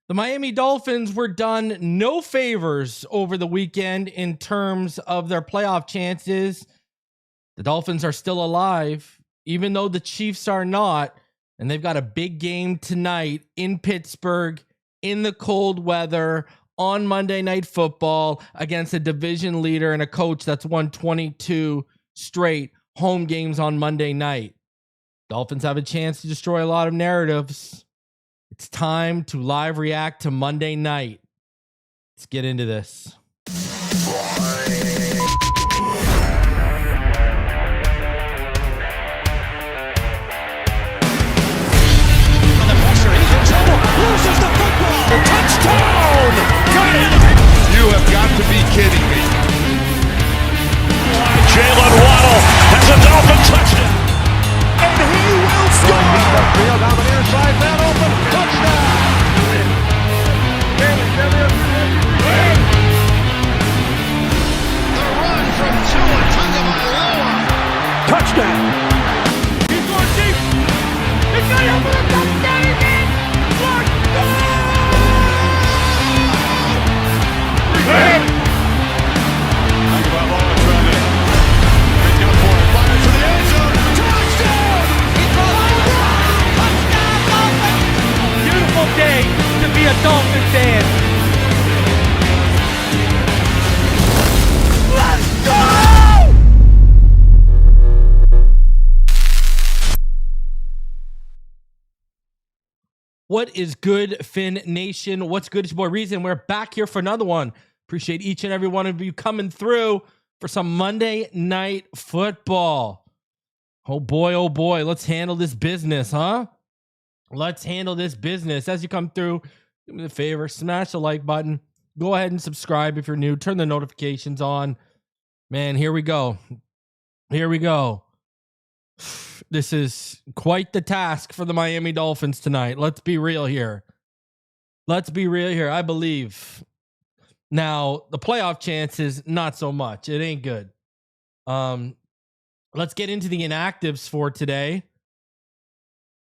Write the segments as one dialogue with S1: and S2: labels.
S1: The Miami Dolphins were done no favors over the weekend in terms of their playoff chances. The Dolphins are still alive, even though the Chiefs are not. And they've got a big game tonight in Pittsburgh in the cold weather on Monday Night Football against a division leader and a coach that's won 22 straight home games on Monday night. Dolphins have a chance to destroy a lot of narratives. It's time to live react to Monday night. Let's get into this.
S2: Loses the football. Touchdown! Got it!
S3: You have got to be kidding me.
S2: Jalen Waddle has a Dolphin touchdown.
S3: And he will score! Field down the near side, man open. Touchdown! The run from Tua Tagovailoa.
S2: Touchdown!
S4: He's going deep. He's going over the touchdown again. Beautiful day to be a Dolphin fan. Let's go!
S1: What is good, Finn Nation? What's good? It's your boy Reason. We're back here for another one. Appreciate each and every one of you coming through for some Monday Night Football. Oh boy. Let's handle this business, huh? Let's handle this business. As you come through, do me the favor, smash the like button. Go ahead and subscribe if you're new. Turn the notifications on. Man, here we go. This is quite the task for the Miami Dolphins tonight. Let's be real here. I believe. Now, the playoff chances, not so much. It ain't good. Let's get into the inactives for today.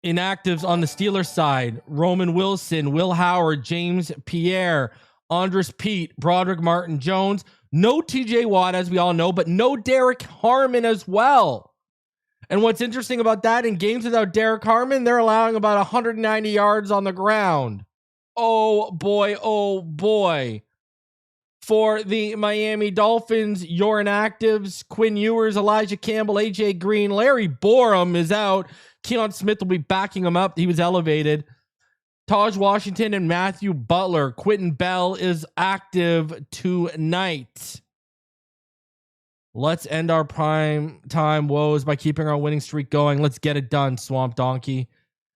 S1: Inactives on the Steelers side: Roman Wilson, Will Howard, James Pierre, Andres Pete, Broderick Martin Jones. No TJ Watt, as we all know, but no Derek Harmon as well. And what's interesting about that, in games without Derek Harmon, they're allowing about 190 yards on the ground. Oh boy. For the Miami Dolphins, your inactives: Quinn Ewers, Elijah Campbell, AJ Green, Larry Borum is out. Keon Smith will be backing him up. He was elevated. Taj Washington and Matthew Butler. Quentin Bell is active tonight. Let's end our prime time woes by keeping our winning streak going. Let's get it done, Swamp Donkey.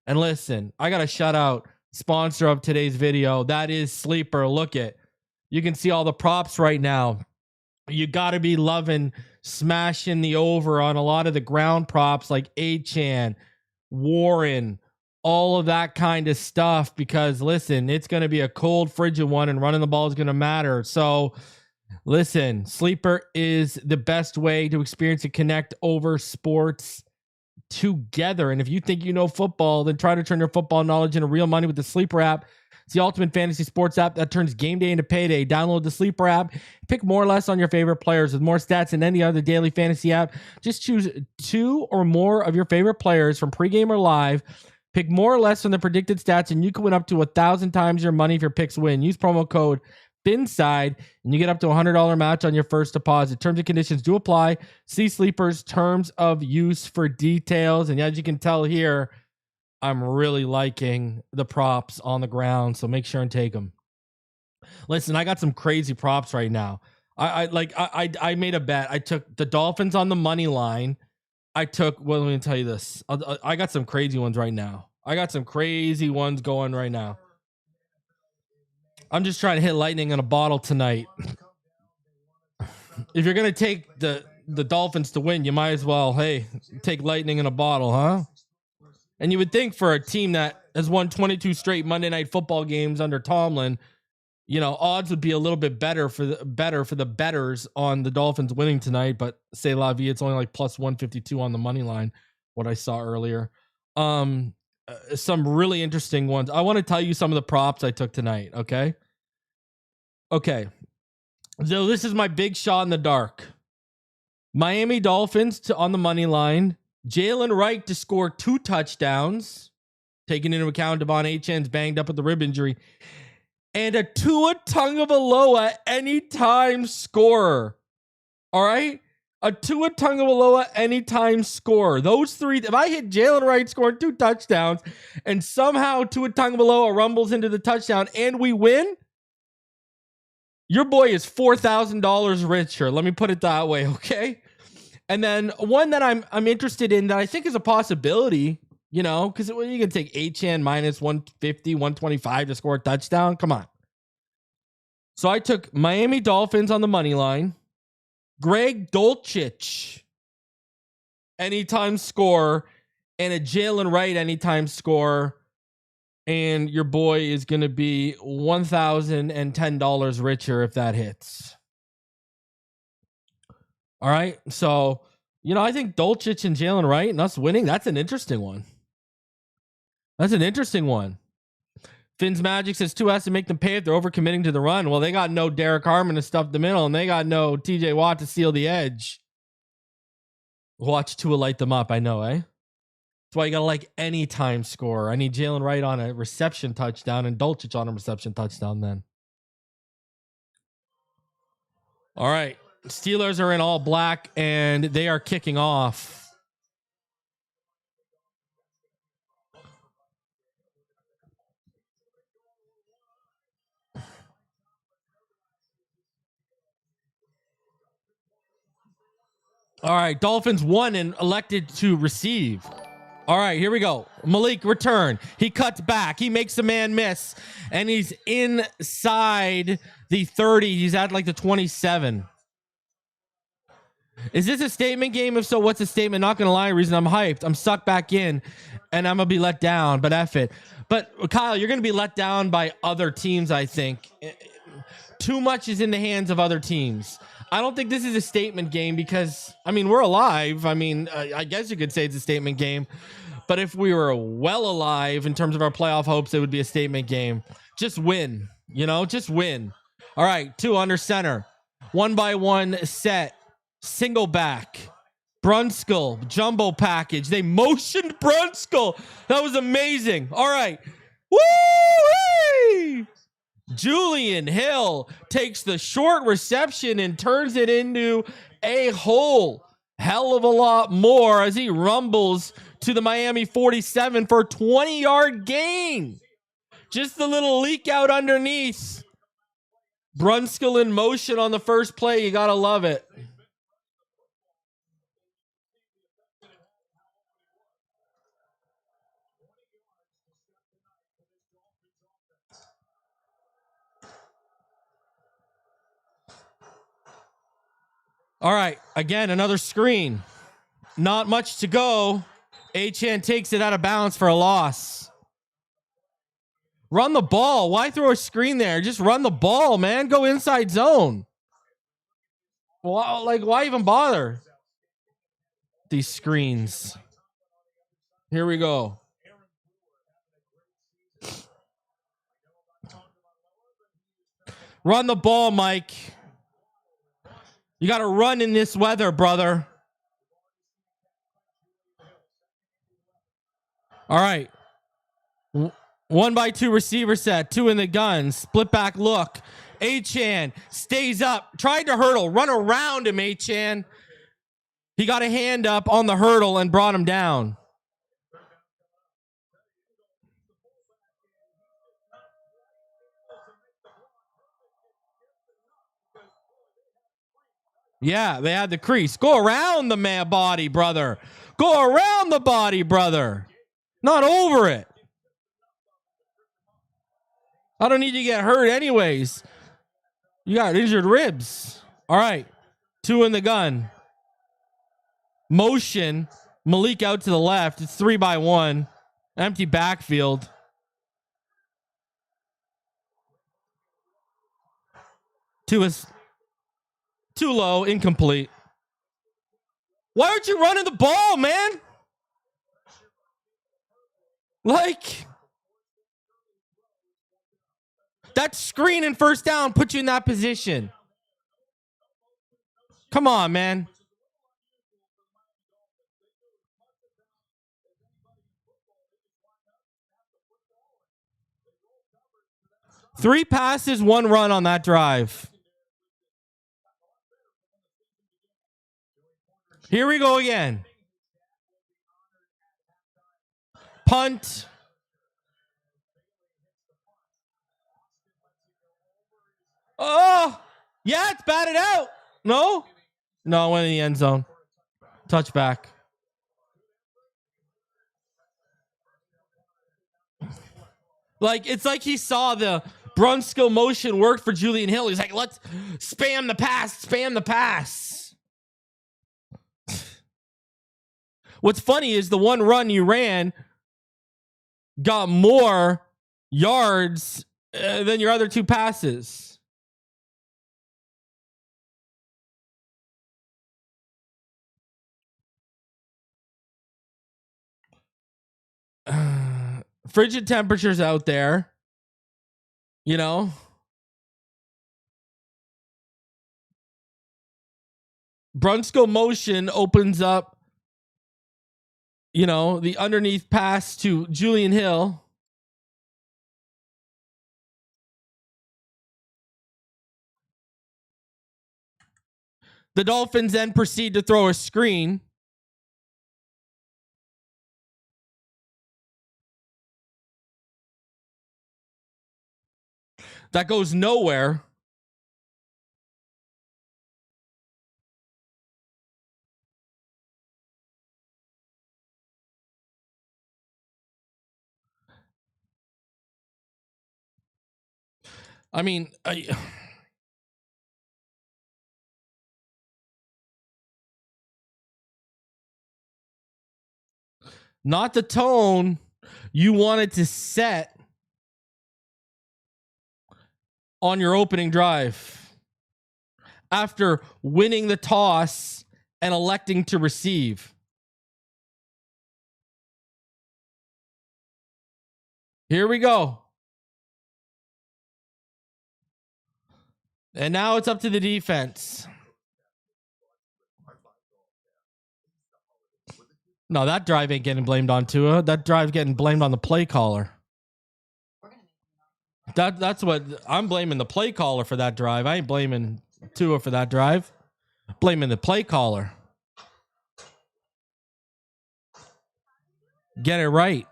S1: And listen, I got to shout out sponsor of today's video. That is Sleeper. Look it. You can see all the props right now. You got to be loving smashing the over on a lot of the ground props like Achane, Warren, all of that kind of stuff, because listen, it's going to be a cold, frigid one and running the ball is going to matter. So listen, Sleeper is the best way to experience and connect over sports together. And if you think you know football, then try to turn your football knowledge into real money with the Sleeper app. It's the ultimate fantasy sports app that turns game day into payday. Download the Sleeper app. Pick more or less on your favorite players with more stats than any other daily fantasy app. Just choose 2 or more of your favorite players from pregame or live. Pick more or less from the predicted stats, and you can win up to 1,000 times your money if your picks win. Use promo code Phinside, and you get up to $100 match on your first deposit. Terms and conditions do apply. See Sleeper's terms of use for details. And as you can tell here, I'm really liking the props on the ground, so make sure and take them. Listen, I got some crazy props right now. I made a bet. I took the Dolphins on the money line. Let me tell you this. I got some crazy ones right now. I got some crazy ones going right now. I'm just trying to hit lightning in a bottle tonight. If you're going to take the Dolphins to win, you might as well, take lightning in a bottle, huh? And you would think for a team that has won 22 straight Monday Night Football games under Tomlin, odds would be a little bit better for the bettors on the Dolphins winning tonight. But say la vie, it's only like plus 152 on the money line, what I saw earlier. some really interesting ones. I want to tell you some of the props I took tonight. Okay. So this is my big shot in the dark. Miami Dolphins on the money line. Jalen Wright to score 2 touchdowns, taking into account De'Von Achane's banged up with the rib injury, and a Tua Tagovailoa anytime scorer. All right, a Tua Tagovailoa anytime scorer. Those 3. If I hit Jalen Wright scoring 2 touchdowns, and somehow Tua Tagovailoa rumbles into the touchdown, and we win, your boy is $4,000 richer. Let me put it that way, okay? And then one that I'm interested in that I think is a possibility, you know, because you can take Achane minus 150, 125 to score a touchdown. Come on. So I took Miami Dolphins on the money line, Greg Dulcich anytime score, and a Jalen Wright anytime score. And your boy is going to be $1,010 richer if that hits. All right. So, you know, I think Dulcich and Jalen Wright and us winning, that's an interesting one. Finn's Magic says 2 has to make them pay if they're overcommitting to the run. Well, they got no Derek Harmon to stuff the middle, and they got no TJ Watt to seal the edge. Watch Tua light them up. I know, eh? That's why you got to like any time scorer. I need Jalen Wright on a reception touchdown and Dulcich on a reception touchdown then. All right. Steelers are in all black, and they are kicking off. All right, Dolphins won and elected to receive. All right, here we go. Malik return. He cuts back. He makes a man miss, and he's inside the 30. He's at like the 27. Is this a statement game? If so, what's the statement? Not gonna lie, reason I'm hyped. I'm sucked back in, and I'm gonna be let down. But F it. But Kyle, you're gonna be let down by other teams. I think too much is in the hands of other teams. I don't think this is a statement game because I mean we're alive. I mean I guess you could say it's a statement game. But if we were well alive in terms of our playoff hopes, it would be a statement game. Just win, you know, just win. All right, 2 under center, 1-by-1 set. Single back, Brunskill, jumbo package. They motioned Brunskill. That was amazing. All right. Woo! Julian Hill takes the short reception and turns it into a whole hell of a lot more as he rumbles to the Miami 47 for a 20-yard gain. Just the little leak out underneath. Brunskill in motion on the first play. You got to love it. All right, again, another screen. Not much to go. Achane takes it out of bounds for a loss. Run the ball. Why throw a screen there? Just run the ball, man. Go inside zone. Well, like, why even bother? These screens. Here we go. Run the ball, Mike. You got to run in this weather, brother. All right. 1-by-2 receiver set. 2 in the gun. Split back look. Achane stays up. Tried to hurdle. Run around him, Achane. He got a hand up on the hurdle and brought him down. Yeah, they had the crease. Go around the man body, brother. Go around the body, brother. Not over it. I don't need you to get hurt anyways. You got injured ribs. All right. 2 in the gun. Motion. Malik out to the left. It's 3-by-1. Empty backfield. Two is too low, incomplete. Why aren't you running the ball, man? Like, that screen and first down put you in that position. Come on, man. Three passes, one run on that drive. Here we go again. Punt. Oh, yeah, it's batted out. No? No, went in the end zone. Touchback. Like, it's like he saw the Brunskill motion work for Julian Hill. He's like, let's spam the pass, spam the pass. What's funny is the one run you ran got more yards than your other two passes. Frigid temperatures out there, you know. Brunskill motion opens up, you know, the underneath pass to Julian Hill. The Dolphins then proceed to throw a screen. That goes nowhere. I mean, not the tone you wanted to set on your opening drive after winning the toss and electing to receive. Here we go. And now it's up to the defense. No, that drive ain't getting blamed on Tua. That drive getting blamed on the play caller. That's what I'm blaming, the play caller for that drive. I ain't blaming Tua for that drive. Blaming the play caller. Get it right.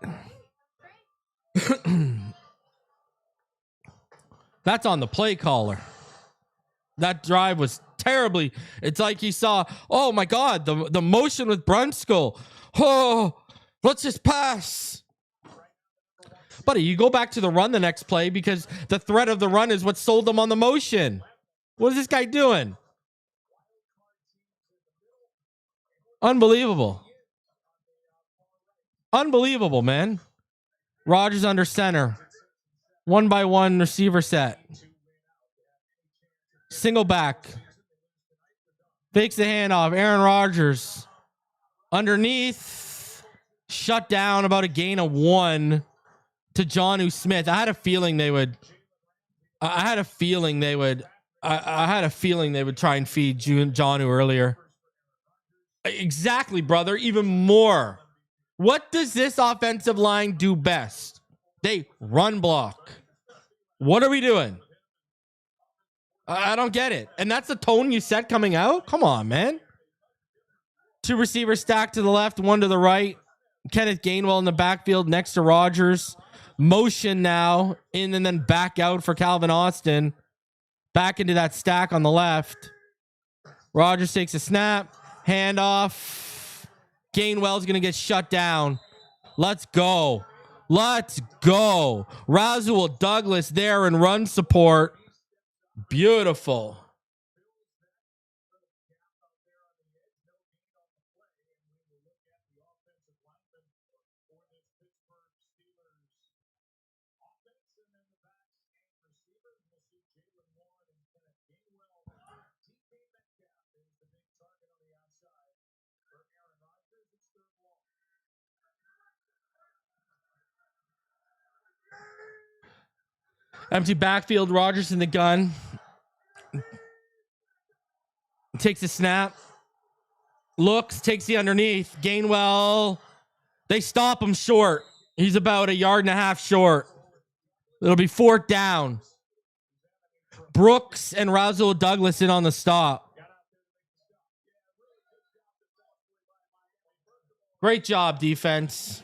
S1: That's on the play caller. That drive was terribly. It's like he saw, oh my God, the motion with Brunskill. Oh, let's just pass. Buddy, you go back to the run the next play because the threat of the run is what sold them on the motion. What is this guy doing? Unbelievable. Unbelievable, man. Rodgers under center. 1-by-1 receiver set. Single back. Fakes the handoff. Aaron Rodgers. Underneath. Shut down, about a gain of 1 to Jonnu Smith. I had a feeling they would try and feed Jonnu earlier. Exactly, brother. Even more. What does this offensive line do best? They run block. What are we doing? I don't get it. And that's the tone you set coming out? Come on, man. 2 receivers stacked to the left, 1 to the right. Kenneth Gainwell in the backfield next to Rodgers. Motion now in and then back out for Calvin Austin. Back into that stack on the left. Rodgers takes a snap. Handoff. Gainwell's going to get shut down. Let's go. Let's go. Rasul Douglas there in run support. Beautiful. Empty backfield. Rodgers in the gun. Takes a snap. Looks. Takes the underneath. Gainwell. They stop him short. He's about 1.5 yards short. It'll be 4th down. Brooks and Rasul Douglas in on the stop. Great job, defense.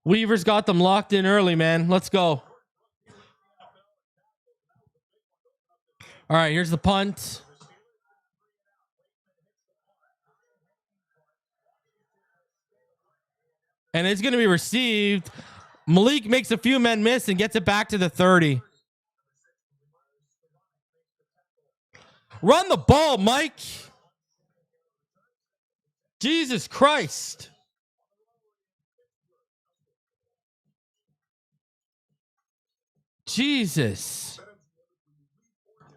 S1: Weaver's got them locked in early, man. Let's go. All right, here's the punt. And it's going to be received. Malik makes a few men miss and gets it back to the 30. Run the ball, Mike. Jesus Christ. Jesus.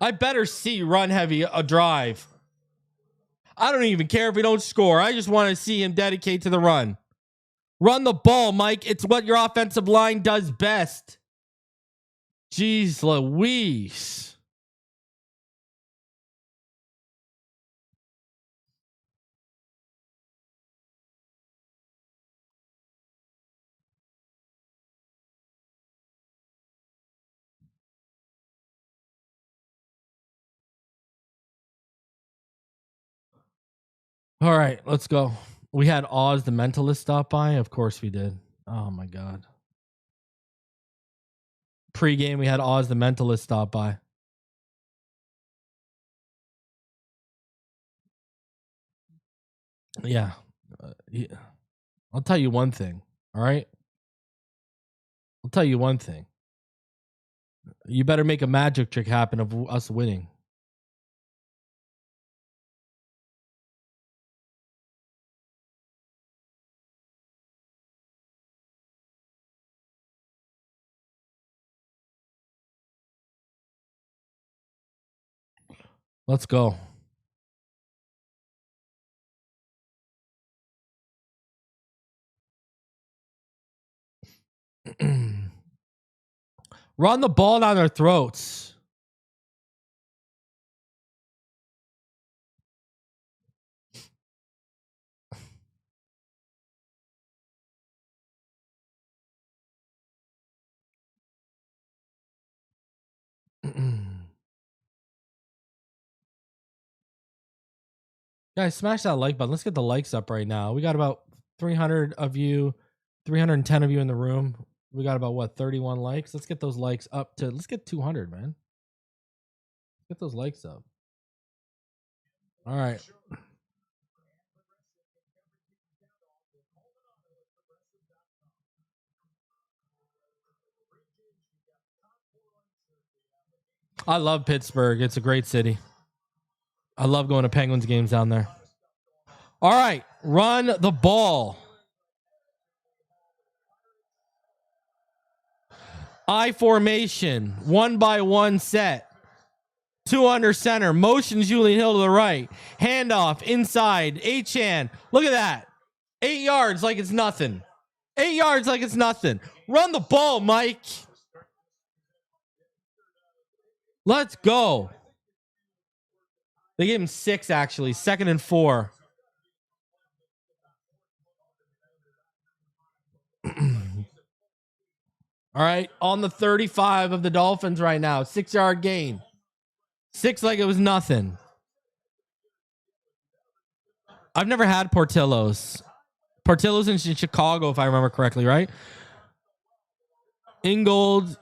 S1: I better see run heavy a drive. I don't even care if we don't score. I just want to see him dedicate to the run. Run the ball, Mike. It's what your offensive line does best. Jeez Louise. All right, let's go. We had Oz the Mentalist stop by. Of course we did. Oh my God. Pre-game, we had Oz the Mentalist stop by. Yeah. I'll tell you one thing. All right. I'll tell you one thing. You better make a magic trick happen of us winning. Let's go. Run the ball down their throats. Guys, smash that like button. Let's get the likes up right now. We got about 300 of you, 310 of you in the room. We got about what, 31 likes? Let's get those likes up to, let's get 200, man. Get those likes up. All right. I love Pittsburgh. It's a great city. I love going to Penguins games down there. All right. Run the ball. I formation. 1-by-1 set. 2 under center. Motion Julian Hill to the right. Handoff inside. Achane. Look at that. 8 yards like it's nothing. 8 yards like it's nothing. Run the ball, Mike. Let's go. They gave him 6, actually. 2nd and 4. All right. On the 35 of the Dolphins right now. 6-yard gain. 6 like it was nothing. I've never had Portillo's. Portillo's in Chicago, if I remember correctly, right? Ingold.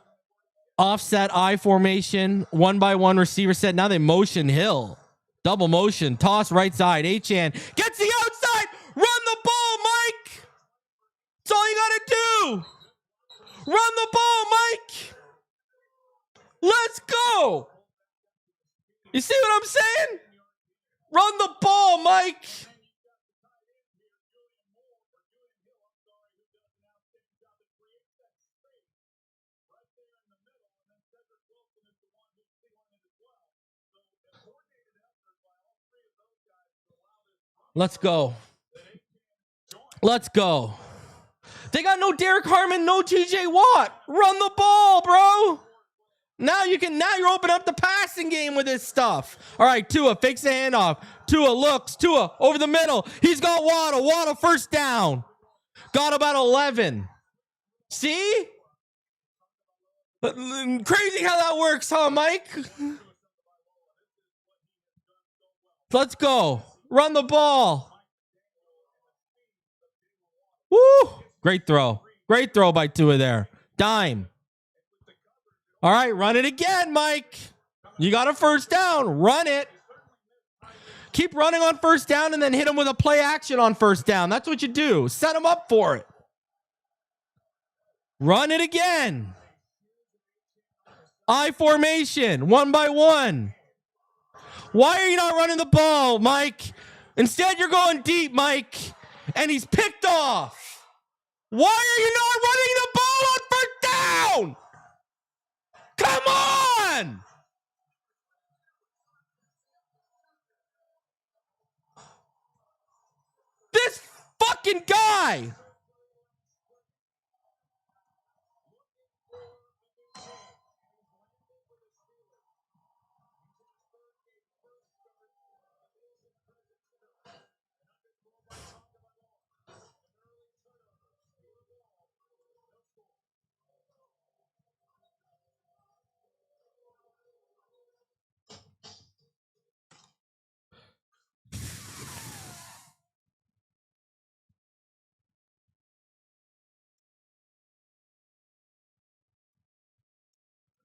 S1: Offset I formation. 1-by-1 receiver set. Now they motion Hill. Double motion. Toss right side. Achane gets the outside. Run the ball, Mike. That's all you got to do. Run the ball, Mike. Let's go. You see what I'm saying? Run the ball, Mike. Let's go. Let's go. They got no Derek Harmon, no TJ Watt. Run the ball, bro. Now you're opening up the passing game with this stuff. All right, Tua fakes the handoff. Tua looks. Tua over the middle. He's got Waddle. Waddle first down. Got about 11. See? Crazy how that works, huh, Mike? Let's go. Run the ball. Woo! Great throw. Great throw by Tua there. Dime. All right, run it again, Mike. You got a first down. Run it. Keep running on first down and then hit him with a play action on first down. That's what you do. Set him up for it. Run it again. I formation, 1 by 1. Why are you not running the ball, Mike? Instead, you're going deep, Mike. And he's picked off. Why are you not running the ball on first down? Come on! This fucking guy!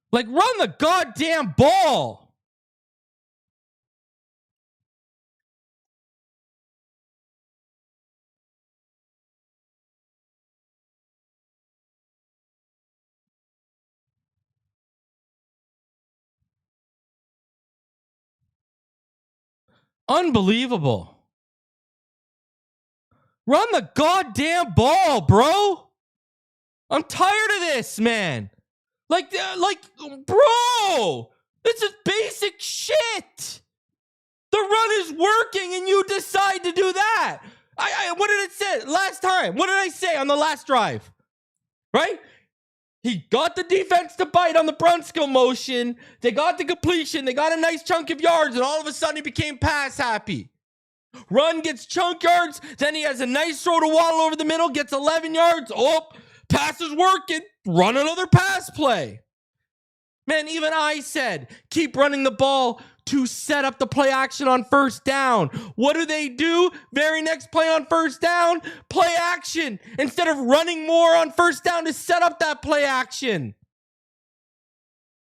S1: Like, run the goddamn ball. Unbelievable. Run the goddamn ball, bro. I'm tired of this, man. Like, bro, this is basic shit. The run is working and you decide to do that. What did it say last time? What did I say on the last drive? Right? He got the defense to bite on the Brunskill motion. They got the completion. They got a nice chunk of yards, and all of a sudden he became pass happy. Run gets chunk yards. Then he has a nice throw to Waddle over the middle, gets 11 yards. Oh, pass is working. Run another pass play. Man, even I said, keep running the ball to set up the play action on first down. What do? Very next play on first down, play action. Instead of running more on first down to set up that play action.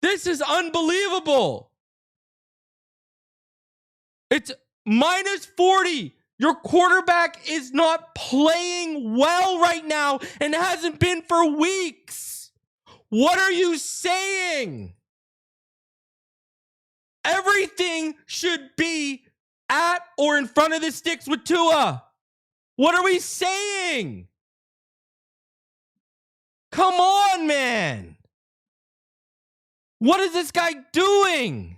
S1: This is unbelievable. It's minus 40. Your quarterback is not playing well right now and hasn't been for weeks. What are you saying? Everything should be at or in front of the sticks with Tua. What are we saying? Come on, man. What is this guy doing?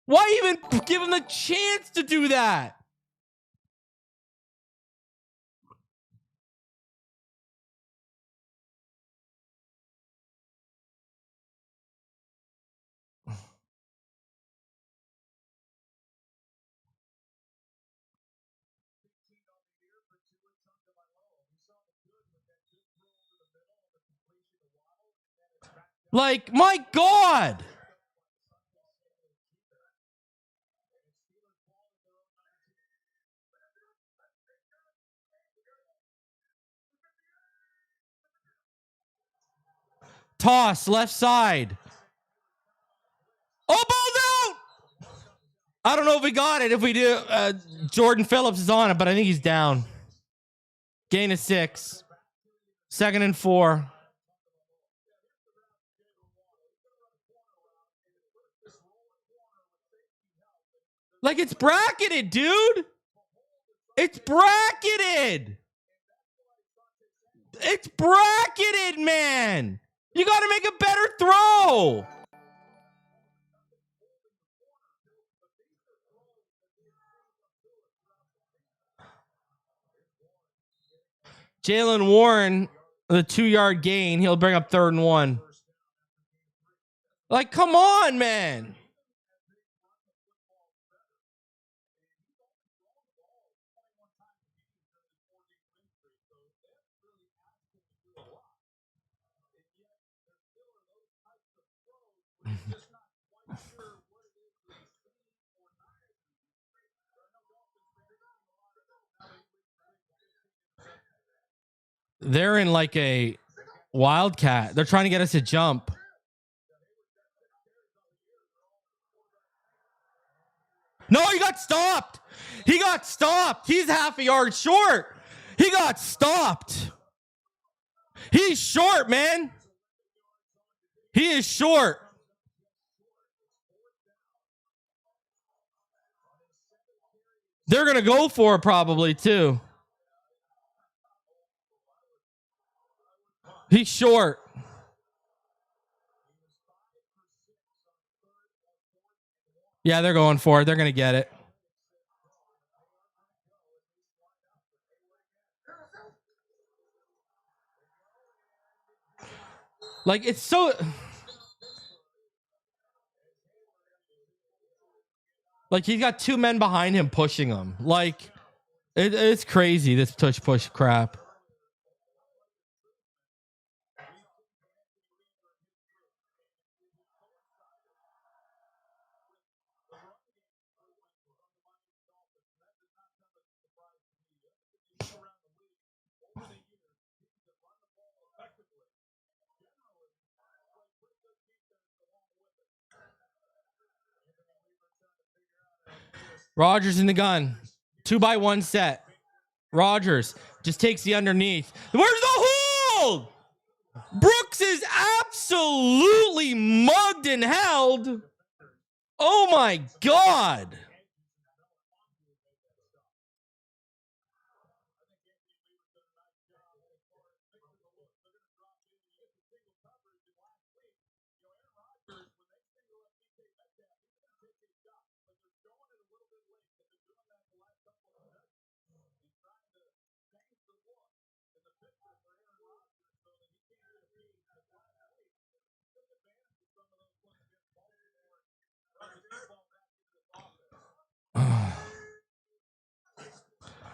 S1: Why even give him the chance to do that? Like, my God. Toss, left side. Oh, ball down! I don't know if we got it. If we do, Jordan Phillips is on it, but I think he's down. Gain of 6. 2nd and 4. Like, it's bracketed, dude. It's bracketed. It's bracketed, man. You got to make a better throw. Jalen Warren, the 2-yard gain. He'll bring up 3rd and 1. Like, come on, man. They're in like a wildcat. They're trying to get us to jump. No, he got stopped. He got stopped. He's half a yard short. He got stopped. He's short, man. He is short. They're going to go for it probably too. He's short. Yeah, they're going for it. They're going to get it. Like, it's so... Like, he's got 2 men behind him pushing him. Like, it's crazy, this push crap. Rodgers in the gun. 2-by-1 set. Rodgers just takes the underneath. Where's the hold? Brooks is absolutely mugged and held. Oh my God.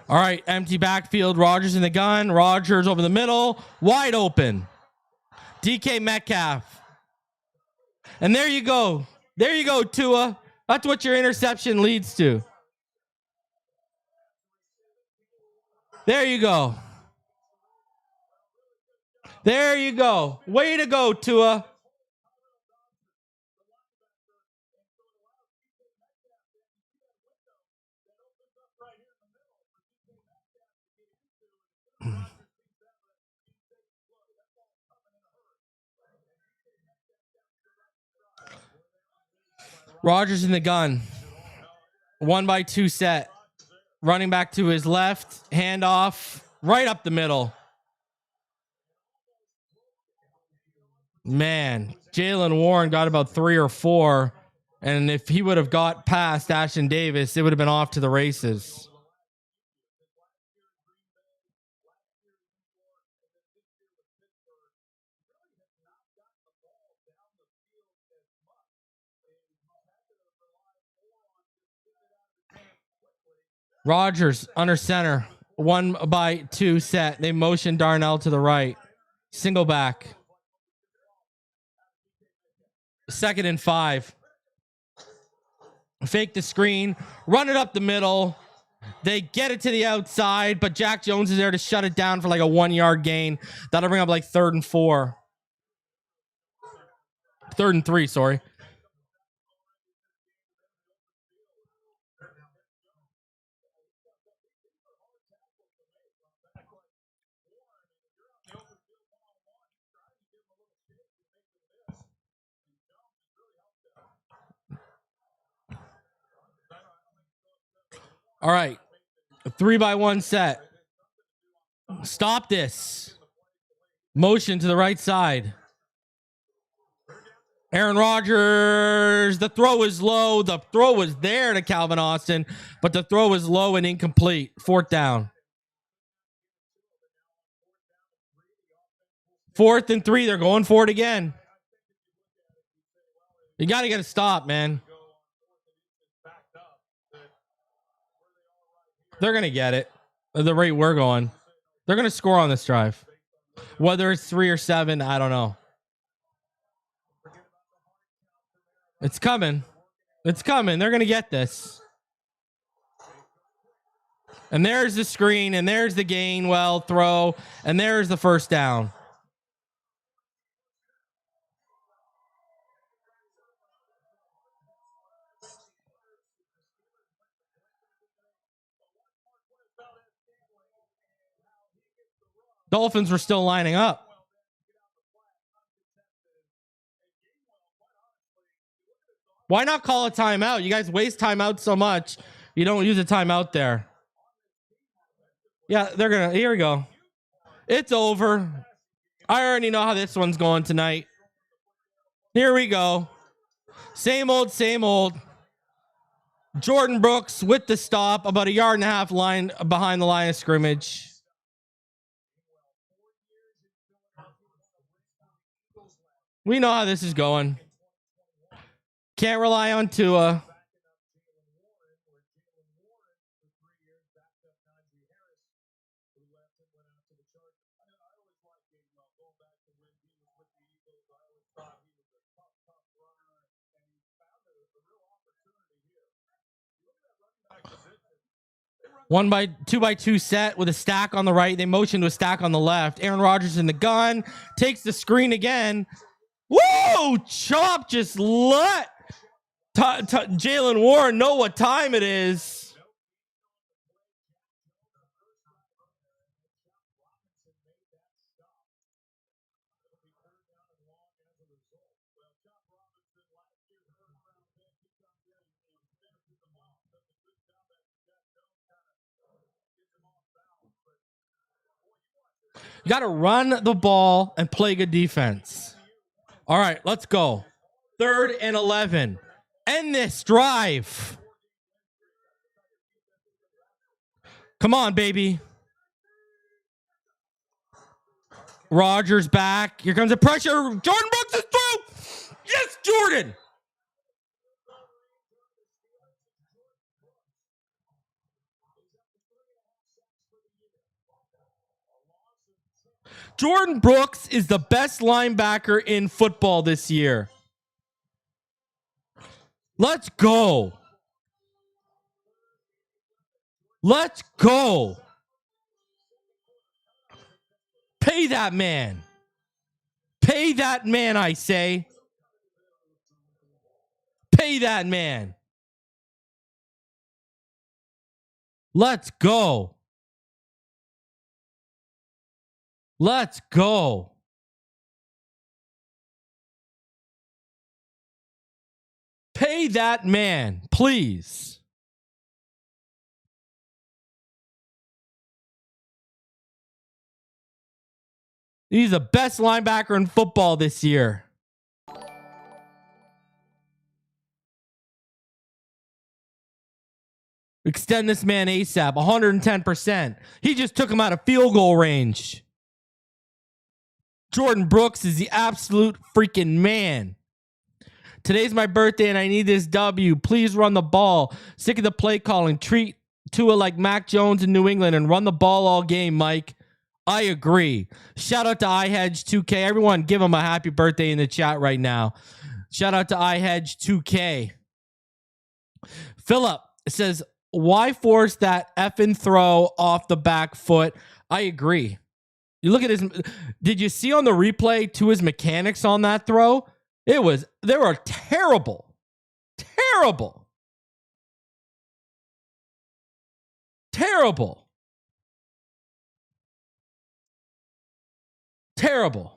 S1: All right, empty backfield. Rodgers in the gun. Rodgers over the middle. Wide open. DK Metcalf. And there you go. There you go, Tua. That's what your interception leads to. There you go. There you go. Way to go, Tua. Rodgers in the gun. 1-by-2 set. Running back to his left. Handoff. Right up the middle. Man, Jalen Warren got about 3 or 4. And if he would have got past Ashton Davis, it would have been off to the races. Rodgers under center. 1-by-2 set. They motion Darnell to the right. Single back. 2nd and 5. Fake the screen. Run it up the middle. They get it to the outside, but Jack Jones is there to shut it down for like a 1-yard gain. That'll bring up like 3rd and 4. 3rd and 3, sorry. All right. A 3-by-1 set. Stop this. Motion to the right side. Aaron Rodgers. The throw is low. The throw was there to Calvin Austin, but the throw is low and incomplete. 4th down. 4th and 3. They're going for it again. You got to get a stop, man. They're going to get it. At the rate we're going. They're going to score on this drive. Whether it's 3 or 7, I don't know. It's coming. It's coming. They're going to get this. And there's the screen, and there's the Gainwell throw, and there's the first down. Dolphins were still lining up. Why not call a timeout? You guys waste timeout so much. You don't use a timeout there. Yeah, they're going to. Here we go. It's over. I already know how this one's going tonight. Here we go. Same old, same old. Jordan Brooks with the stop, about 1.5 yards line behind the line of scrimmage. We know how this is going. Can't rely on Tua. Two by two set with a stack on the right. They motion to a stack on the left. Aaron Rodgers in the gun. Takes the screen again. Whoa! Chop just let Jalen Warren know what time it is. You got to run the ball and play good defense. All right, let's go. 3rd and 11. End this drive. Come on, baby. Rodgers back. Here comes the pressure. Jordan Brooks is through. Yes, Jordan. Jordan Brooks is the best linebacker in football this year. Let's go. Let's go. Pay that man. Pay that man, I say. Pay that man. Let's go. Let's go. Pay that man, please. He's the best linebacker in football this year. Extend this man ASAP, 110%. He just took him out of field goal range. Jordan Brooks is the absolute freaking man. Today's my birthday and I need this W. Please run the ball. Sick of the play calling. Treat Tua like Mac Jones in New England and run the ball all game, Mike. I agree. Shout out to iHedge2K. Everyone give him a happy birthday in the chat right now. Shout out to iHedge2K. Philip says, why force that effing throw off the back foot? I agree. You look at his. Did you see on the replay to his mechanics on that throw? They were terrible. Terrible. Terrible. Terrible.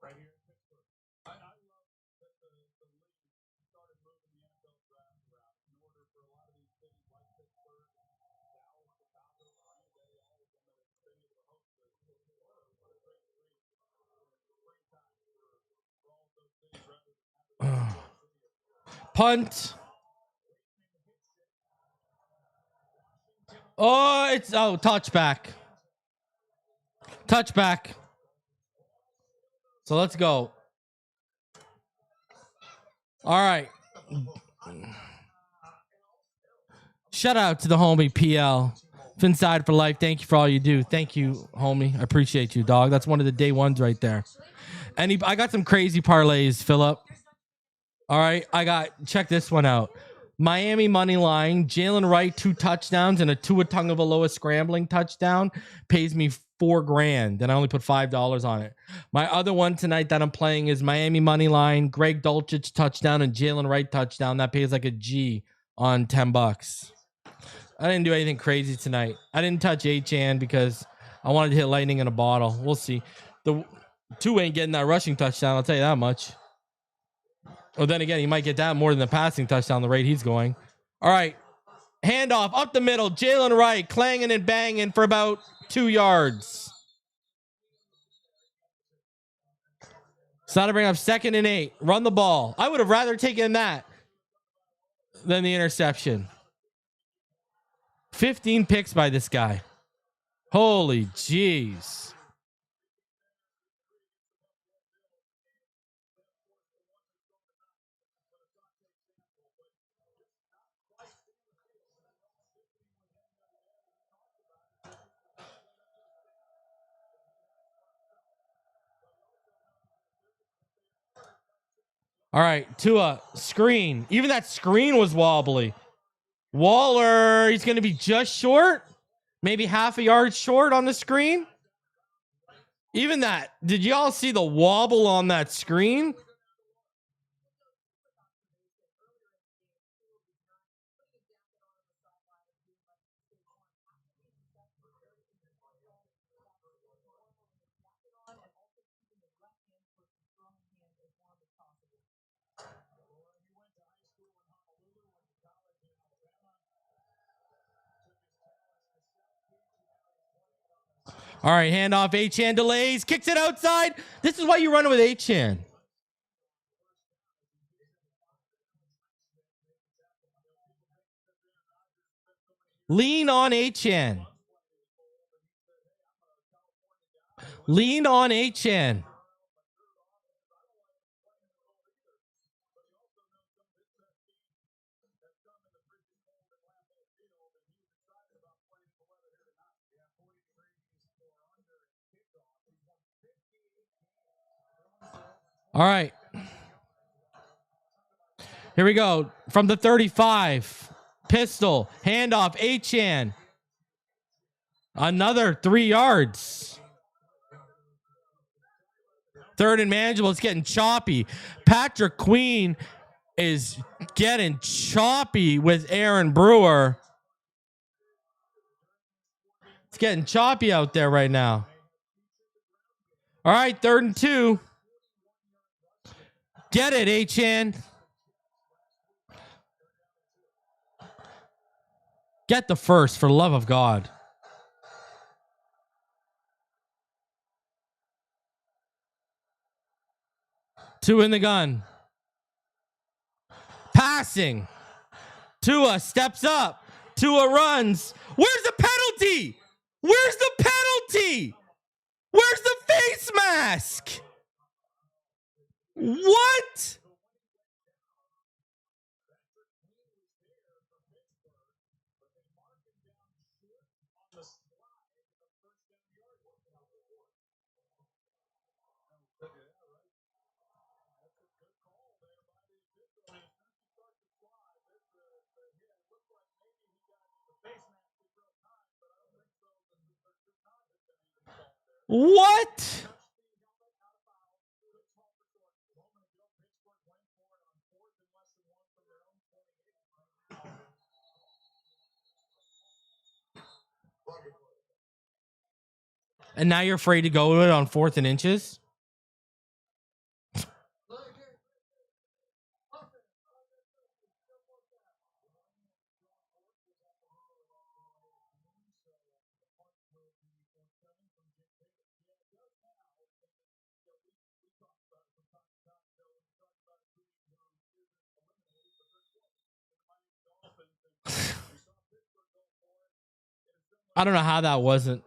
S5: Right here in Pittsburgh. I love that the league started moving the NFL draft around in order for a lot of these cities like Pittsburgh, Dallas, Chicago, Green Bay, all of them that have been able to host this. What a great week. Great time for all of those cities rather than having
S1: Punt. Oh, it's touchback. Touchback. So let's go. All right. Shout out to the homie PL. Phinside for life. Thank you for all you do. Thank you, homie. I appreciate you, dog. That's one of the day ones right there. I got some crazy parlays, Philip. All right. Check this one out. Miami money line, Jalen Wright 2 touchdowns and a Tua Tagovailoa scrambling touchdown pays me $4,000, and I only put $5 on it. My other one tonight that I'm playing is Miami money line, Greg Dulcich touchdown and Jalen Wright touchdown. That pays like a G on $10. I didn't do anything crazy tonight. I didn't touch Achane because I wanted to hit lightning in a bottle. We'll see. The Tua ain't getting that rushing touchdown. I'll tell you that much. Well, then again, he might get that more than the passing touchdown, the rate he's going. All right. Handoff up the middle. Jalen Wright clanging and banging for about 2 yards. So that'll bring up 2nd and 8. Run the ball. I would have rather taken that than the interception. 15 picks by this guy. Holy jeez. All right, Tua, screen. Even that screen was wobbly. Waller, he's going to be just short. Maybe half a yard short on the screen. Even that. Did y'all see the wobble on that screen? All right, handoff. Achane delays, kicks it outside. This is why you run with Achane. Lean on Achane. Lean on Achane. All right. Here we go. From the 35. Pistol. Handoff. Achane. Another 3 yards. 3rd and manageable. It's getting choppy. Patrick Queen is getting choppy with Aaron Brewer. It's getting choppy out there right now. All right, 3rd and 2. Get it, Achane. Get the first, for the love of God. Two in the gun. Passing. Tua steps up. Tua runs. Where's the penalty? Where's the penalty? Where's the face mask? What? What? And now you're afraid to go to it on 4th and inches? I don't know how that wasn't.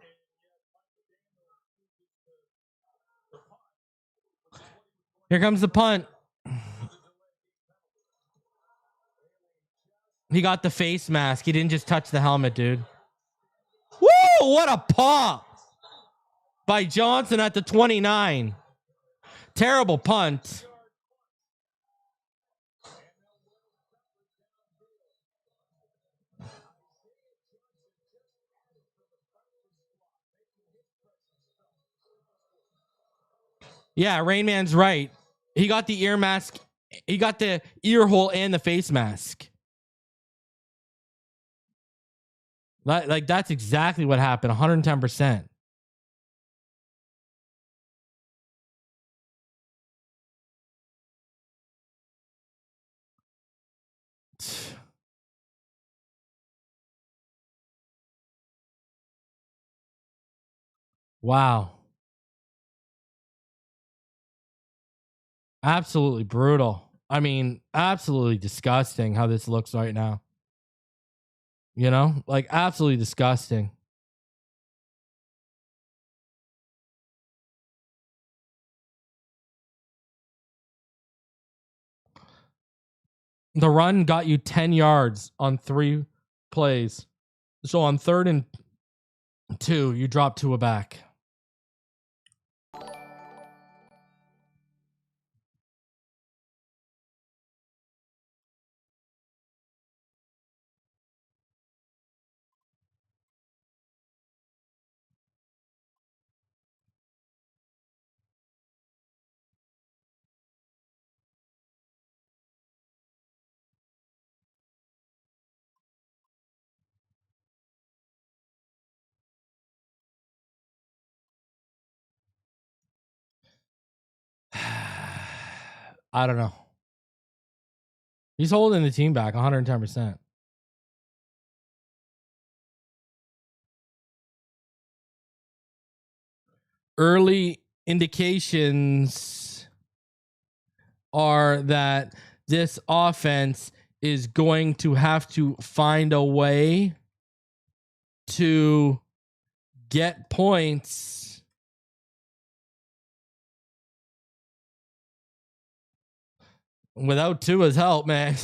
S1: Here comes the punt. He got the face mask. He didn't just touch the helmet, dude. Woo! What a pop by Johnson at the 29. Terrible punt. Yeah, Rain Man's right. He got the ear mask. He got the ear hole and the face mask. Like that's exactly what happened. 110%. Wow. Absolutely brutal. I mean, absolutely disgusting how this looks right now. You know, like absolutely disgusting. The run got you 10 yards on 3 plays. So on 3rd and 2, you drop to a back. I don't know. He's holding the team back 110%. Early indications are that this offense is going to have to find a way to get points without Tua's help, man.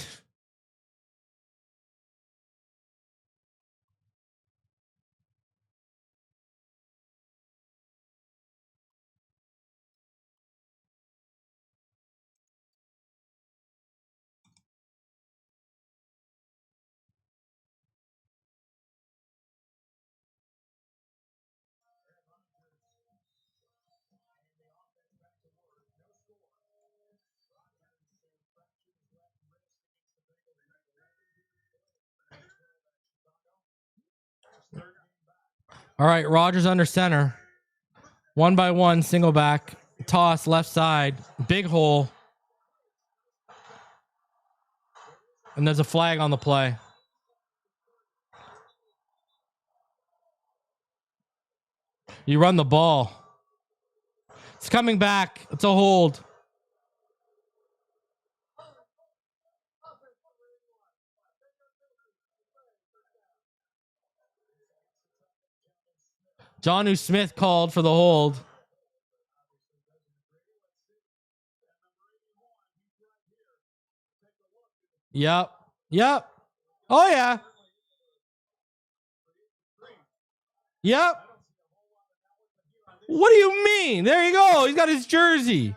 S1: All right, Rodgers under center. 1-by-1, single back, toss left side, big hole. And there's a flag on the play. You run the ball. It's coming back. It's a hold. Jonnu Smith called for the hold. Yep. Yep. Oh, yeah. Yep. What do you mean? There you go. He's got his jersey.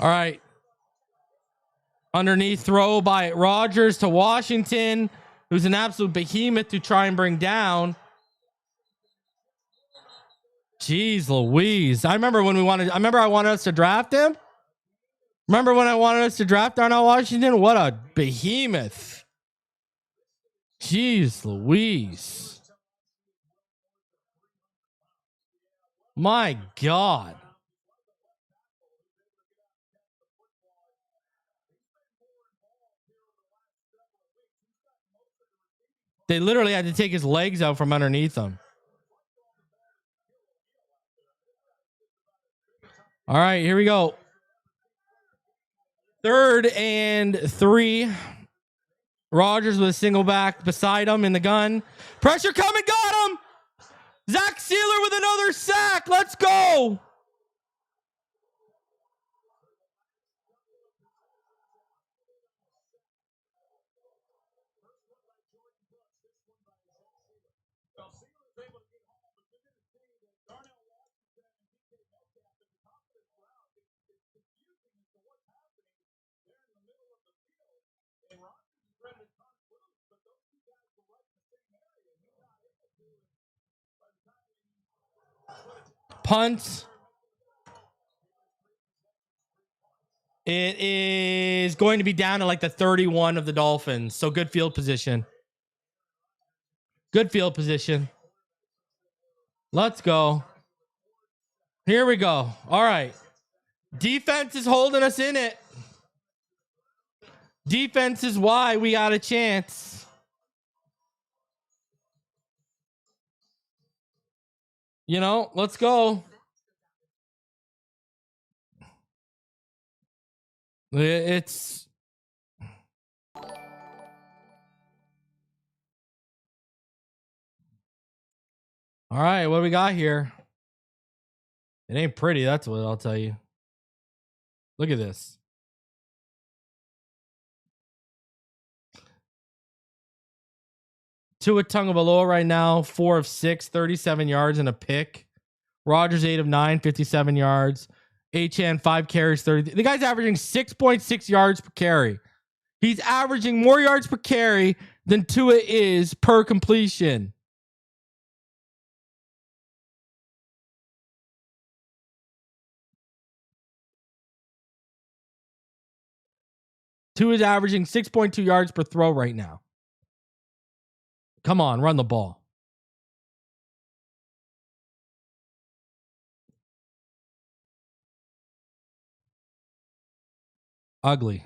S1: All right. Underneath throw by Rodgers to Washington, who's an absolute behemoth to try and bring down. Jeez Louise. I remember when I wanted us to draft him. Remember when I wanted us to draft Darnell Washington? What a behemoth. Jeez Louise. My God. They literally had to take his legs out from underneath him. All right, here we go. 3rd and 3. Rodgers with a single back beside him in the gun. Pressure coming, got him. Zach Sealer with another sack. Let's go. Punt. It is going to be down to like the 31 of the Dolphins. So good field position. Good field position. Let's go. Here we go. All right. Defense is holding us in it. Defense is why we got a chance. You know, let's go. It's all right. What do we got here? It ain't pretty. That's what I'll tell you. Look at this. Tua Tagovailoa right now, 4 of 6, 37 yards and a pick. Rodgers 8 of 9, 57 yards. Achane 5 carries, 30. The guy's averaging 6.6 yards per carry. He's averaging more yards per carry than Tua is per completion. Tua is averaging 6.2 yards per throw right now. Come on, run the ball. Ugly.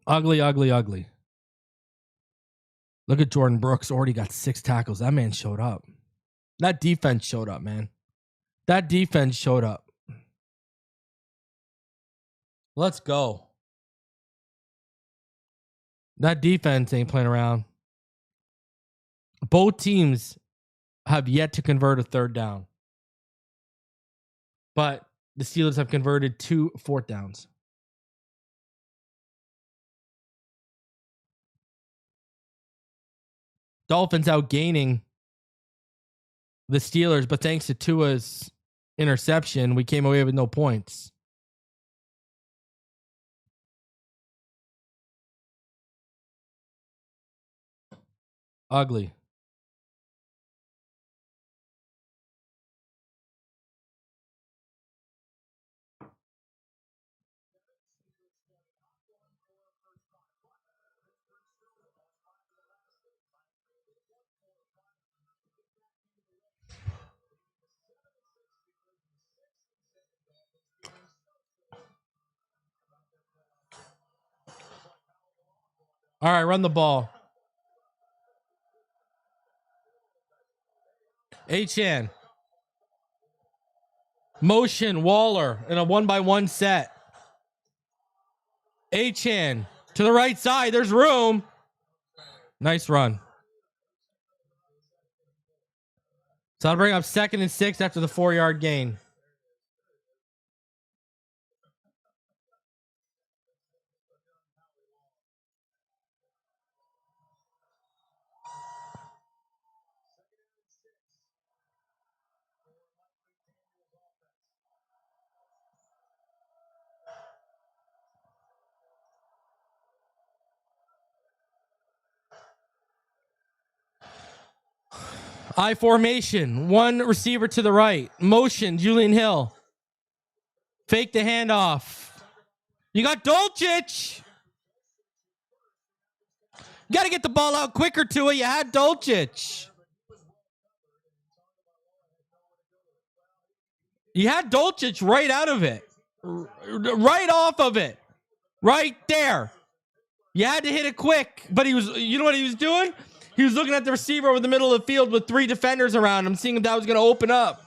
S1: Ugly, ugly, ugly. Look at Jordan Brooks. Already got 6 tackles. That man showed up. That defense showed up, man. That defense showed up. Let's go. That defense ain't playing around. Both teams have yet to convert a 3rd down. But the Steelers have converted 2 4th downs. Dolphins outgaining the Steelers, but thanks to Tua's interception, we came away with no points. Ugly. All right, run the ball. Achane. Motion Waller in a 1-by-1 set. Achane to the right side. There's room. Nice run. So I'll bring up 2nd and 6 after the 4-yard gain. I formation. One receiver to the right. Motion, Julian Hill. Fake the handoff. You got Dulcich. You got to get the ball out quicker to it. You had Dulcich. You had Dulcich right out of it. Right off of it. Right there. You had to hit it quick. But he was, you know what he was doing? He was looking at the receiver over the middle of the field with 3 defenders around him, seeing if that was going to open up.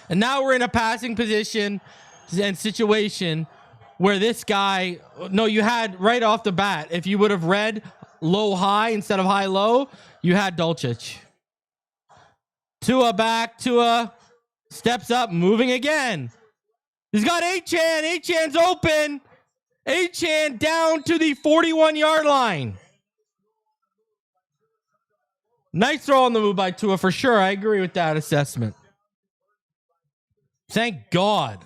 S1: And now we're in a passing position and situation where this guy, no, you had right off the bat, if you would have read low-high instead of high-low, you had Dulcich. Tua back, Tua steps up, moving again. He's got Achane. Achane's open. Achane down to the 41-yard line. Nice throw on the move by Tua for sure. I agree with that assessment. Thank God.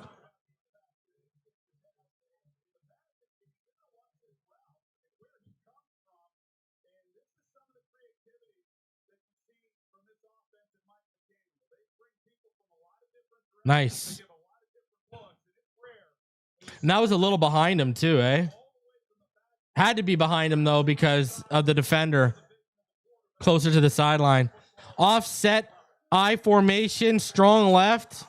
S1: Nice. And that was a little behind him too, eh? Had to be behind him though because of the defender closer to the sideline. Offset, I formation, strong left.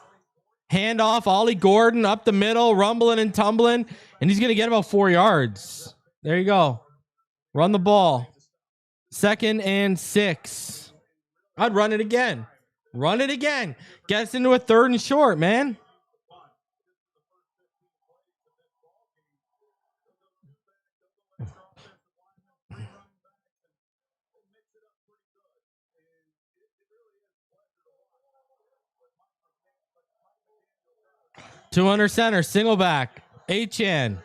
S1: Handoff, Ollie Gordon up the middle, rumbling and tumbling, and he's going to get about 4 yards. There you go. Run the ball. 2nd and 6. I'd run it again. Run it again. Get us into a 3rd and short, man. Two under center, single back. Achane.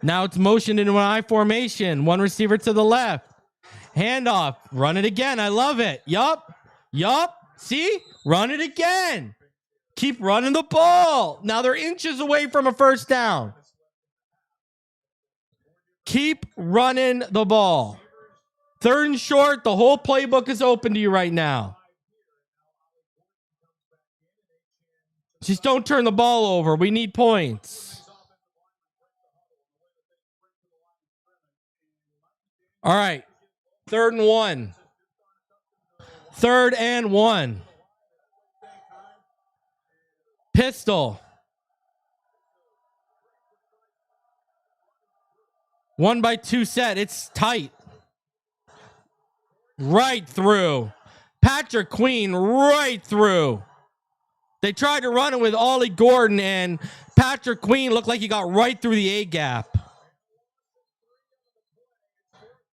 S1: Now it's motioned into an I formation. One receiver to the left. Handoff. Run it again. I love it. Yup. See? Run it again. Keep running the ball. Now they're inches away from a first down. Keep running the ball. 3rd and short. The whole playbook is open to you right now. Just don't turn the ball over. We need points. All right. 3rd and 1. 3rd and 1. Pistol. 1-by-2 set. It's tight. Right through. Patrick Queen right through. They tried to run it with Ollie Gordon, and Patrick Queen looked like he got right through the A gap.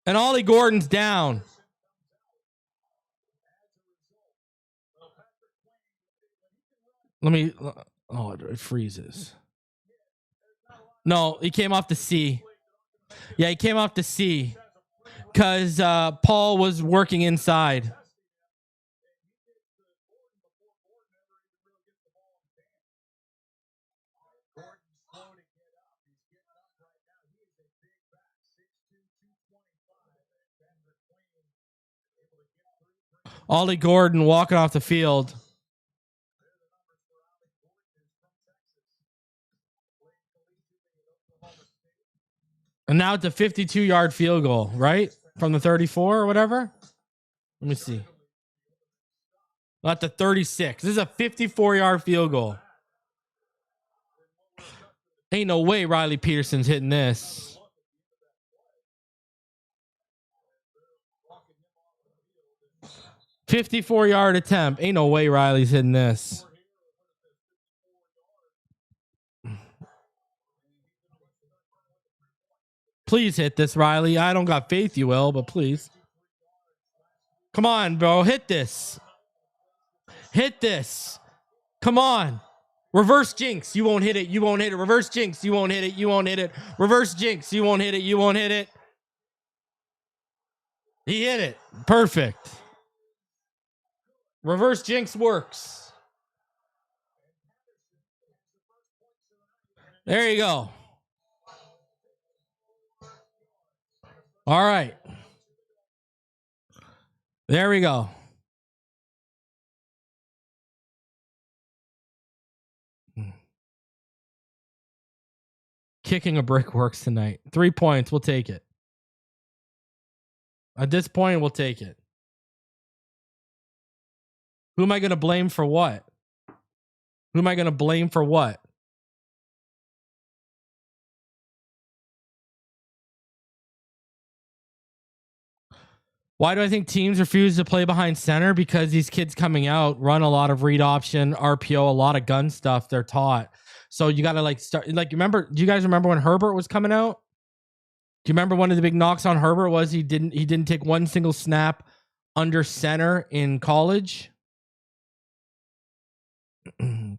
S1: And Ollie Gordon's down. Let me, oh, it freezes. No, he came off the C. Yeah, he came off the C because Paul was working inside. Ollie Gordon walking off the field. And now it's a 52-yard field goal, right? From the 34 or whatever. Let me see. At the 36. This is a 54-yard field goal. Ain't no way Riley Peterson's hitting this. 54-yard attempt. Ain't no way Riley's hitting this. Please hit this, Riley. I don't got faith you will, but please. Come on, bro. Hit this. Hit this. Come on. Reverse jinx. You won't hit it. You won't hit it. Reverse jinx. You won't hit it. You won't hit it. Reverse jinx. You won't hit it. You won't hit it. He hit it. Perfect. Reverse jinx works. There you go. All right. There we go. Kicking a brick works tonight. 3 points. We'll take it. At this point, we'll take it. Who am I going to blame for what? Who am I going to blame for what? Why do I think teams refuse to play behind center? Because these kids coming out run a lot of read option, RPO, a lot of gun stuff they're taught. So you got to like start, like, remember, do you guys remember when Herbert was coming out? Do you remember one of the big knocks on Herbert was he didn't take one single snap under center in college? No,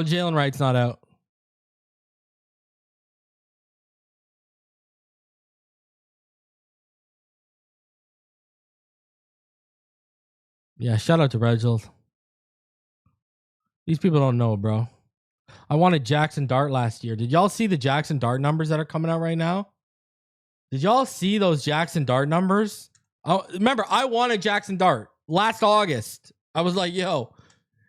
S1: Jalen Wright's not out. Yeah, shout out to Reginald. These people don't know, bro. I wanted Jackson Dart last year. Did y'all see the Jackson Dart numbers that are coming out right now? Did y'all see those Jackson Dart numbers? Oh, remember, I wanted Jackson Dart last August. I was like, yo.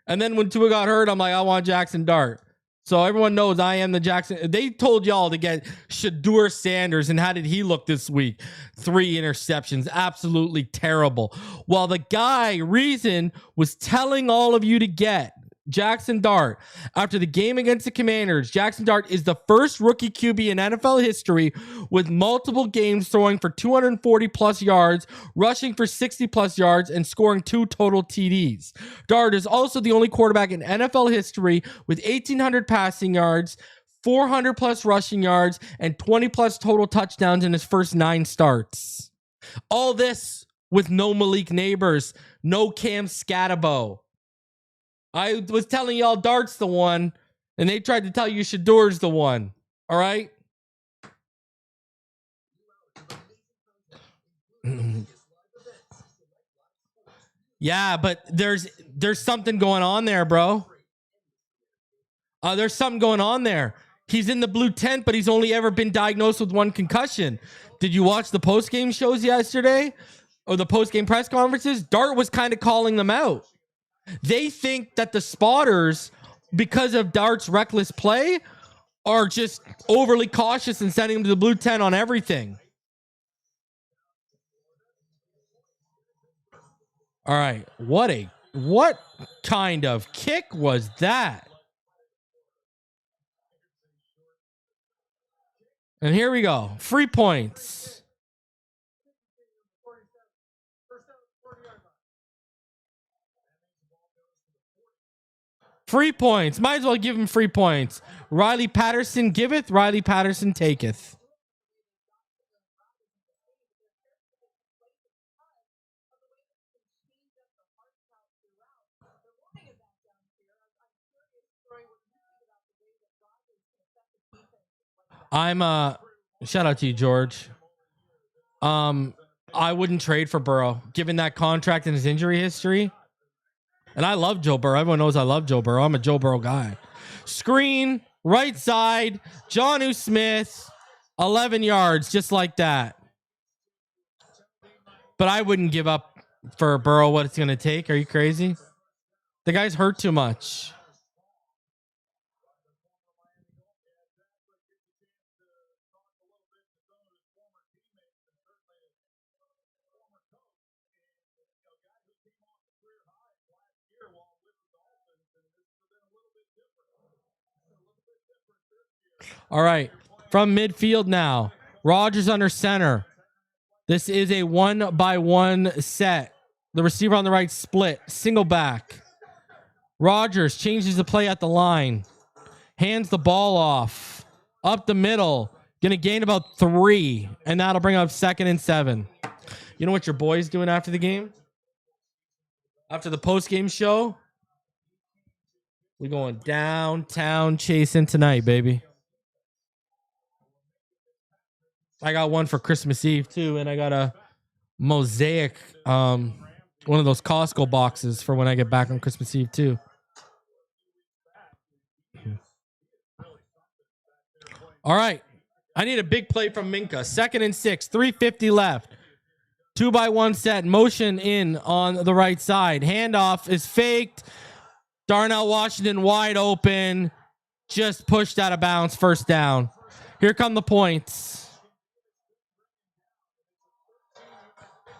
S1: And then when Tua got hurt, I'm like, I want Jackson Dart. So everyone knows I am the Jackson. They told y'all to get Shedeur Sanders, and how did he look this week? 3 interceptions. Absolutely terrible. While the guy, Reason, was telling all of you to get Jackson Dart after the game against the Commanders. Jackson Dart is the first rookie QB in NFL history with multiple games throwing for 240 plus yards, rushing for 60 plus yards, and scoring 2 total TDs. Dart is also the only quarterback in NFL history with 1,800 passing yards, 400 plus rushing yards, and 20 plus total touchdowns in his first 9 starts. All this with no Malik Neighbors, no Cam Scatterbo. I was telling y'all Dart's the one, and they tried to tell you Shedeur's the one. All right? Yeah, but there's something going on there, bro. There's something going on there. He's in the blue tent, but he's only ever been diagnosed with 1 concussion. Did you watch the post-game shows yesterday? Or the post-game press conferences? Dart was kind of calling them out. They think that the spotters, because of Dart's reckless play, are just overly cautious and sending him to the blue tent on everything. All right. What kind of kick was that? And here we go. Free points. Free points. Might as well give him free points. Riley Patterson giveth, Riley Patterson taketh. Shout out to you, George. I wouldn't trade for Burrow, given that contract and his injury history. And I love Joe Burrow. Everyone knows I love Joe Burrow. I'm a Joe Burrow guy. Screen, right side, Jonnu Smith, 11 yards, just like that. But I wouldn't give up for Burrow what it's going to take. Are you crazy? The guy's hurt too much. All right, from midfield now. Rodgers under center. This is a 1-by-1 set. The receiver on the right split. Single back. Rodgers changes the play at the line. Hands the ball off. Up the middle. Going to gain about 3. And that'll bring up 2nd and 7. You know what your boy's doing after the game? After the post-game show? We're going downtown chasing tonight, baby. I got one for Christmas Eve too, and I got a mosaic, one of those Costco boxes for when I get back on Christmas Eve too. All right. I need a big play from Minka. 2nd and 6, 3:50 left. 2-by-1 set. Motion in on the right side. Handoff is faked. Darnell Washington wide open. Just pushed out of bounds. First down. Here come the points.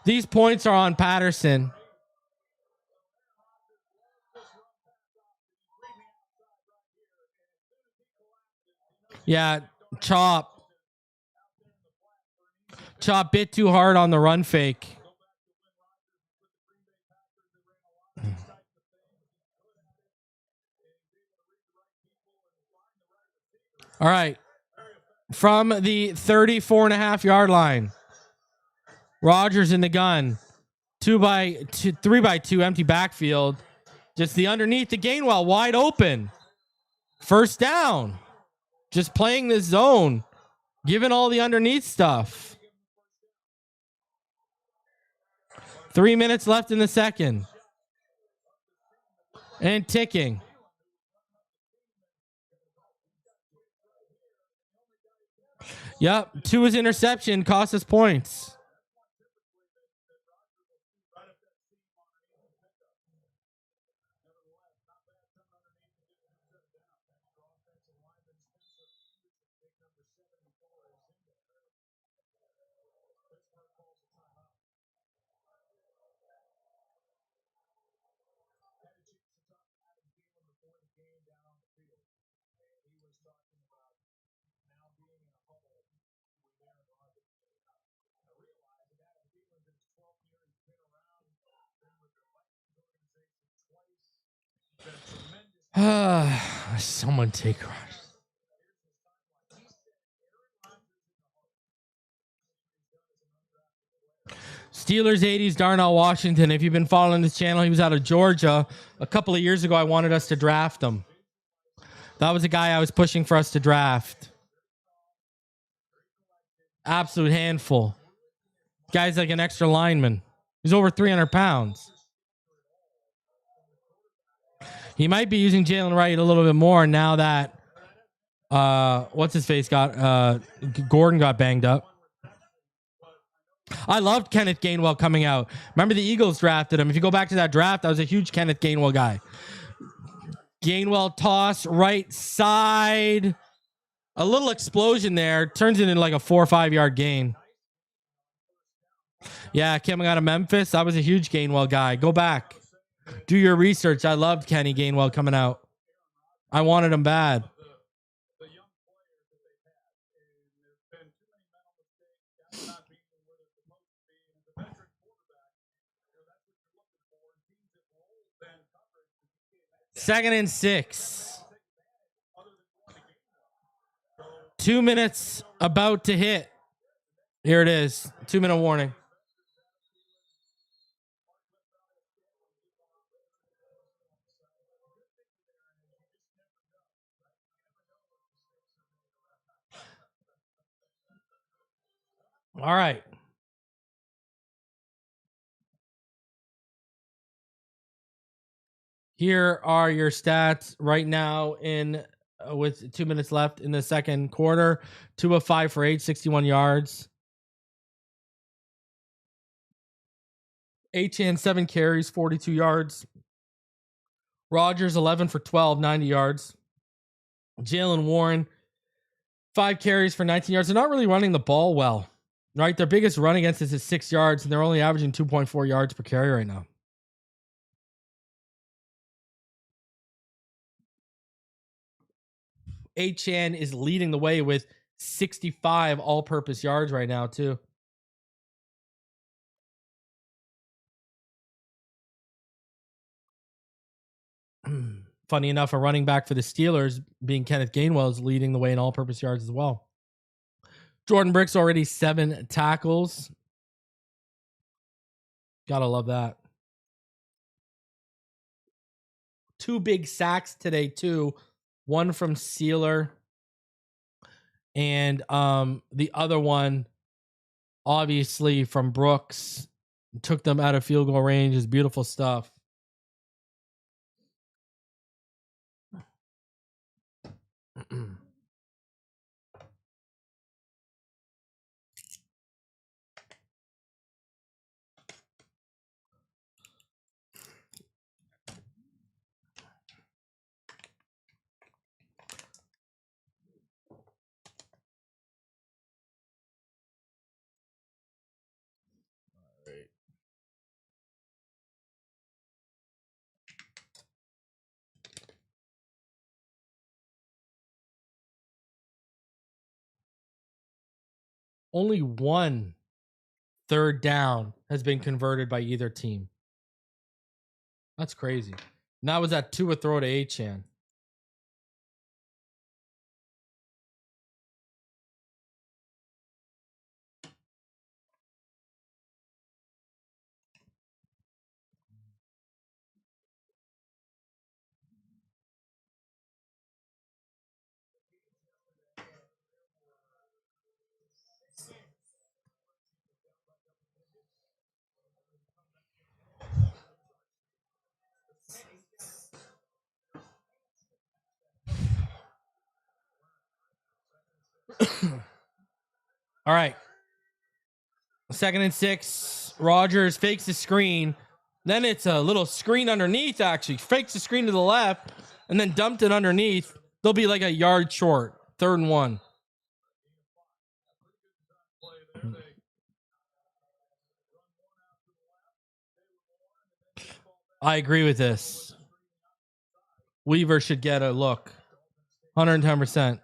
S1: These points are on Patterson. Yeah, Chop bit too hard on the run fake. All right. From the 34.5-yard line. Rodgers in the gun. 3-by-2 empty backfield. Just the underneath the Gainwell wide open. First down. Just playing this zone. Given all the underneath stuff. 3 minutes left in the second. And ticking. Yep. Tua's interception cost us points. Someone take Rodgers. Steelers 80s, Darnell Washington. If you've been following this channel, he was out of Georgia. A couple of years ago, I wanted us to draft him. That was a guy I was pushing for us to draft. Absolute handful. Guy's like an extra lineman. He's over 300 pounds. He might be using Jalen Wright a little bit more now that what's his face got Gordon got banged up. I loved Kenneth Gainwell coming out. Remember the Eagles drafted him. If you go back to that draft, I was a huge Kenneth Gainwell guy. Gainwell toss right side. A little explosion there. Turns it into like a 4 or 5 yard gain. Yeah, coming out of Memphis. I was a huge Gainwell guy. Go back. Do your research. I loved Kenny Gainwell coming out. I wanted him bad. Second and 6. 2 minutes about to hit. Here it is. 2-minute warning. All right. Here are your stats right now in with 2 minutes left in the second quarter. 2 of 5 for 8, 61 yards. Achane 7 carries, 42 yards. Rodgers 11 for 12, 90 yards. Jalen Warren 5 carries for 19 yards. They're not really running the ball well, right? Their biggest run against us is 6 yards, and they're only averaging 2.4 yards per carry right now. Achane is leading the way with 65 all-purpose yards right now, too. Funny enough, a running back for the Steelers, being Kenneth Gainwell, is leading the way in all-purpose yards as well. Jordan Brick's already 7 tackles. Gotta love that. 2 big sacks today, too. One from Sealer, and the other one, obviously, from Brooks. Took them out of field goal range. Is beautiful stuff. only one third down has been converted by either team. That's crazy. And that was that Tua throw to Achane. All right. 2nd and 6. Rodgers fakes the screen. Then it's a little screen underneath, actually. Fakes the screen to the left and then dumped it underneath. They'll be like a yard short. 3rd and 1. I agree with this. Weaver should get a look. 110%.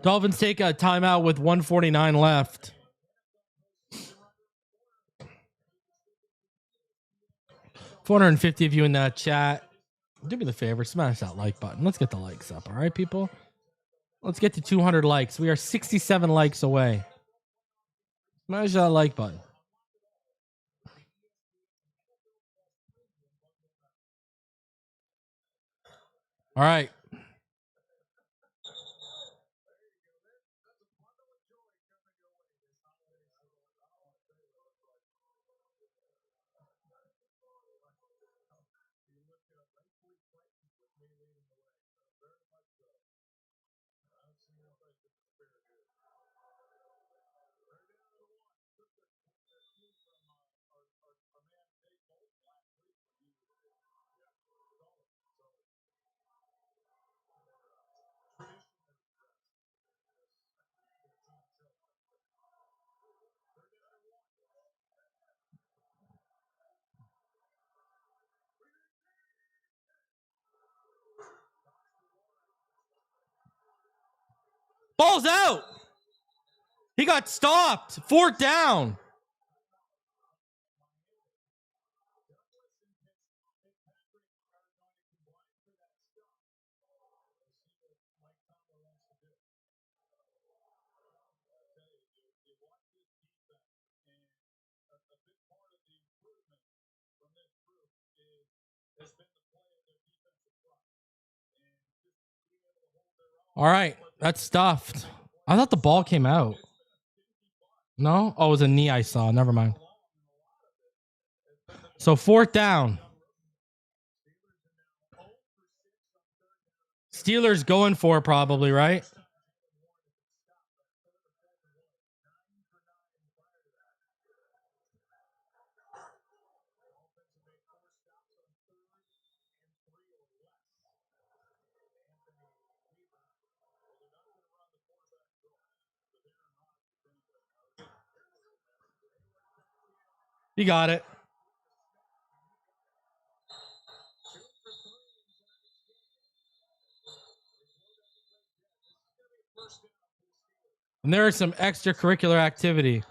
S1: Dolphins take a timeout with 1:49 left. $450 of you in that chat. Do me the favor, smash that like button. Let's get the likes up, all right, people? Let's get to 200 likes. We are 67 likes away. Smash that like button. All right. Ball's out. He got stopped. 4th down. All right. That's stuffed. I thought the ball came out. No? Oh, it was a knee I saw. Never mind. So 4th down. Steelers going for it probably, right? You got it. And there is some extracurricular activity.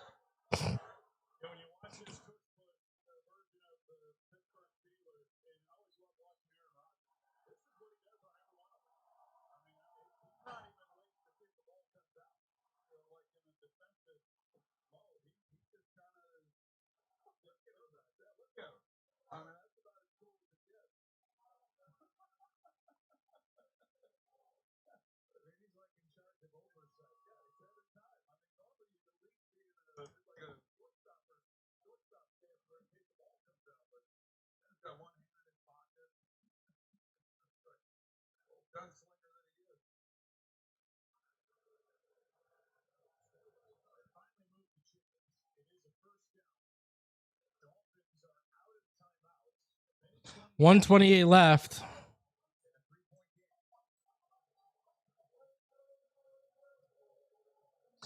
S1: $128 left.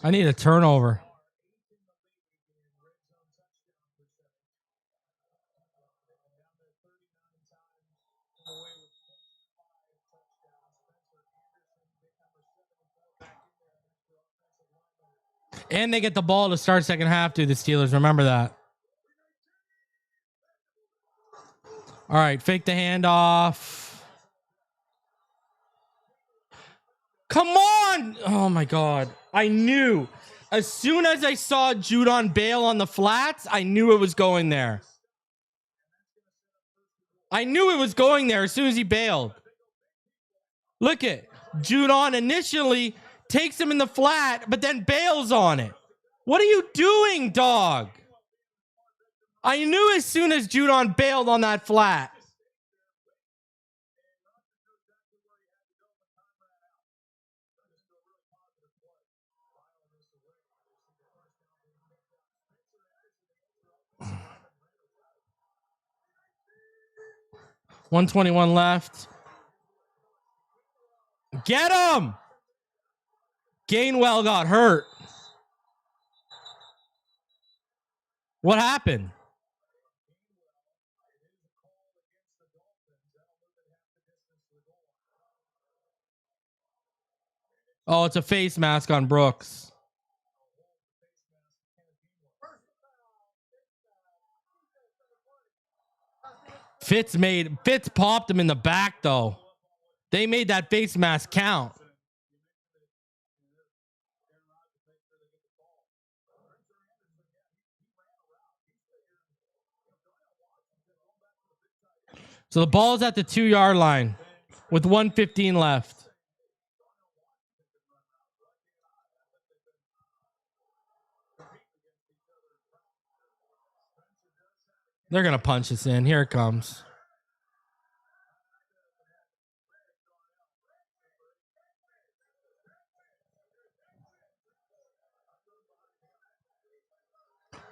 S1: I need a turnover. And they get the ball to start second half to the Steelers. Remember that. All right, fake the handoff. Come on. Oh, my God. I knew. As soon as I saw Judon bail on the flats, I knew it was going there. I knew it was going there as soon as he bailed. Look at Judon initially takes him in the flat, but then bails on it. What are you doing, dog? I knew as soon as Judon bailed on that flat. $121 left. Get him! Gainwell got hurt. What happened? Oh, it's a face mask on Brooks. Fitz popped him in the back, though. They made that face mask count. So the ball's at the 2-yard line with 1:15 left. They're going to punch this in. Here it comes.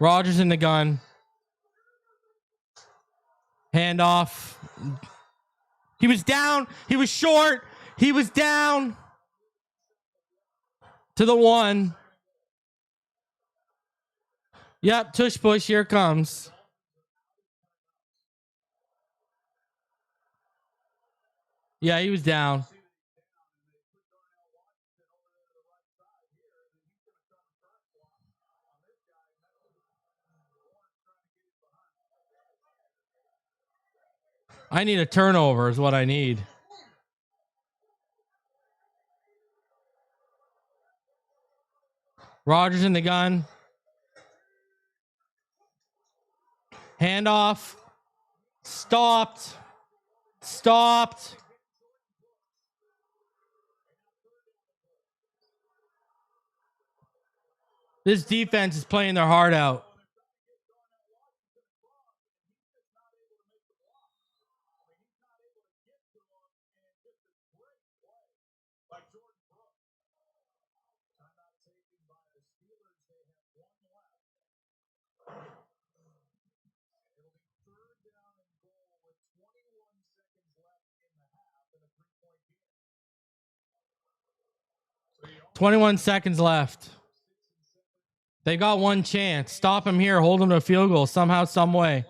S1: Rodgers in the gun. Handoff. He was down. He was short. He was down. To the 1. Yep, tush push. Here it comes. Yeah, he was down. I need a turnover is what I need. Rodgers in the gun. Handoff. Stopped. This defense is playing their heart out. $21 seconds left. They got one chance. Stop him here. Hold him to a field goal somehow, some way.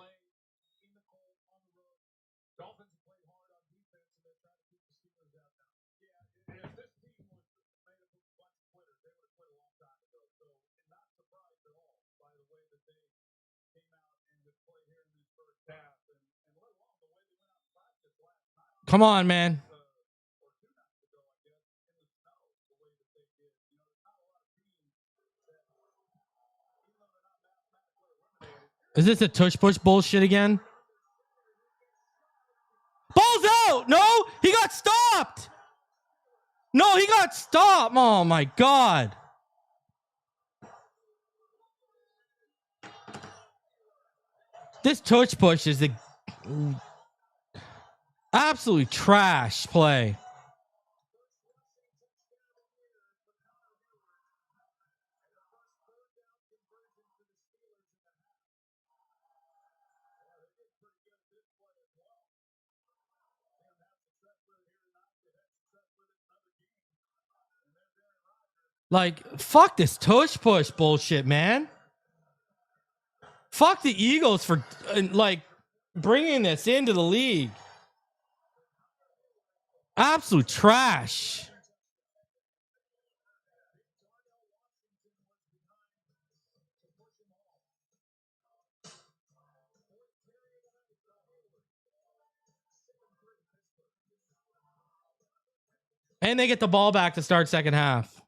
S1: Come on, man. Is this a tush push bullshit again? Ball's out. No, he got stopped. No, he got stopped. Oh my God. This tush push is the absolutely trash play. Like, fuck this tush push bullshit, man. Fuck the Eagles for, like, bringing this into the league. Absolute trash. And they get the ball back to start second half.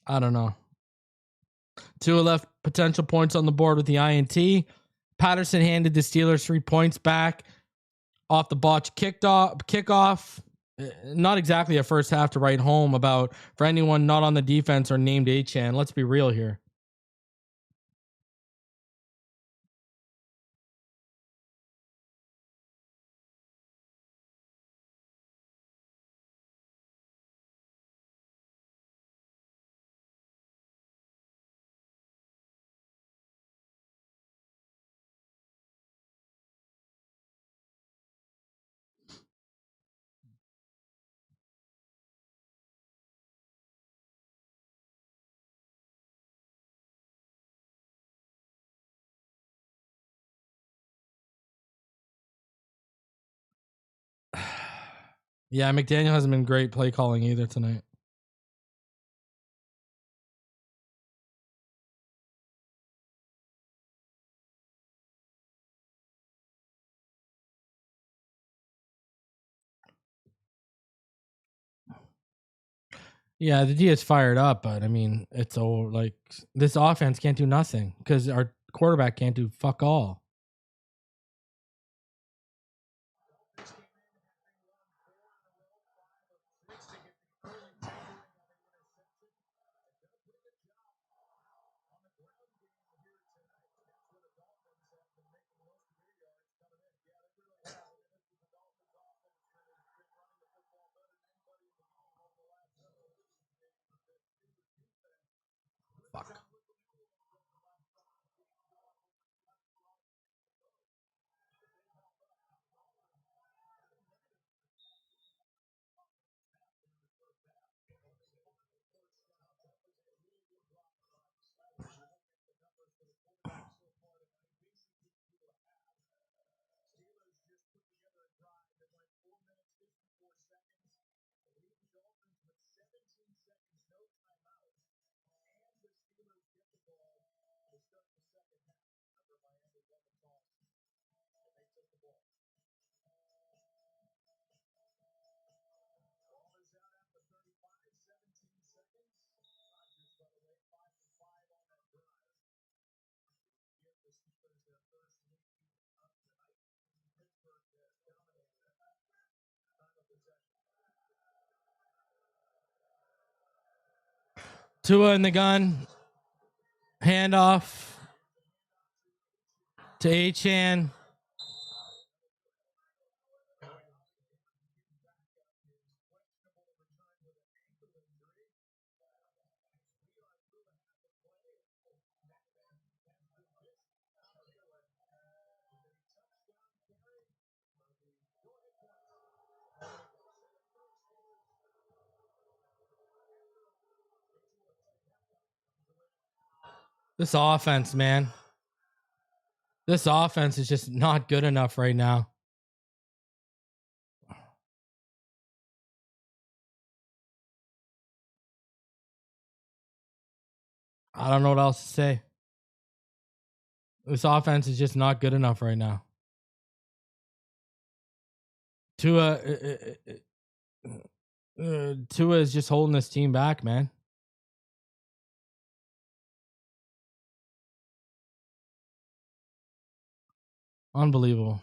S1: I don't know. Tua left potential points on the board with the INT. Patterson handed the Steelers 3 points back off the botch kickoff. Not exactly a first half to write home about for anyone not on the defense or named Achane. Let's be real here. Yeah, McDaniel hasn't been great play calling either tonight. Yeah, the D is fired up, but I mean, it's all like this offense can't do nothing because our quarterback can't do fuck all. Fuck. Tua in the gun. Handoff to Achane. This offense, man. This offense is just not good enough right now. I don't know what else to say. This offense is just not good enough right now. Tua is just holding this team back, man. Unbelievable.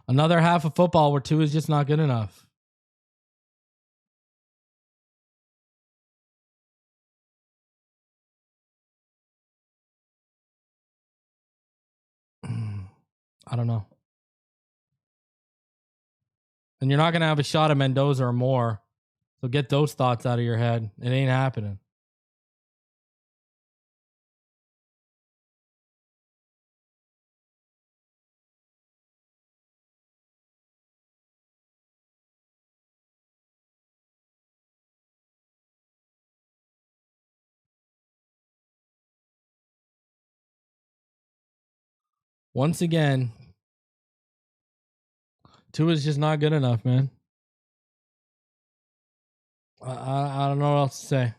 S1: Another half of football where Tua is just not good enough. I don't know. And you're not going to have a shot at Mendoza or more. So get those thoughts out of your head. It ain't happening. Once again, Tua is just not good enough, man. I don't know what else to say.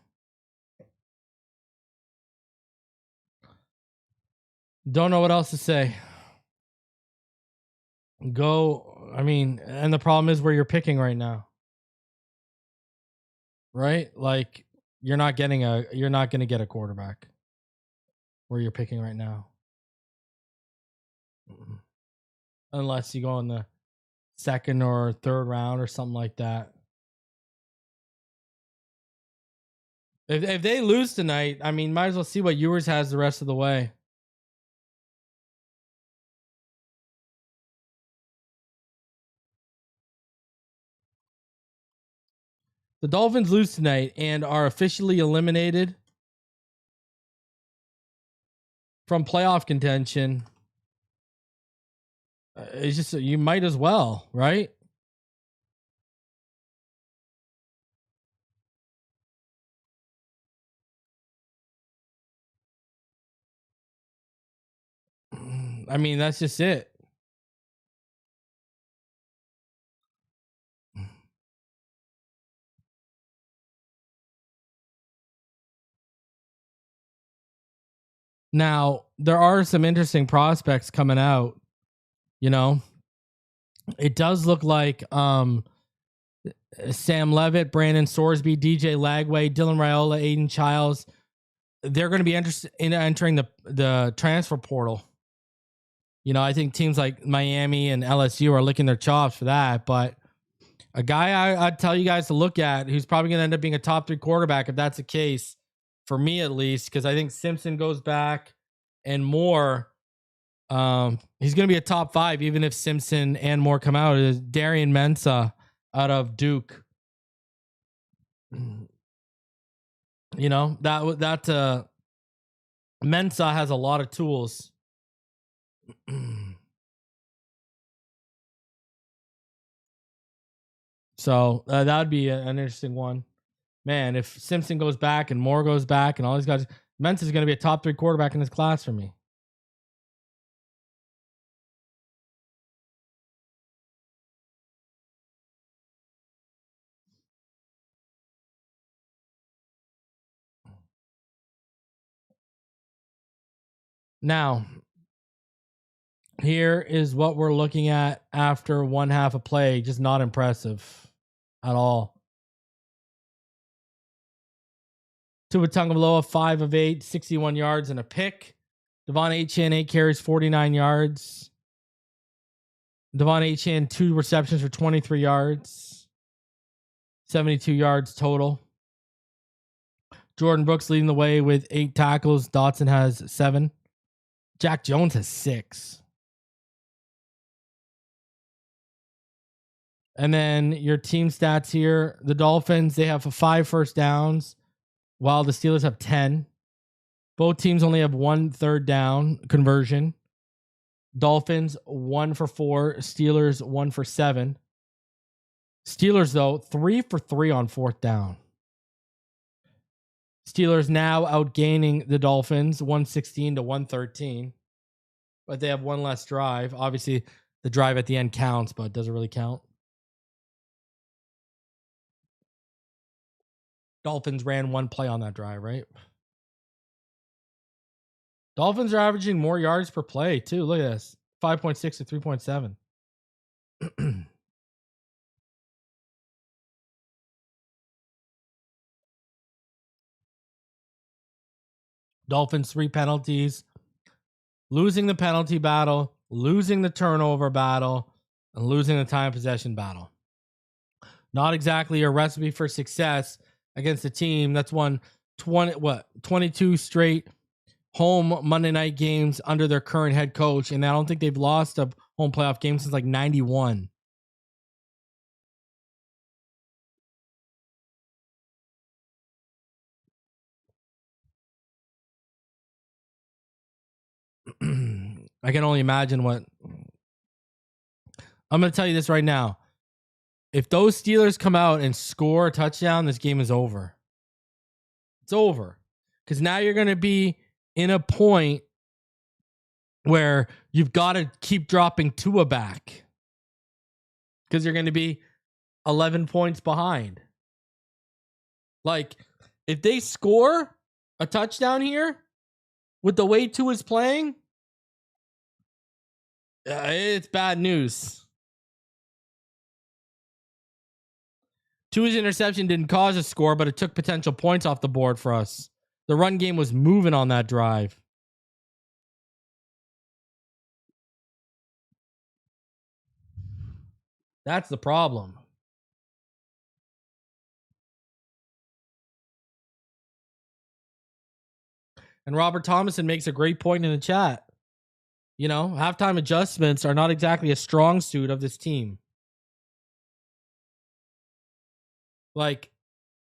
S1: Don't know what else to say. And the problem is where you're picking right now. Right? Like you're not going to get a quarterback where you're picking right now. Unless you go in the second or third round or something like that. If they lose tonight, I mean, might as well see what Ewers has the rest of the way. The Dolphins lose tonight and are officially eliminated from playoff contention. It's just, you might as well, right? I mean, that's just it. Now, there are some interesting prospects coming out. You know, it does look like Sam Levitt, Brandon Sorsby, DJ Lagway, Dylan Raiola, Aiden Childs. They're going to be interested in entering the transfer portal. You know, I think teams like Miami and LSU are licking their chops for that. But a guy I'd tell you guys to look at who's probably going to end up being a top 3 quarterback if that's the case, for me at least, because I think Simpson goes back and Moore. He's going to be a top 5 even if Simpson and Moore come out. Is Darian Mensah out of Duke. You know, that Mensah has a lot of tools. So that would be an interesting one. Man, if Simpson goes back and Moore goes back and all these guys, Mensah is going to be a top 3 quarterback in this class for me. Now, here is what we're looking at after one half of play. Just not impressive at all. Tua Tagovailoa, 5 of 8, 61 yards and a pick. De'Von Achane, 8 carries, 49 yards. De'Von Achane, 2 receptions for 23 yards. 72 yards total. Jordan Brooks leading the way with 8 tackles. Dotson has 7. Jack Jones has 6. And then your team stats here. The Dolphins, they have 5 first downs, while the Steelers have 10. Both teams only have 1 third down conversion. Dolphins, 1 for 4. Steelers, 1 for 7. Steelers, though, 3 for 3 on 4th down. Steelers now outgaining the Dolphins, 116 to 113. But they have 1 less drive. Obviously, the drive at the end counts, but does it really count? Dolphins ran 1 play on that drive, right? Dolphins are averaging more yards per play, too. Look at this. 5.6 to 3.7. Dolphins 3 penalties. Losing the penalty battle, losing the turnover battle, and losing the time possession battle. Not exactly a recipe for success against a team that's won 22 straight home Monday night games under their current head coach, and I don't think they've lost a home playoff game since like 91. I can only imagine what I'm going to tell you this right now. If those Steelers come out and score a touchdown, this game is over. It's over. Because now you're going to be in a point where you've got to keep dropping Tua back. Because you're going to be 11 points behind. Like, if they score a touchdown here with the way Tua's playing, it's bad news. Tua's interception didn't cause a score, but it took potential points off the board for us. The run game was moving on that drive. That's the problem. And Robert Thomason makes a great point in the chat. You know, halftime adjustments are not exactly a strong suit of this team. Like,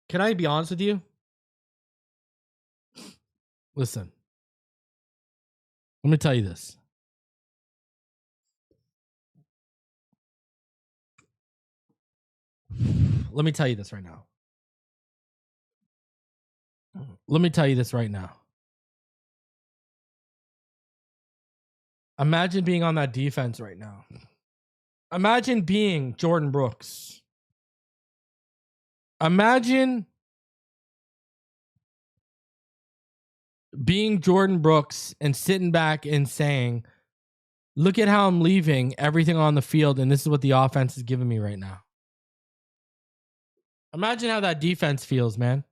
S1: can I be honest with you? Listen, let me tell you this. Let me tell you this right now. Let me tell you this right now. Imagine being on that defense right now. Imagine being Jordan Brooks. Imagine being Jordan Brooks and sitting back and saying, look at how I'm leaving everything on the field, and this is what the offense is giving me right now. Imagine how that defense feels, man.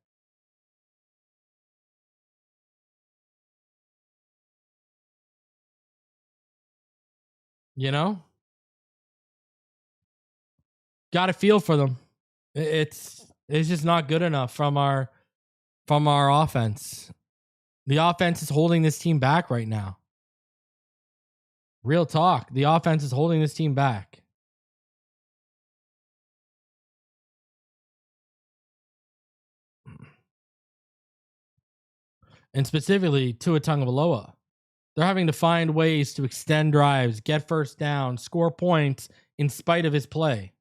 S1: You know? Got to feel for them. It's just not good enough from our offense. The offense is holding this team back right now. Real talk. The offense is holding this team back. And specifically Tua Tagovailoa. They're having to find ways to extend drives, get first down, score points in spite of his play.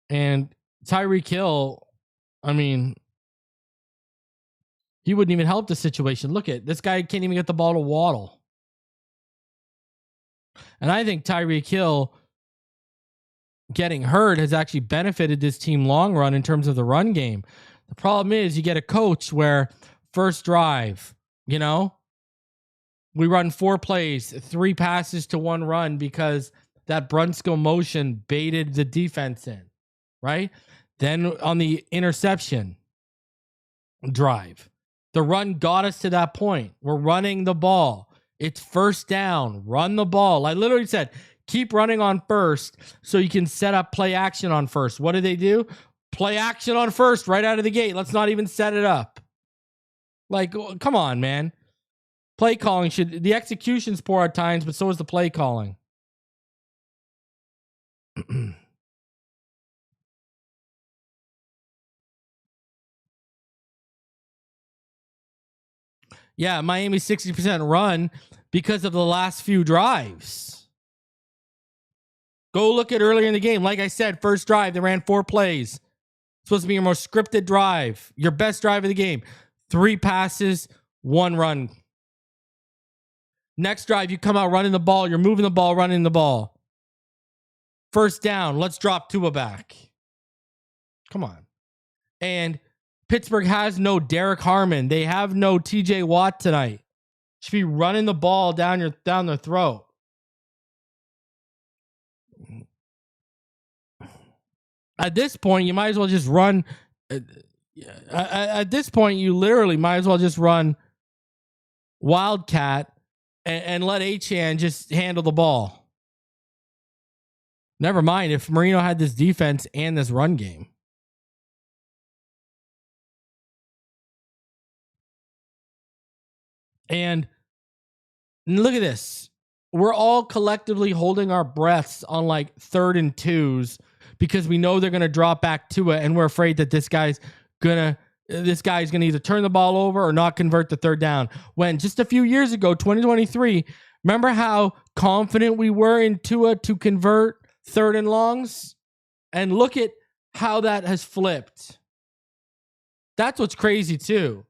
S1: And Tyreek Hill, I mean, he wouldn't even help the situation. Look at this guy can't even get the ball to Waddle. And I think Tyreek Hill getting hurt has actually benefited this team long run in terms of the run game. The problem is you get a coach where first drive, you know, we run 4 plays, 3 passes to 1 run because that Brunskill motion baited the defense in, right? Then on the interception drive, the run got us to that point. We're running the ball. It's first down. Run the ball. I literally said, keep running on first so you can set up play action on first. What do they do? Play action on first right out of the gate. Let's not even set it up. Like, come on, man. Play calling the execution's poor at times, but so is the play calling. Yeah, Miami 60% run because of the last few drives. Go look at earlier in the game. Like I said, first drive, they ran 4 plays. Supposed to be your most scripted drive, your best drive of the game. 3 passes, 1 run. Next drive, you come out running the ball. You're moving the ball, running the ball. First down, let's drop Tua back. Come on. And Pittsburgh has no Derek Harmon. They have no TJ Watt tonight. Should be running the ball down their throat. At this point, you might as well just run. At this point, you literally might as well just run Wildcat and let Achane just handle the ball. Never mind if Marino had this defense and this run game. And look at this. We're all collectively holding our breaths on like 3rd and 2s because we know they're going to drop back to it. And we're afraid that this guy's going to either turn the ball over or not convert the 3rd down. When just a few years ago, 2023, remember how confident we were in Tua to convert 3rd and longs? And look at how that has flipped. That's what's crazy too.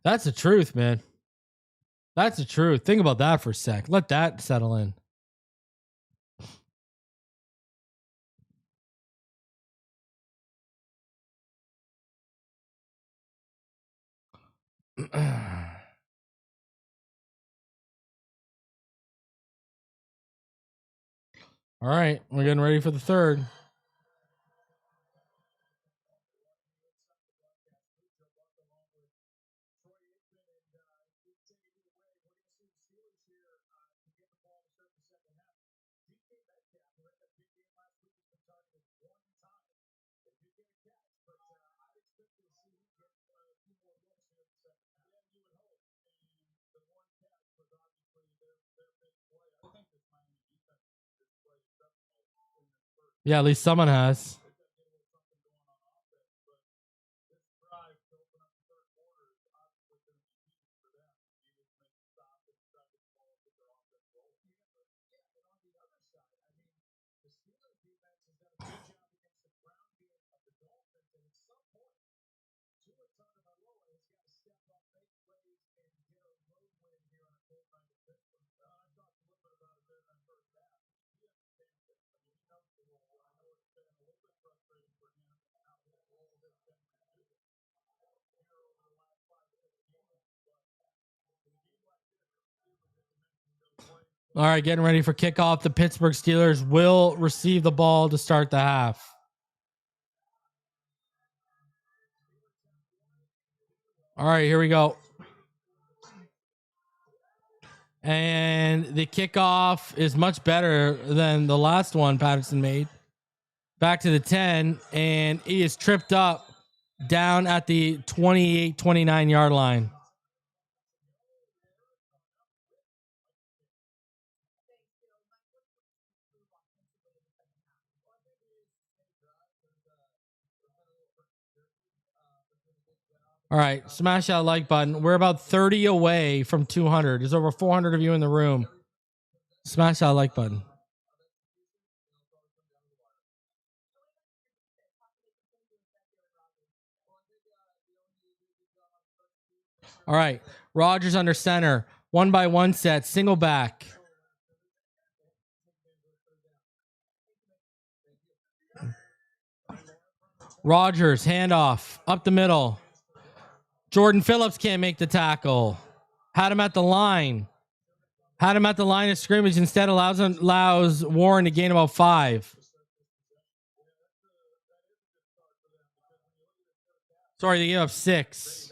S1: That's the truth, man. That's the truth. Think about that for a sec. Let that settle in. All right, we're getting ready for the 3rd. Yeah, at least someone has. All right, getting ready for kickoff. The Pittsburgh Steelers will receive the ball to start the half. All right, here we go. And the kickoff is much better than the last one Patterson made. Back to the 10, and he is tripped up down at the 28, 29 yard line. All right, smash that like button. We're about 30 away from 200. There's over 400 of you in the room. Smash that like button. All right, Rodgers under center. 1-by-1 set, single back. Rodgers, handoff, up the middle. Jordan Phillips can't make the tackle. Had him at the line. Had him at the line of scrimmage. Instead allows Warren to gain about 5. Sorry, they gave up 6.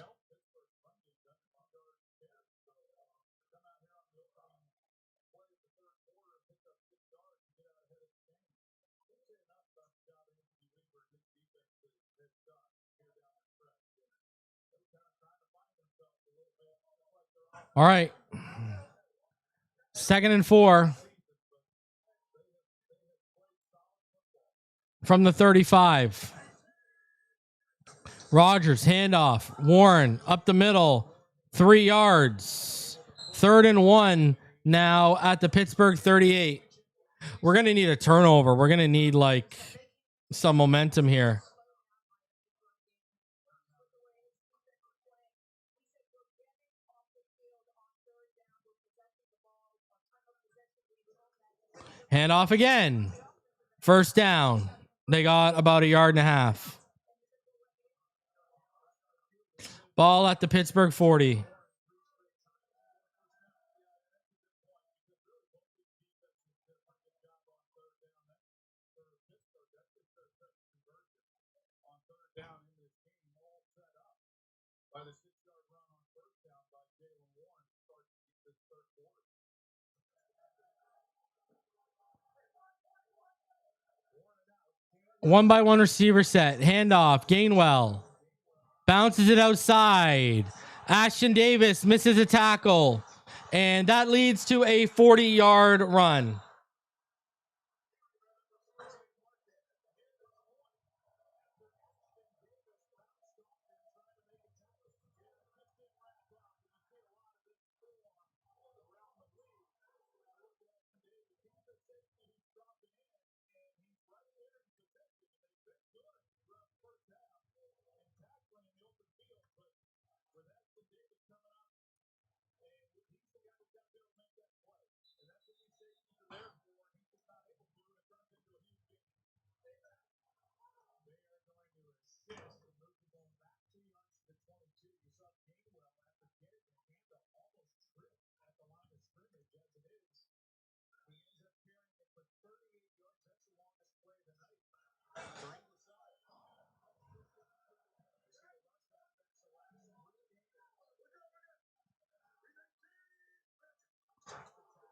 S1: All right. 2nd and 4. From the 35. Rodgers, handoff. Warren, up the middle. 3 yards. 3rd and 1 now at the Pittsburgh 38. We're going to need a turnover. We're going to need, like, some momentum here. Handoff again. 1st down. They got about 1.5 yards. Ball at the Pittsburgh 40.
S5: By the 6-yard run on 1st down by Jalen Warren to start this third quarter.
S1: 1-by-1 receiver set. Handoff. Gainwell. Bounces it outside. Ashton Davis misses a tackle. And that leads to a 40-yard run.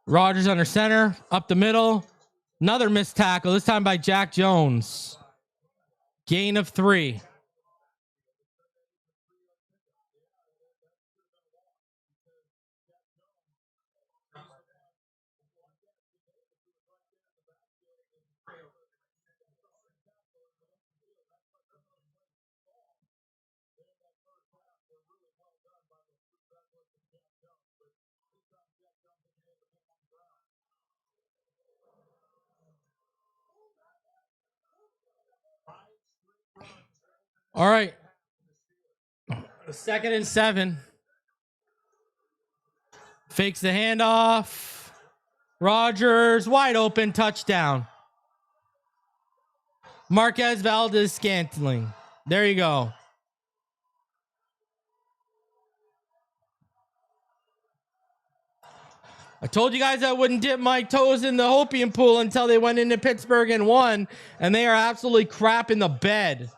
S1: Rodgers under center, up the middle. Another missed tackle, this time by Jack Jones. Gain of 3. All right. 2nd and 7. Fakes the handoff. Rodgers wide open, touchdown. Marquez Valdez-Scantling. There you go. I told you guys I wouldn't dip my toes in the Hopium pool until they went into Pittsburgh and won, and they are absolutely crap in the bed.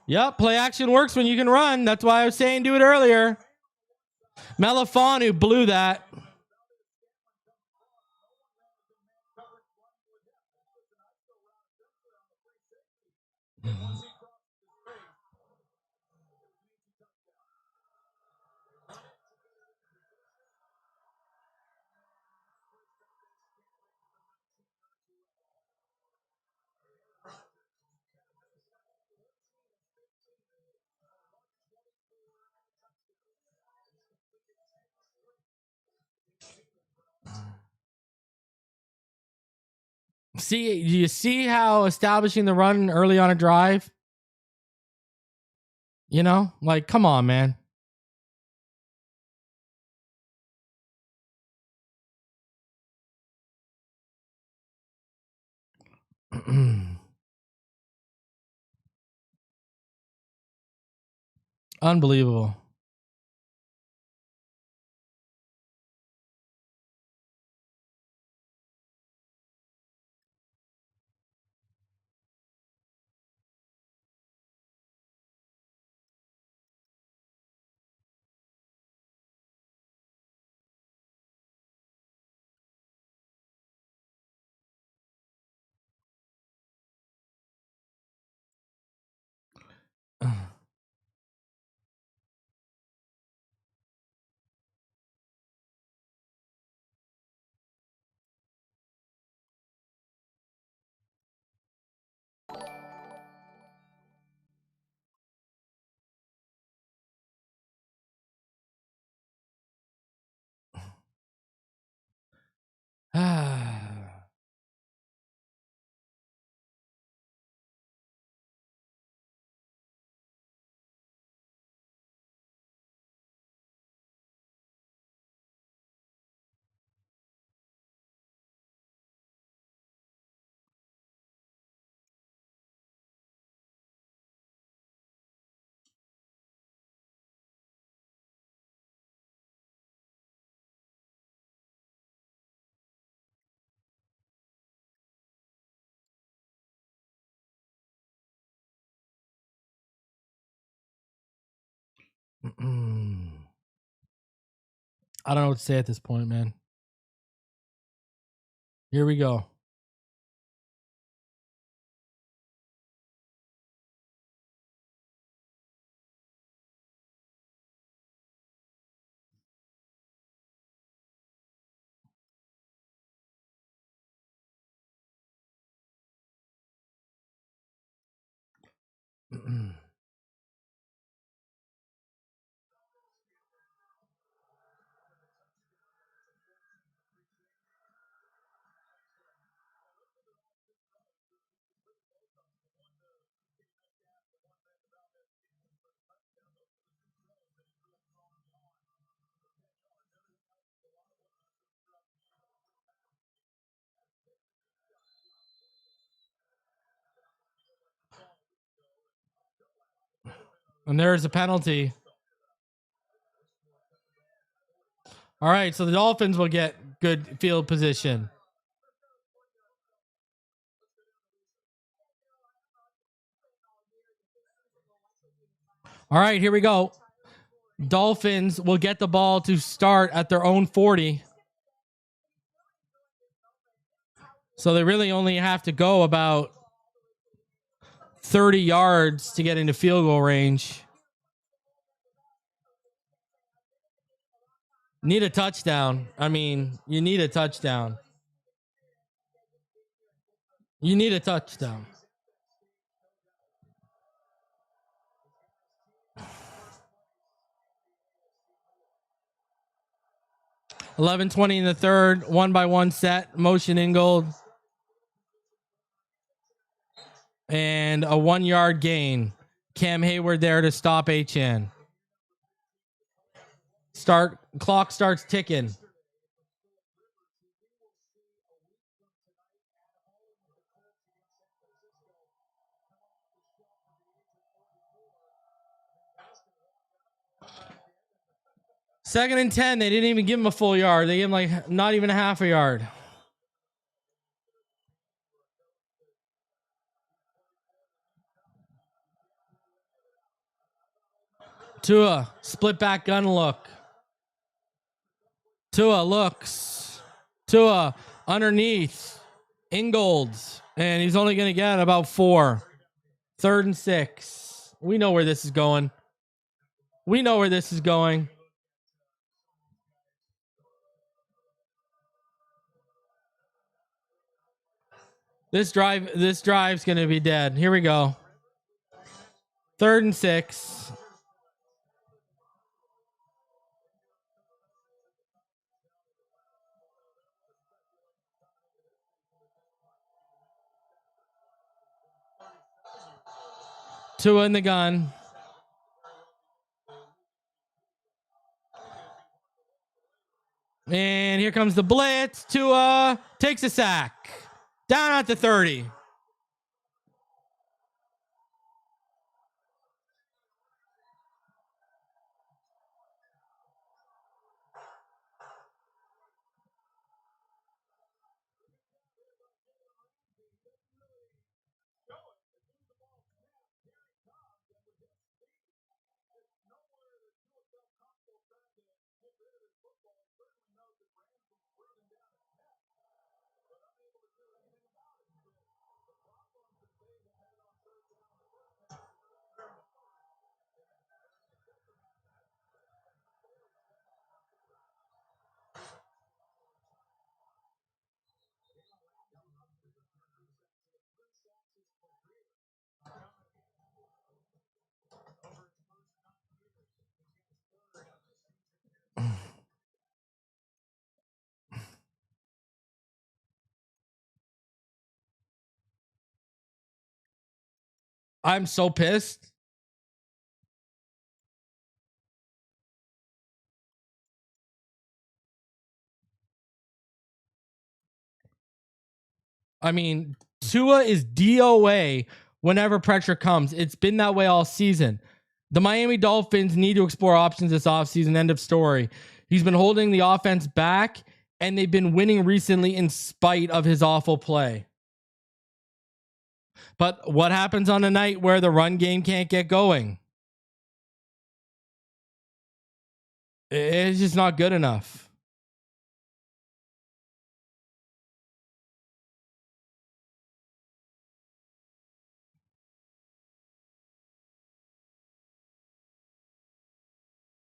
S1: Yep, play action works when you can run. That's why I was saying do it earlier. Melifonu blew that. See, do you see how establishing the run early on a drive? You know, like, come on, man. Unbelievable. I don't know what to say at this point, man. Here we go. And there's a penalty. All right, so the Dolphins will get good field position. All right, here we go. Dolphins will get the ball to start at their own 40. So they really only have to go about 30 yards to get into field goal range. Need a touchdown. I mean, you need a touchdown. You need a touchdown. $11:20 in the third, 1-by-1 set, motion in gold. And a 1-yard gain. Cam Hayward there to stop Achane. Clock starts ticking. Second and 10. They didn't even give him a full yard. They gave him like not even a half a yard. Tua, split back gun look. Tua looks. Tua underneath. Ingolds. And he's only going to get about 4. 3rd and 6. We know where this is going. We know where this is going. This drive's going to be dead. Here we go. 3rd and 6. Tua in the gun. And here comes the blitz. Tua takes a sack. Down at the 30. I'm so pissed. I mean, Tua is DOA whenever pressure comes. It's been that way all season. The Miami Dolphins need to explore options this offseason. End of story. He's been holding the offense back, and they've been winning recently in spite of his awful play. But what happens on a night where the run game can't get going? It's just not good enough.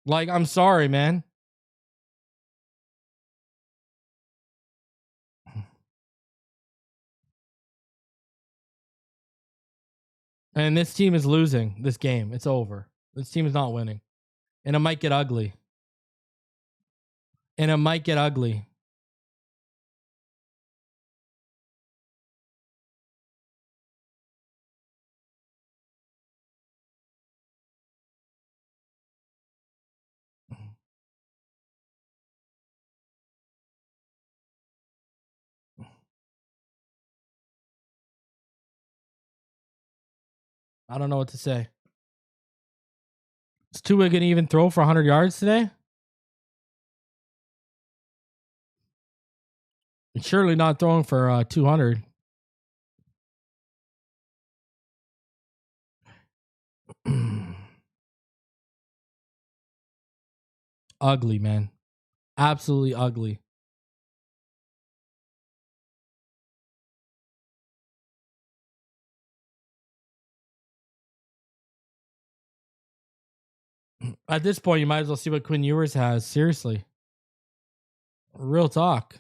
S1: Like, I'm sorry, man. And this team is losing this game. It's over. This team is not winning. And it might get ugly. And it might get ugly. I don't know what to say. Is Tua going to even throw for 100 yards today? He's surely not throwing for 200. Ugly, man. Absolutely ugly. At this point, you might as well see what Quinn Ewers has. Seriously. Real talk.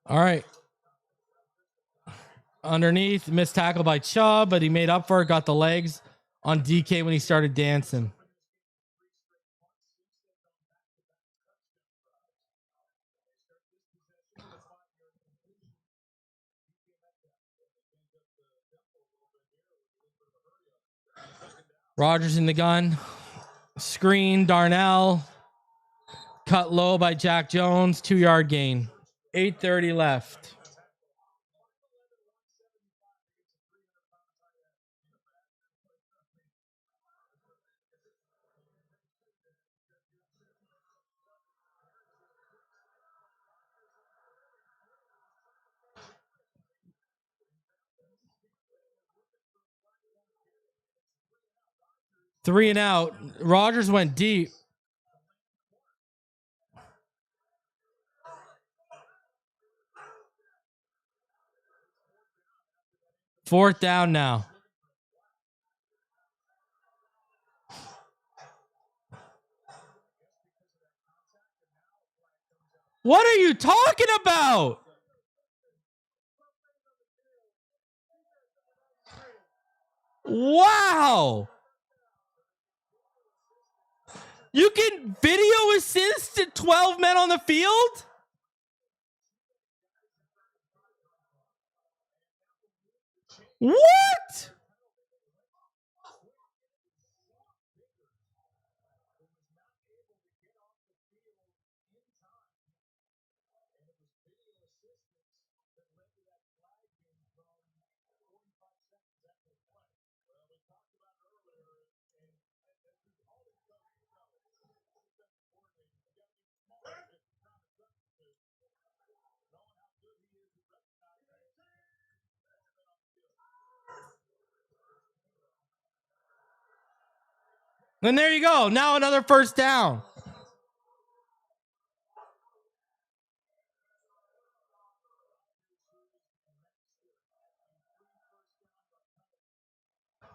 S1: All right. Underneath, missed tackle by Chubb, but he made up for it, got the legs on DK when he started dancing. Rodgers in the gun. Screen, Darnell. Cut low by Jack Jones. 2-yard gain. 8:30 left. Three and out. Rodgers went deep. Fourth down now. What are you talking about? Wow. You can video assist at 12 men on the field? What? And there you go. Now another first down.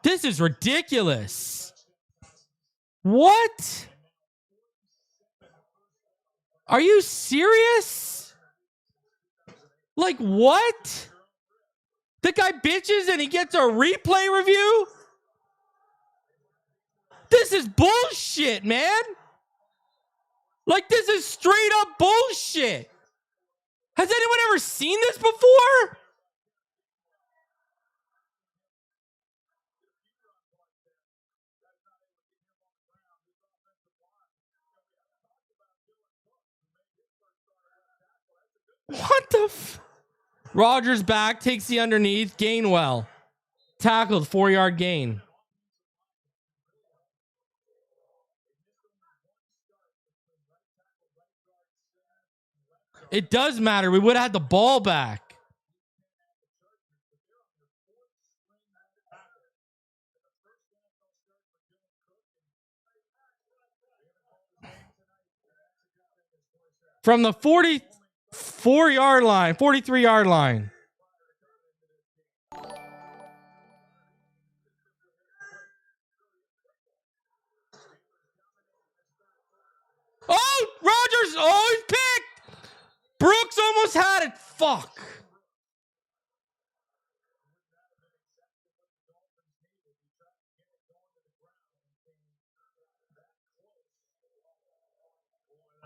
S1: This is ridiculous. What? Are you serious? Like what? The guy bitches and he gets a replay review? This is bullshit, man. Like, this is straight up bullshit. Has anyone ever seen this before? What the Rodgers back, takes the underneath. Gainwell. Tackled, 4-yard gain. It does matter. We would have had the ball back. From the 44-yard line, 43-yard line. Oh, Rodgers. Oh, he's picked. Brooks almost had it. Fuck.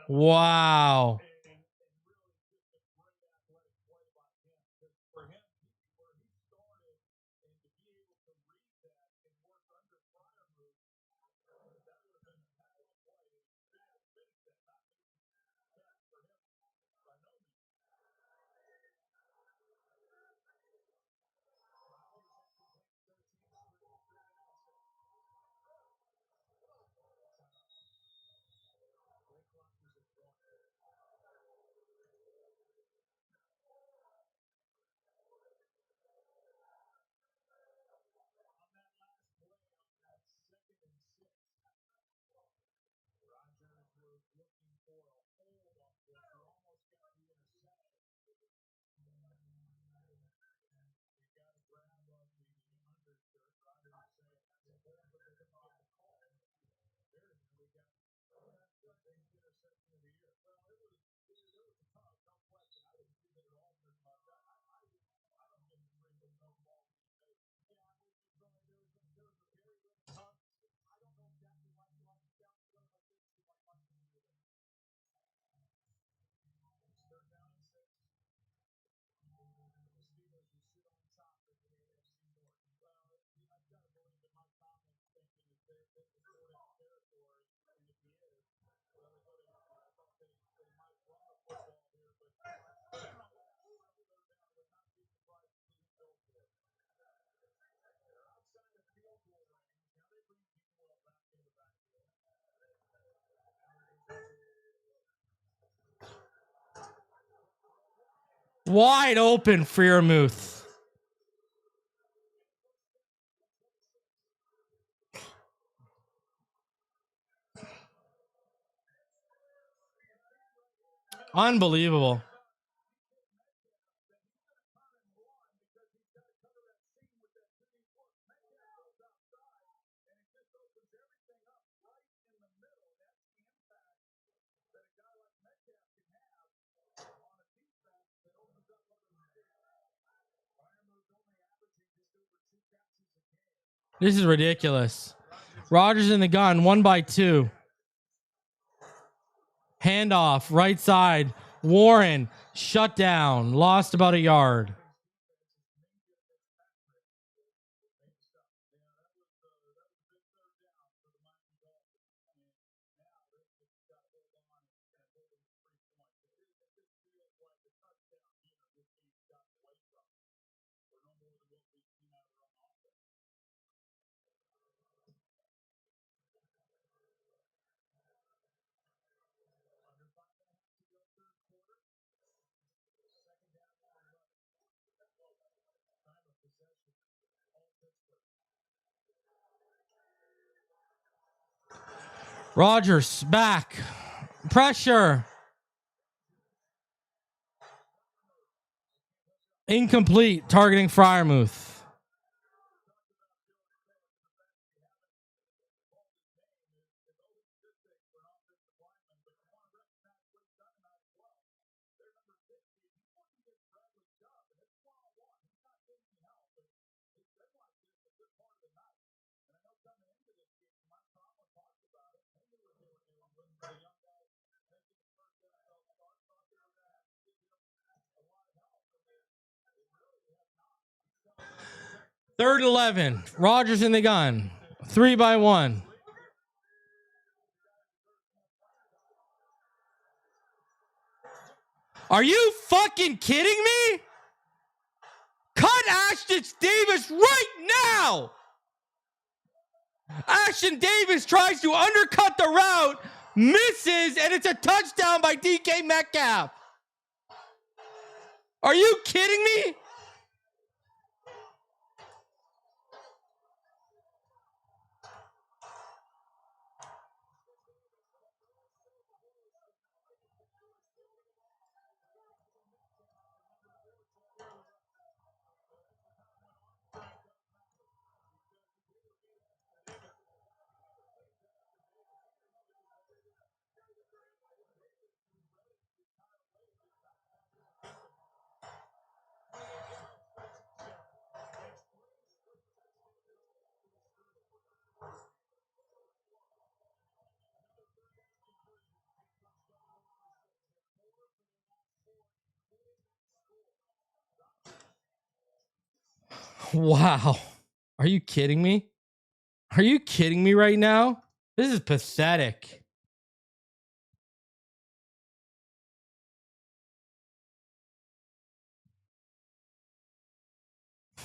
S1: Wow. Wide open, Freiermuth. Unbelievable. This is ridiculous. Rodgers in the gun, 1-2. Handoff, right side. Warren, shut down. Lost about a yard. Rodgers back. Pressure. Incomplete. Targeting Freiermuth. Third 11. Rodgers in the gun. 3-1. Are you fucking kidding me? Cut Ashton Davis right now. Ashton Davis tries to undercut the route, misses, and it's a touchdown by DK Metcalf. Are you kidding me? Wow. Are you kidding me? Are you kidding me right now? This is pathetic.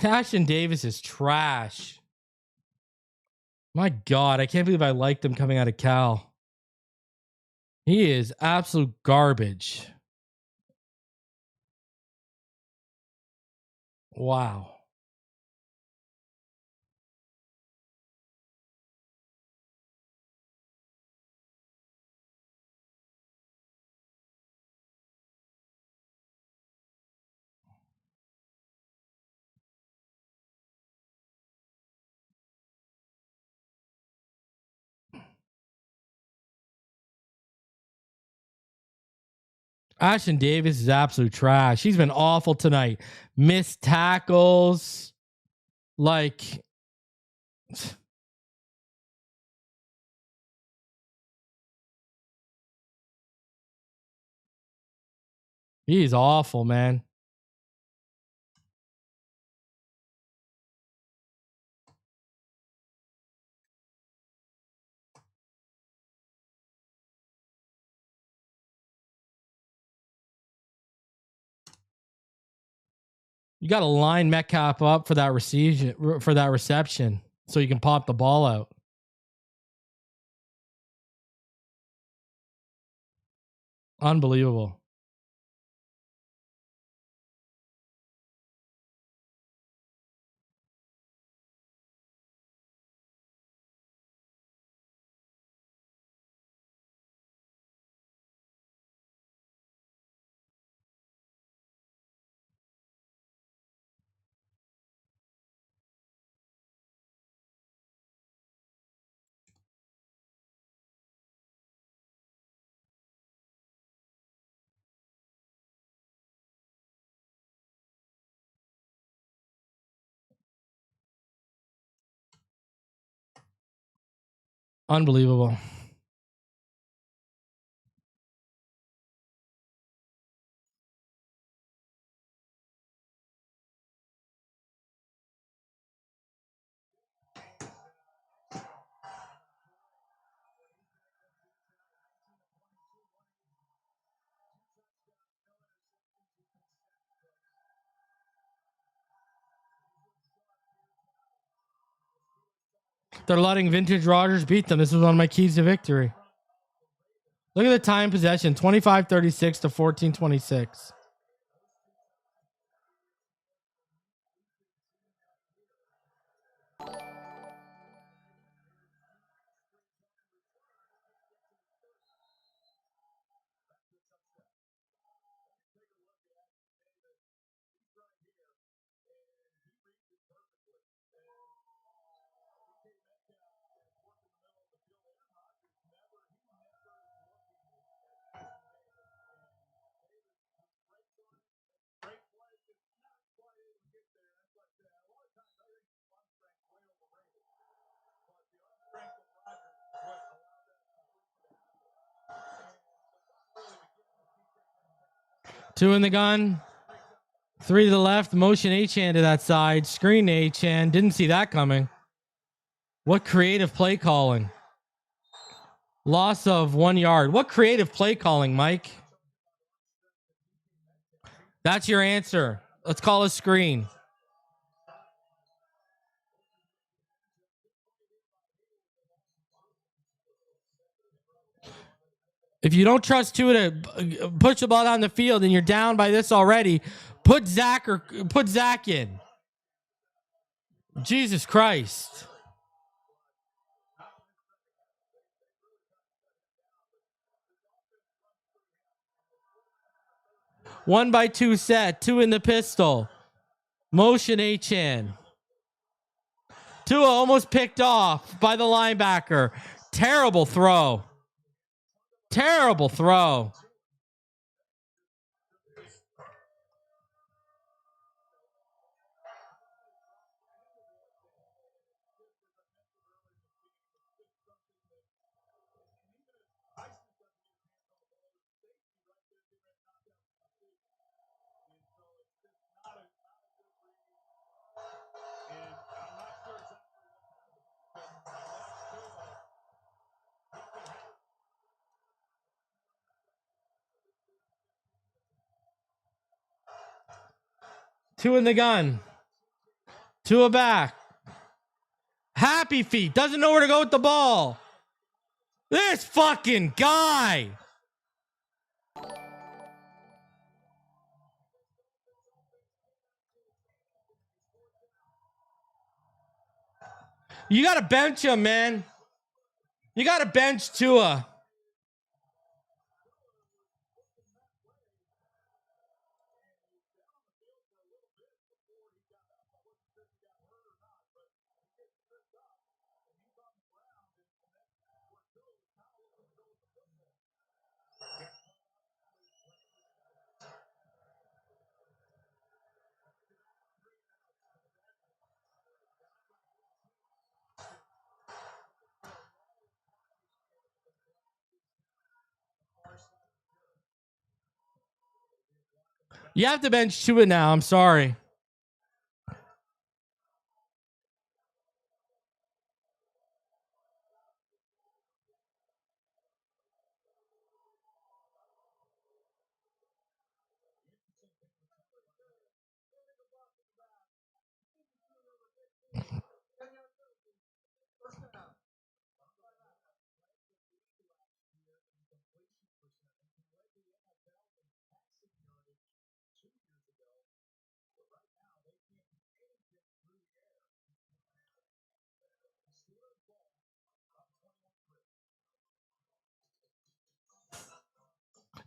S1: Ashton Davis is trash. My God, I can't believe I liked him coming out of Cal. He is absolute garbage. Wow. Ashton Davis is absolute trash. He's been awful tonight. Missed tackles. Like, he's awful, man. You got to line Metcalf up for that reception so you can pop the ball out. Unbelievable. Unbelievable. They're letting Vintage Rodgers beat them. This was one of my keys to victory. Look at the time possession, 25-36 to 14-26. Two in the gun. Three to the left. Motion Achane to that side. Screen Achane. Didn't see that coming. What creative play calling. Loss of 1 yard. What creative play calling, Mike? That's your answer. Let's call a screen. If you don't trust Tua to push the ball down the field and you're down by this already, put Zach in. Jesus Christ. One by two set, two in the pistol. Motion Achane. Tua almost picked off by the linebacker. Terrible throw. Terrible throw. Two in the gun. Tua back. Happy feet. Doesn't know where to go with the ball. This fucking guy. You got to bench him, man. You got to bench Tua. You have to bench Tua now. I'm sorry.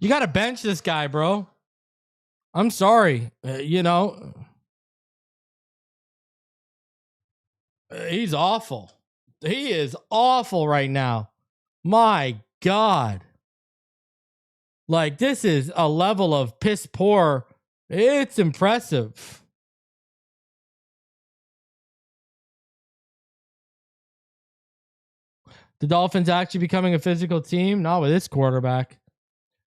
S1: You got to bench this guy, bro. I'm sorry. He's awful. He is awful right now. My God. Like, this is a level of piss poor. It's impressive. The Dolphins actually becoming a physical team? Not with this quarterback.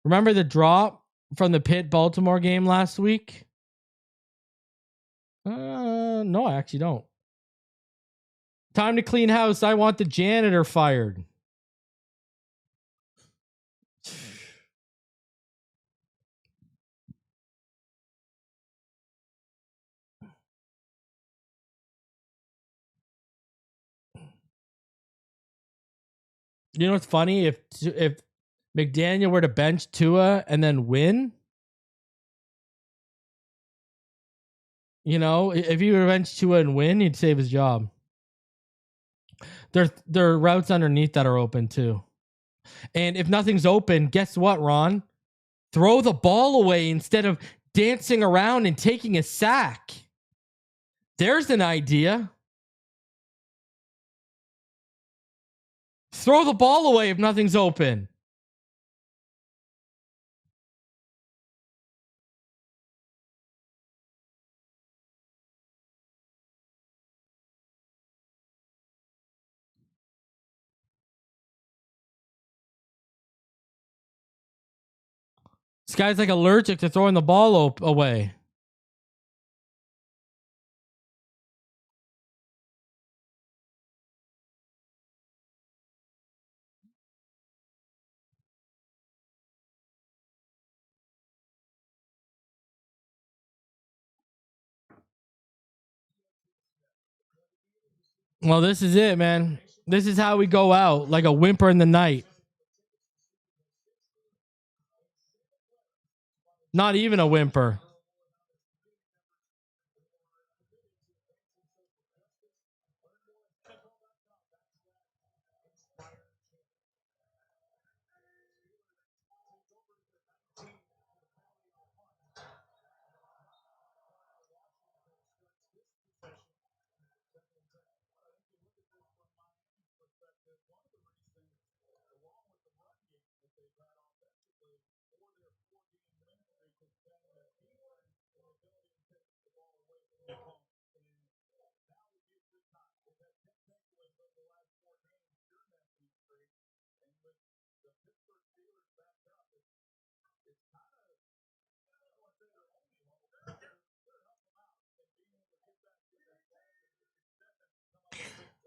S1: Remember the drop from the Pitt Baltimore game last week? No, I actually don't. Time to clean house. I want the janitor fired. You know what's funny? If McDaniel were to bench Tua and then win, if he were to bench Tua and win, he'd save his job. There are routes underneath that are open too. And if nothing's open, guess what, Ron? Throw the ball away instead of dancing around and taking a sack. There's an idea. Throw the ball away if nothing's open. This guy's like allergic to throwing the ball away. Well, this is it, man. This is how we go out, like a whimper in the night. Not even a whimper.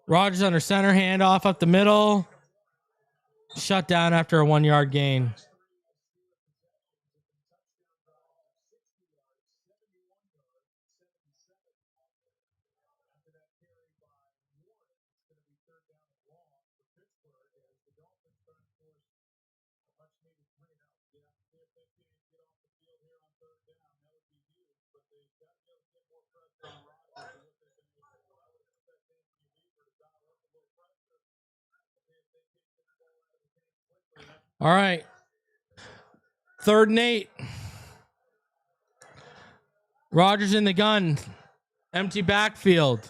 S1: Rodgers under center, handoff up the middle. Shut down after a 1 yard gain. All right. 3rd and 8. Rodgers in the gun. Empty backfield.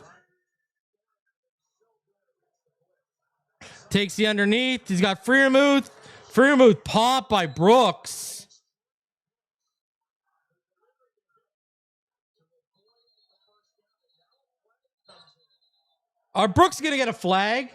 S1: Takes the underneath. He's got Freiermuth. Freiermuth popped by Brooks. Are Brooks going to get a flag?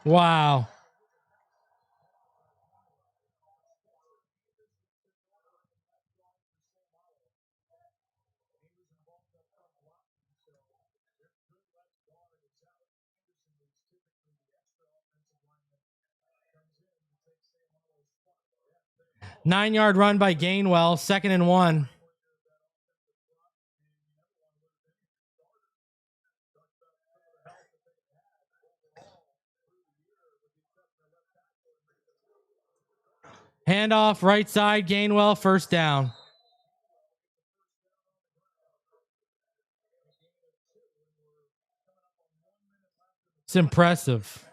S1: Wow. Nine-yard run by Gainwell. 2nd and 1. Handoff right side. Gainwell. 1st down. It's impressive.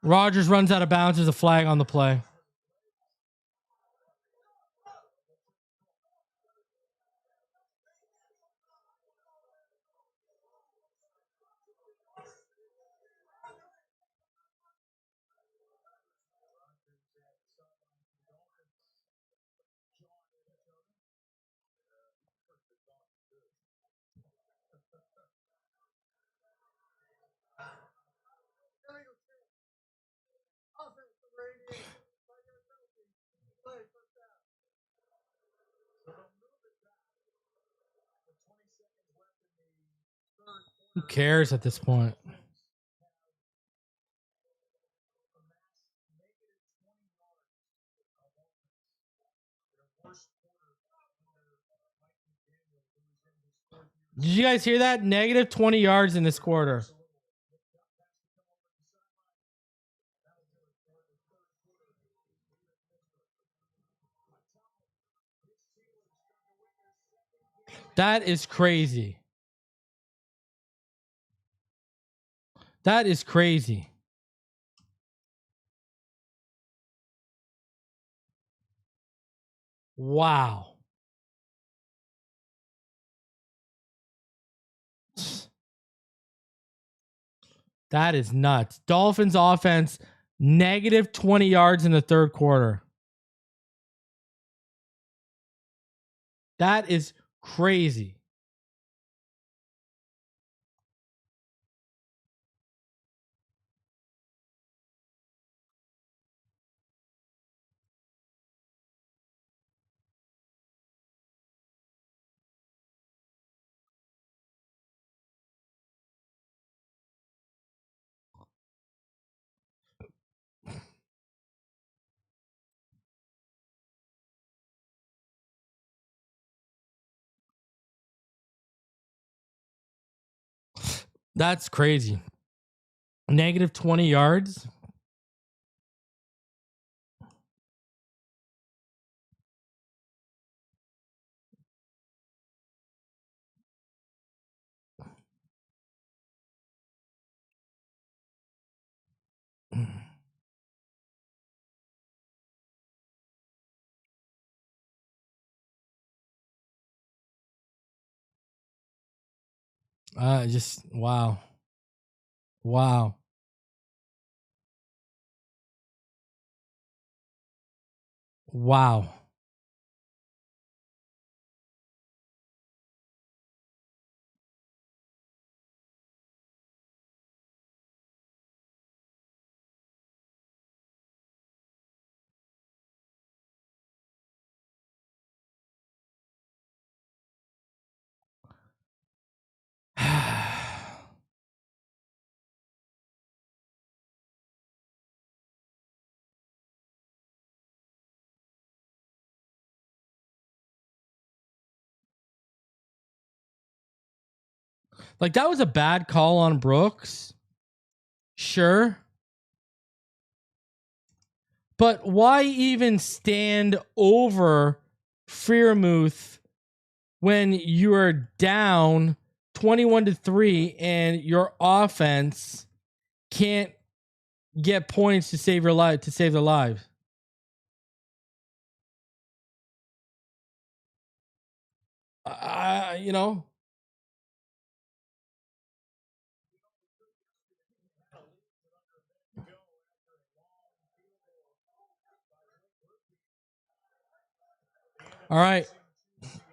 S1: Rodgers runs out of bounds. There's a flag on the play. Who cares at this point? Did you guys hear that? Negative 20 yards in this quarter. That is crazy. That is crazy. Wow. That is nuts. Dolphins offense, negative 20 yards in the third quarter. That is crazy. That's crazy. Negative 20 yards. Just wow. Wow. Wow. Like, that was a bad call on Brooks. Sure. But why even stand over Freiermuth when you are down 21-3 and your offense can't get points to save your life, to save their lives? You know. All right.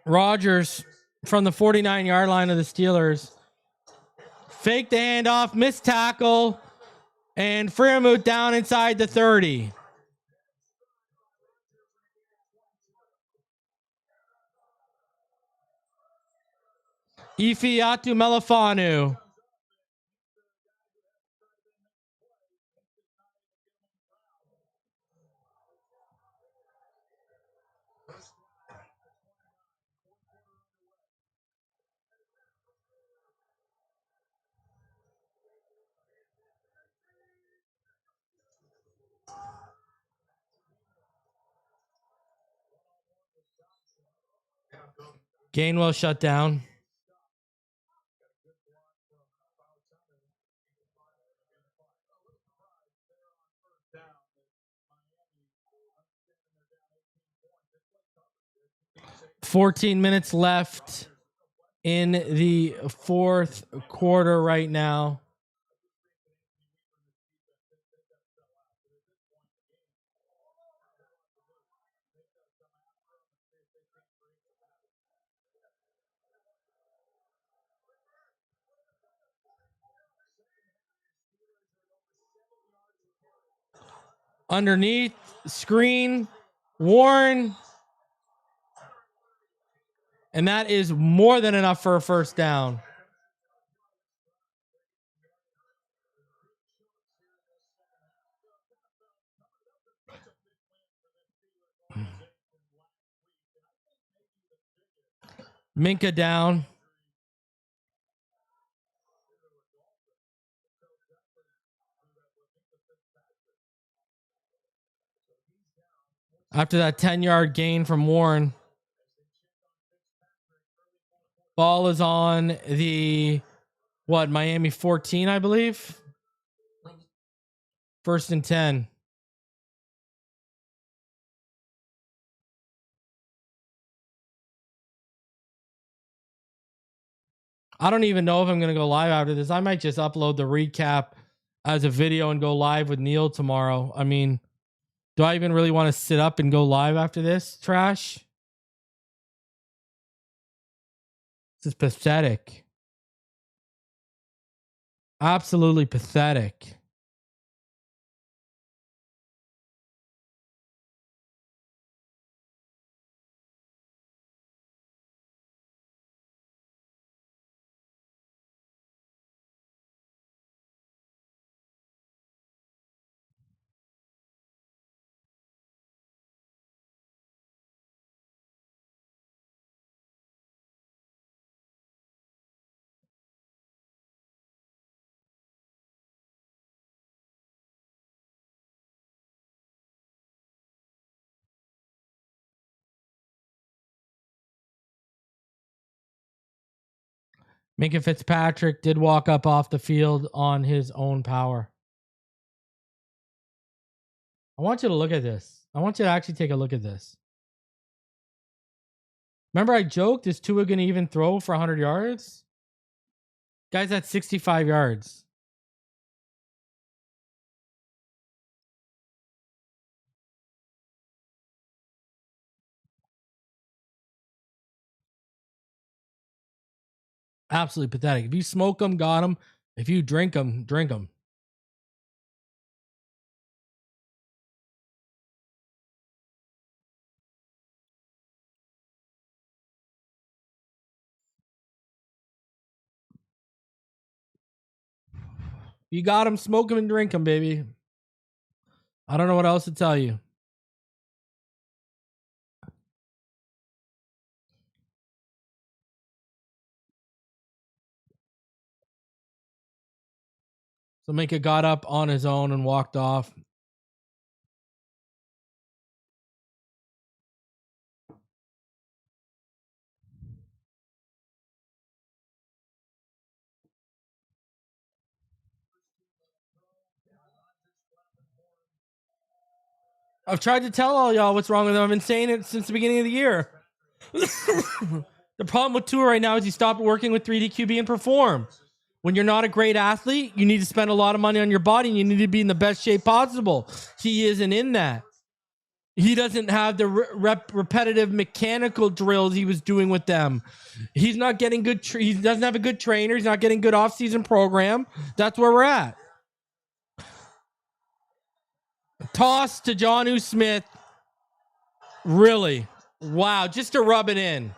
S1: Rodgers from the 49-yard line of the Steelers. Fake the handoff, missed tackle, and Freiermuth down inside the 30. Ifiatu Melifanu. Gainwell shut down.
S5: down. Miami, understanding they're down 18 points. They play coverage.
S1: 14 minutes left in the fourth quarter right now. Underneath, screen, Warren. And that is more than enough for a first down. Minka down. After that 10-yard gain from Warren. Ball is on the, Miami 14, I believe? 1st and 10. I don't even know if I'm going to go live after this. I might just upload the recap as a video and go live with Neil tomorrow. I mean, do I even really want to sit up and go live after this trash? This is pathetic. Absolutely pathetic. Minka Fitzpatrick did walk up off the field on his own power. I want you to look at this. I want you to actually take a look at this. Remember I joked, is Tua going to even throw for 100 yards? Guy's at 65 yards. Absolutely pathetic. If you smoke them, got them. If you drink them, drink them. You got them, smoke them and drink them, baby. I don't know what else to tell you. So Minka got up on his own and walked off. I've tried to tell all y'all what's wrong with him. I've been saying it since the beginning of the year. The problem with Tua right now is you stop working with 3D QB and perform. When you're not a great athlete, you need to spend a lot of money on your body and you need to be in the best shape possible. He isn't in that. He doesn't have the repetitive mechanical drills he was doing with them. He's not getting good. He doesn't have a good trainer. He's not getting good off-season program. That's where we're at. Toss to Jonnu Smith. Really? Wow. Just to rub it in.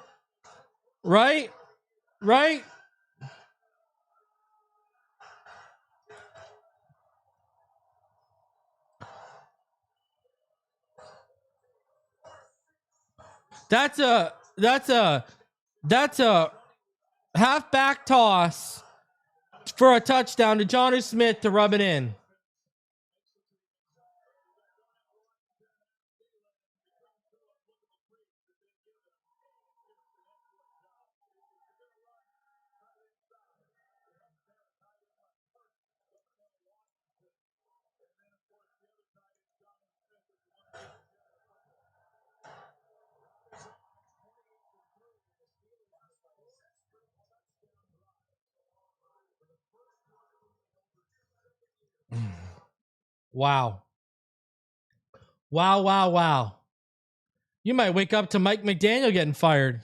S1: Right? Right? That's a halfback toss for a touchdown to Jonnu Smith to rub it in. Wow. Wow, wow, wow. You might wake up to Mike McDaniel getting fired.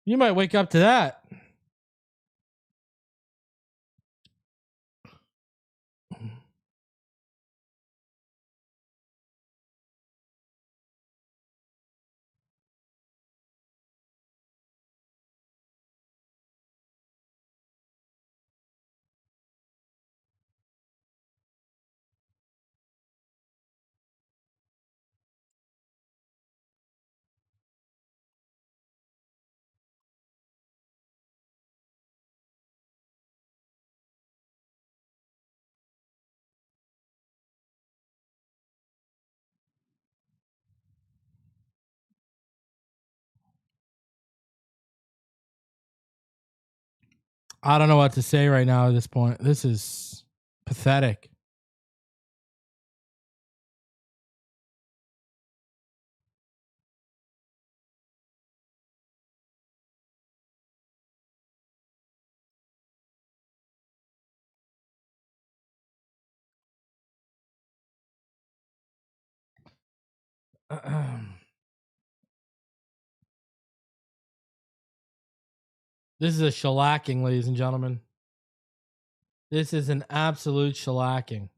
S1: You might wake up to that. I don't know what to say right now at this point. This is pathetic. This is a shellacking, ladies and gentlemen. This is an absolute shellacking.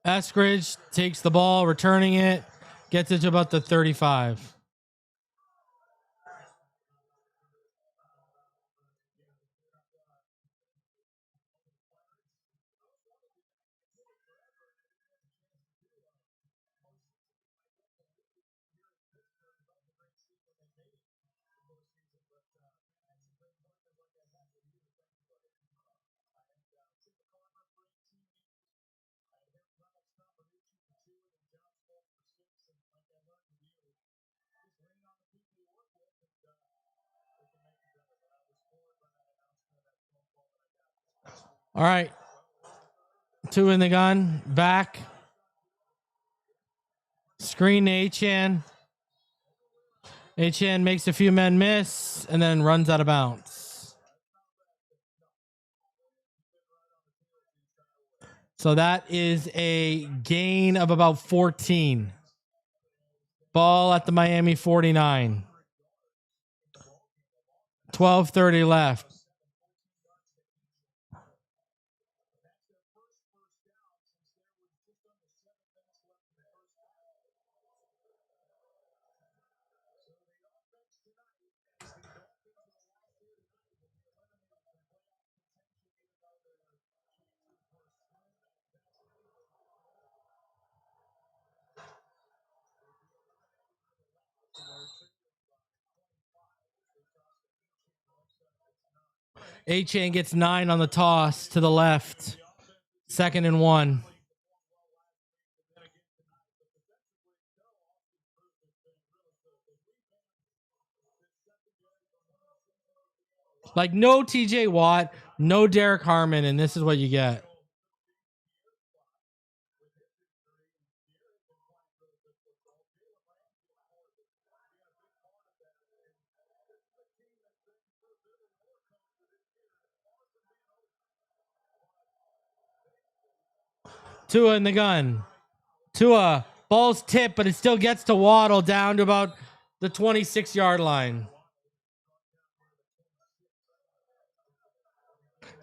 S1: Eskridge takes the ball, returning it, gets it to about the 35. All right. 2 in the gun. Back. Screen to Achane. Achane makes a few men miss and then runs out of bounds. So that is a gain of about 14. Ball at the Miami 49. 12:30 left. Achane gets 9 on the toss to the left. 2nd and 1. Like no TJ Watt, no Derek Harmon, and this is what you get. Tua in the gun. Tua, ball's tipped, but it still gets to Waddle down to about the 26-yard line.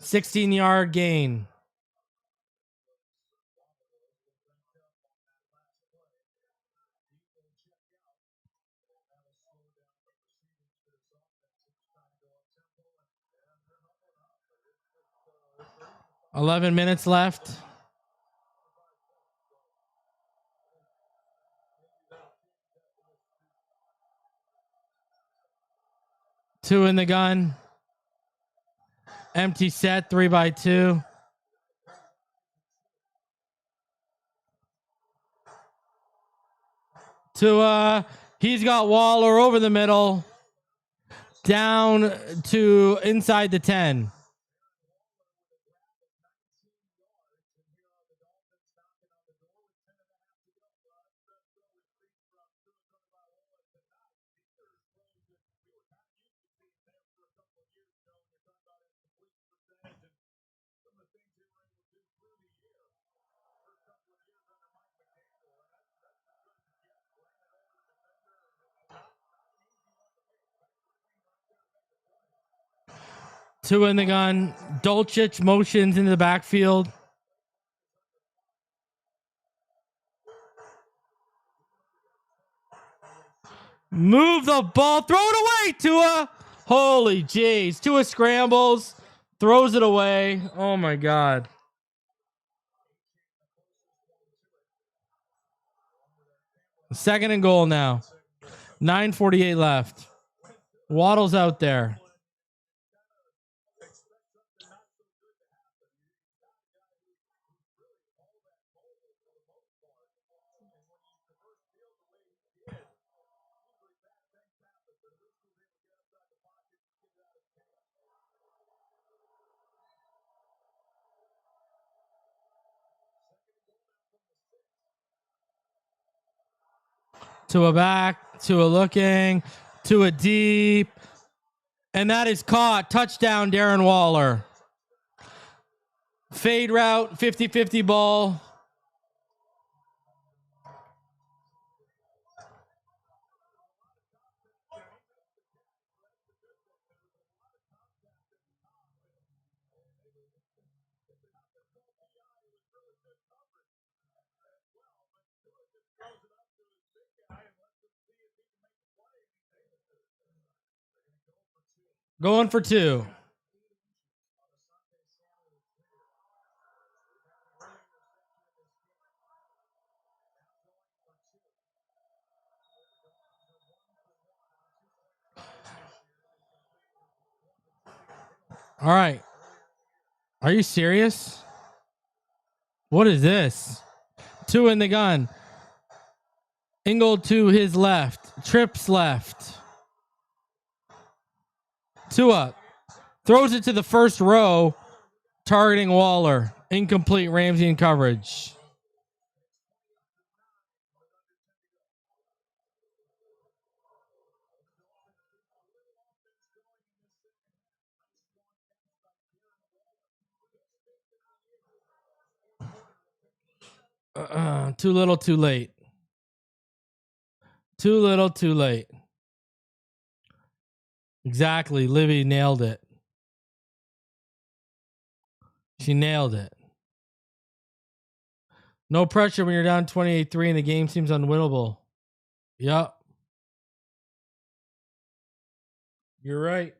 S1: 16-yard gain. $11 minutes left. Two in the gun. Empty set, 3x2. He's got Waller over the middle. Down to inside the 10. Two in the gun. Dolchich motions into the backfield. Move the ball. Throw it away, Tua. Holy jeez. Tua scrambles. Throws it away. Oh, my God. Second and goal now. 9:48 left. Waddle's out there. Tua back, Tua looking, Tua deep. And that is caught. Touchdown, Darren Waller. Fade route, 50-50 ball. Going for two. All right. Are you serious? What is this? Two in the gun. Ingold to his left. Trips left. Tua throws it to the first row, targeting Waller. Incomplete. Ramsey in coverage. Too little, too late. Too little, too late. Exactly. Livy nailed it. She nailed it. No pressure when you're down 28-3 and the game seems unwinnable. Yep. You're right.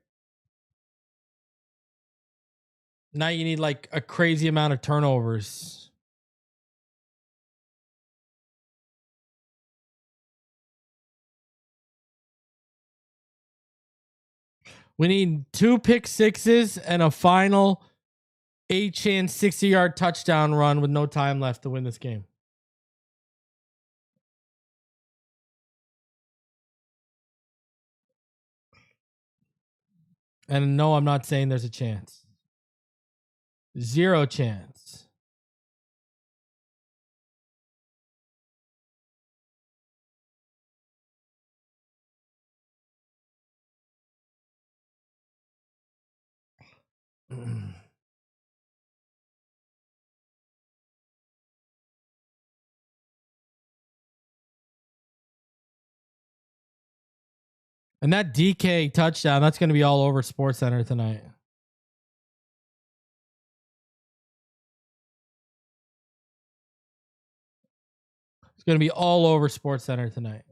S1: Now you need like a crazy amount of turnovers. We need 2 pick sixes and a final Achane 60-yard touchdown run with no time left to win this game. And no, I'm not saying there's a chance. 0 chance. And that DK touchdown, that's going to be all over SportsCenter tonight. It's going to be all over SportsCenter tonight.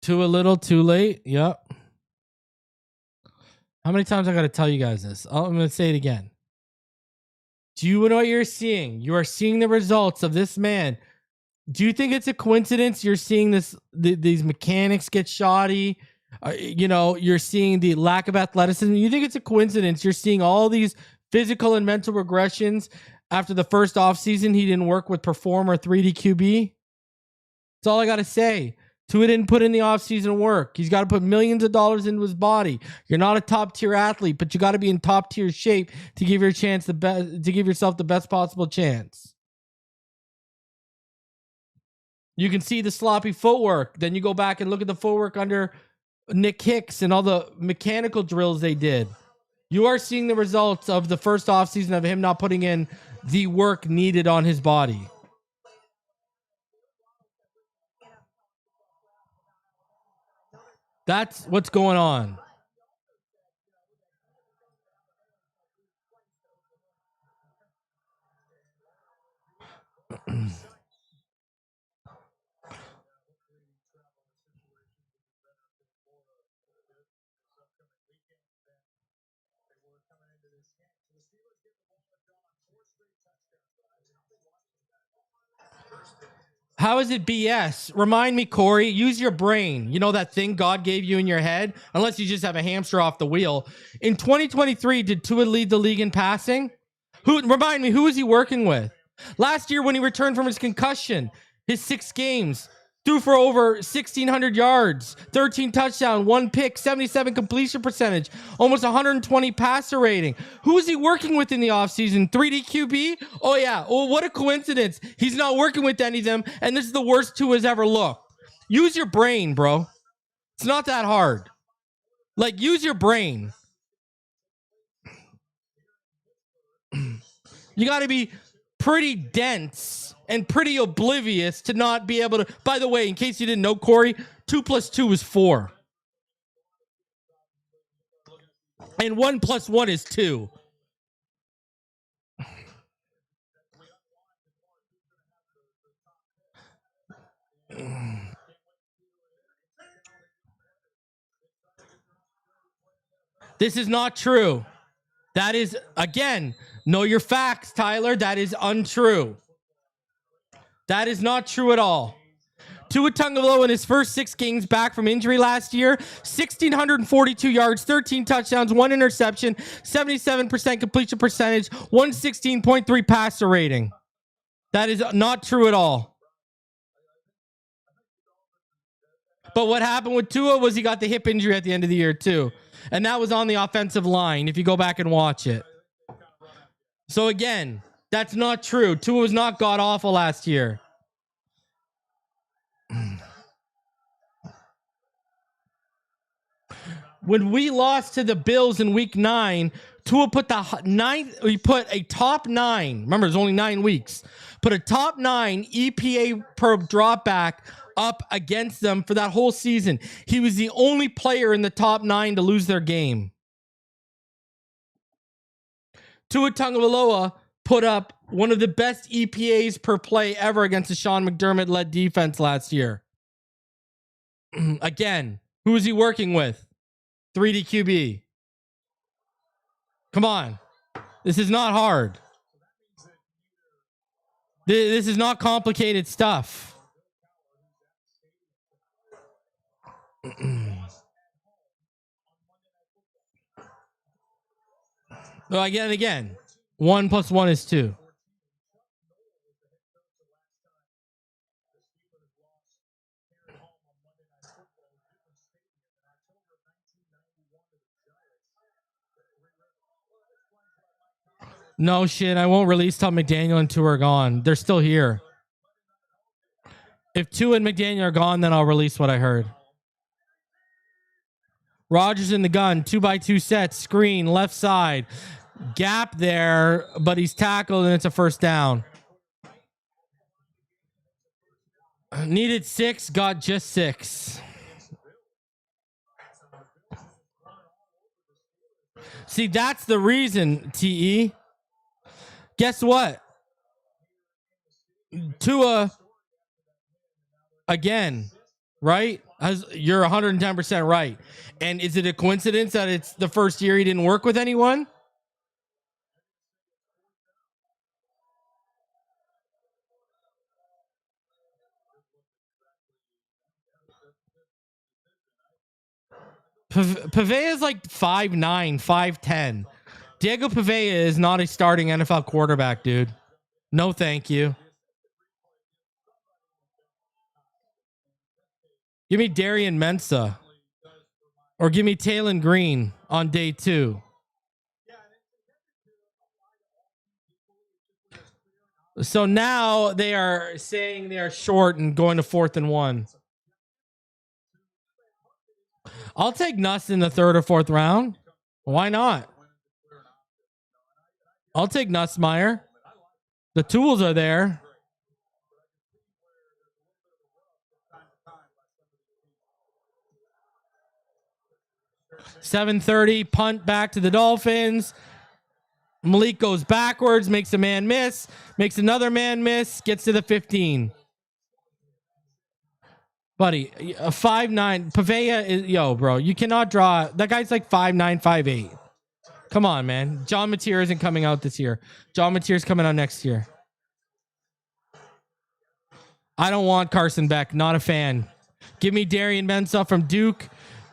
S1: Too a little, too late. Yep. How many times I got to tell you guys this? I'm going to say it again. Do you know what you're seeing? You are seeing the results of this man. Do you think it's a coincidence you're seeing these mechanics get shoddy? You're seeing the lack of athleticism. You think it's a coincidence you're seeing all these physical and mental regressions after the first offseason he didn't work with Performer 3D QB? That's all I got to say. Tua didn't put in the offseason work. He's got to put millions of dollars into his body. You're not a top tier athlete, but you got to be in top tier shape to give yourself the best possible chance. You can see the sloppy footwork. Then you go back and look at the footwork under Nick Hicks and all the mechanical drills they did. You are seeing the results of the first offseason of him not putting in the work needed on his body. That's what's going on. How is it BS? Remind me, Corey. Use your brain. You know that thing God gave you in your head? Unless you just have a hamster off the wheel. In 2023, did Tua lead the league in passing? Remind me, who was he working with? Last year when he returned from his concussion, his 6 games, threw for over 1,600 yards, 13 touchdowns, 1 pick, 77 completion percentage, almost 120 passer rating. Who is he working with in the offseason? 3D QB? Oh, yeah. Oh, what a coincidence. He's not working with any of them, and this is the worst Tua's ever looked. Use your brain, bro. It's not that hard. Like, use your brain. You got to be pretty dense and pretty oblivious to not be able to. By the way, in case you didn't know, Corey, 2 + 2 is 4. And 1 + 1 is 2. This is not true. That is, again, know your facts, Tyler. That is untrue. That is not true at all. Tua Tagovailoa in his first 6 games back from injury last year, 1,642 yards, 13 touchdowns, 1 interception, 77% completion percentage, 116.3 passer rating. That is not true at all. But what happened with Tua was he got the hip injury at the end of the year too. And that was on the offensive line, if you go back and watch it. So again, that's not true. Tua was not god-awful last year. When we lost to the Bills in week 9, Tua put he put a top 9. Remember, there's only 9 weeks. Put a top 9 EPA per dropback up against them for that whole season. He was the only player in the top 9 to lose their game. Tua Tagovailoa put up one of the best EPAs per play ever against the Sean McDermott-led defense last year. Again, who is he working with? 3D QB. Come on. This is not hard. This is not complicated stuff. So again, 1 + 1 is 2. No shit, I won't release till McDaniel and Tua are gone. They're still here. If Tua and McDaniel are gone, then I'll release what I heard. Rodgers in the gun, 2x2 sets, screen, left side. Gap there, but he's tackled and it's a first down. Needed 6, got just 6. See, that's the reason, TE. Guess what? Tua, again, right? You're 110% right. And is it a coincidence that it's the first year he didn't work with anyone? Pavea is like 5'9", 5'10". Diego Pavea is not a starting NFL quarterback, dude. No, thank you. Give me Darian Mensah. Or give me Talon Green on day 2. So now they are saying they are short and going to 4th and 1. I'll take Nuss in the 3rd or 4th round. Why not? I'll take Nussmeier. The tools are there. .730, punt back to the Dolphins. Malik goes backwards, makes a man miss, makes another man miss, gets to the 15. Buddy, a 5'9", Pavea is, yo, bro, you cannot draw. That guy's like 5'9", 5'8". Come on, man. John Mateer isn't coming out this year. John Mateer's coming out next year. I don't want Carson Beck. Not a fan. Give me Darian Mensah from Duke.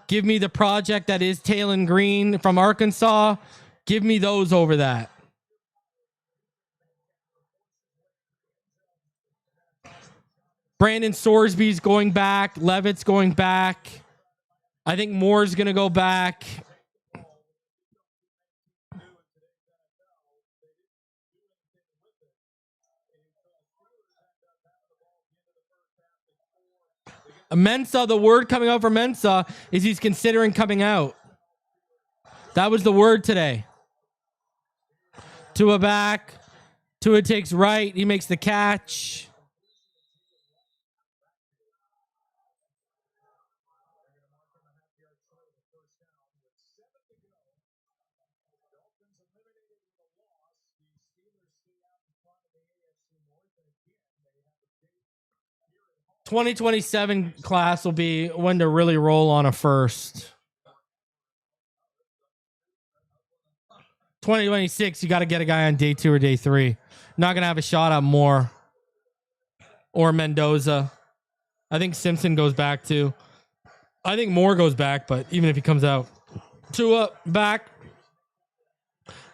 S1: Give me the project that is Talon Green from Arkansas. Give me those over that. Brandon Sorsby's going back. Levitt's going back. I think Moore's going to go back. Mensah, the word coming out for Mensah is he's considering coming out. That was the word today. Tua back. Tua takes right. He makes the catch. .2027 class will be when to really roll on a first. 2026, you got to get a guy on day 2 or day 3. Not going to have a shot at Moore or Mendoza. I think Simpson goes back too. I think Moore goes back, but even if he comes out. Tua back.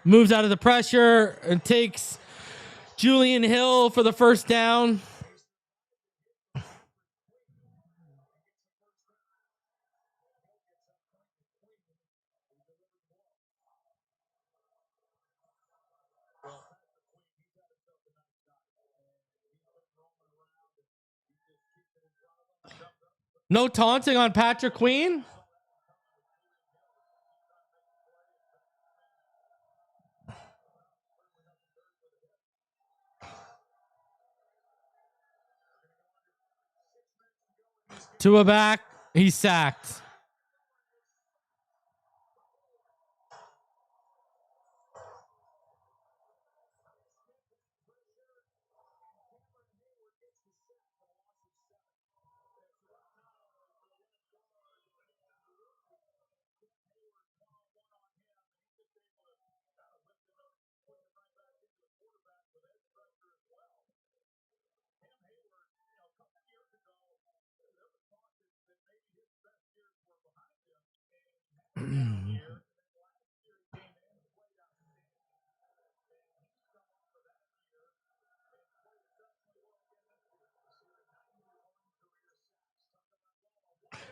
S1: Moves out of the pressure and takes Julian Hill for the first down. No taunting on Patrick Queen? Tua back. He's sacked.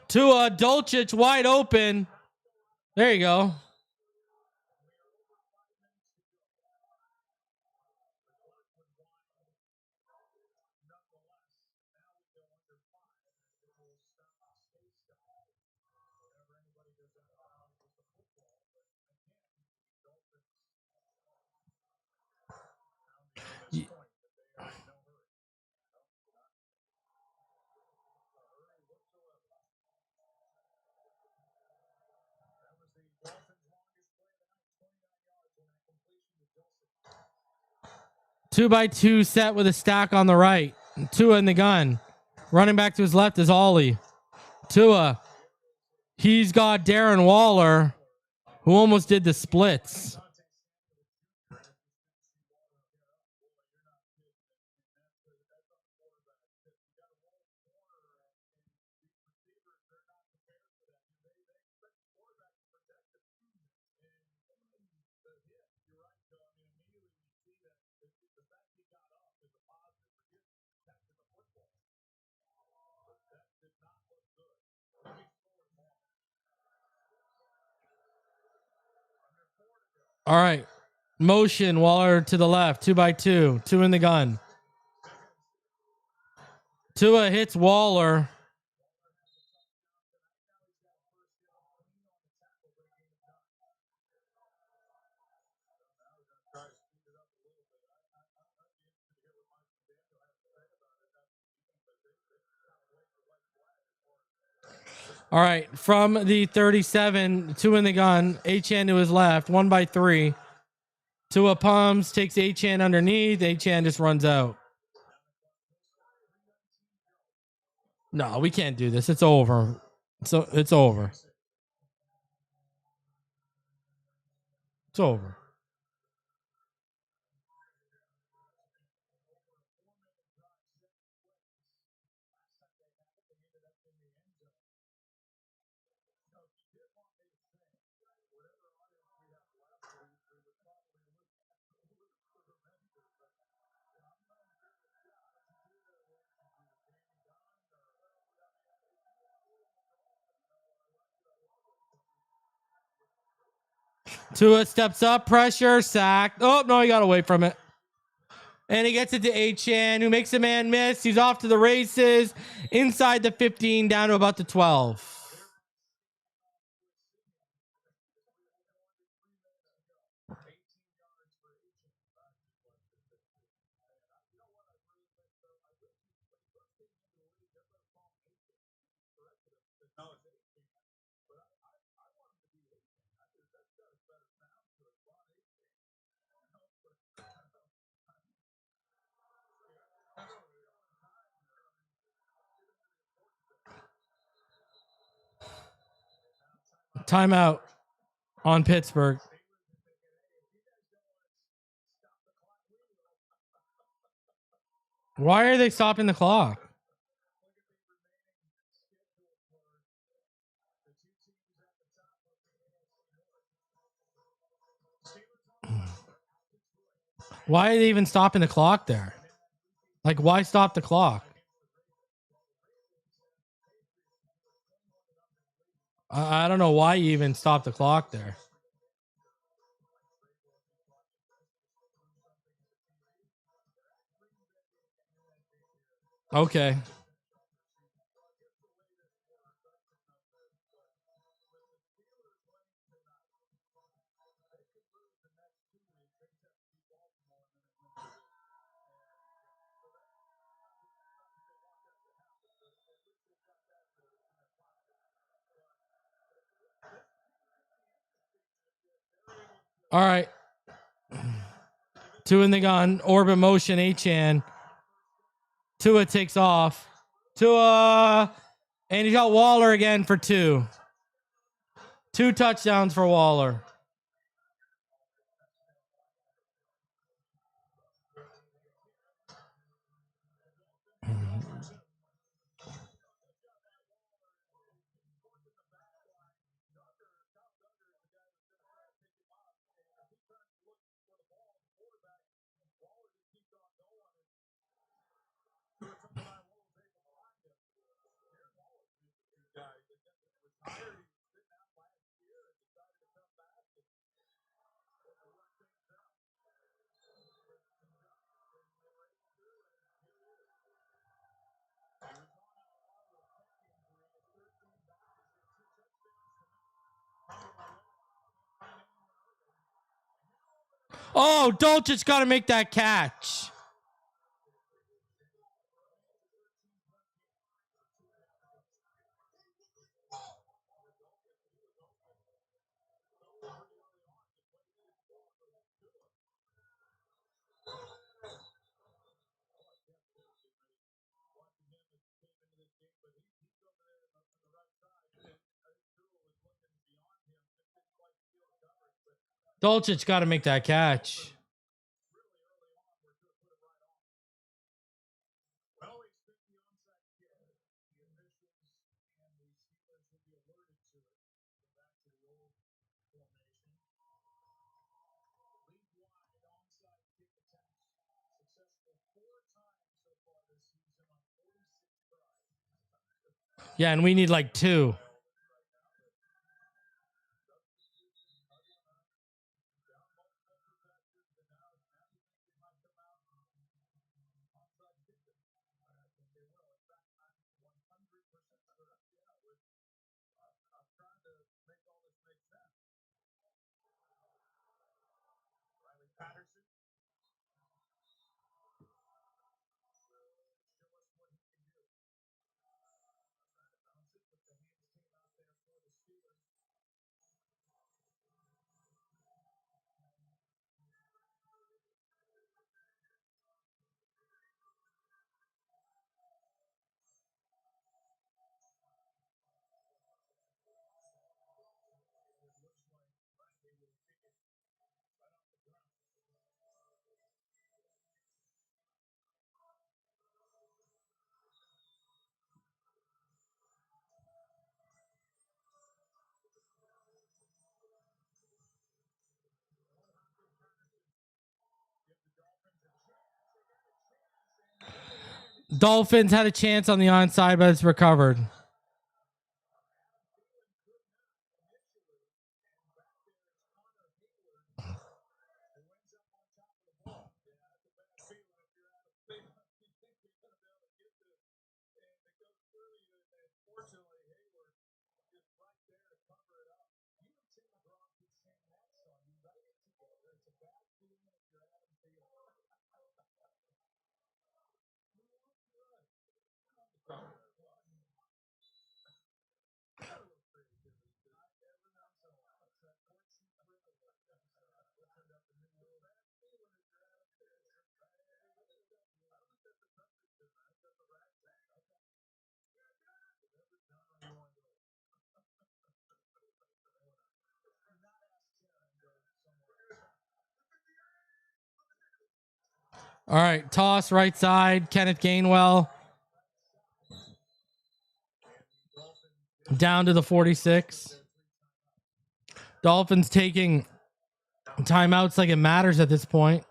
S1: Tua, Dolchich wide open. There you go. 2x2 set with a stack on the right. Tua in the gun. Running back to his left is Ollie. Tua. He's got Darren Waller, who almost did the splits. All right. Motion, Waller to the left, 2x2, 2 in the gun. Tua hits Waller. All right. From the 37, 2 in the gun, Achane to his left, 1x3. Tua pumps, takes Achane underneath. Achane just runs out. No, we can't do this. It's over. So it's over. It's over. Tua steps up, pressure, sack. Oh, no, he got away from it. And he gets it to Achane, who makes a man miss. He's off to the races. Inside the 15, down to about the 12. Timeout on Pittsburgh. Why are they stopping the clock? Why are they even stopping the clock there? Like, why stop the clock? I don't know why you even stopped the clock there. Okay. All right. 2 in the gun. Orbit motion, Achane. Tua takes off. Tua. And he got Waller again for 2. 2 touchdowns for Waller. Oh, Dolchich got to make that catch. Dolchich got to make that catch.
S5: Well, we expect the onside kick. The officials and the Steelers will be alerted to it. Go back to the old formation. League wide onside kick attempts successful 4 times so far this season on 46 tries.
S1: Yeah, and we need like 2.
S5: Patterson. Show us what he can do. Trying to bounce it, but the hands came out there for the Steelers. It looks like they will kick it right off the ground.
S1: Dolphins had a chance on the onside, but it's recovered.
S5: Fortunately, Hayward is right there to cover it up. You and Tim McGraw keep saying that, son. You write it together. It's a bad feeling if you're Adam Thielen.
S1: All right, toss right side. Kenneth Gainwell down to the 46. Dolphins taking timeouts like it matters at this point.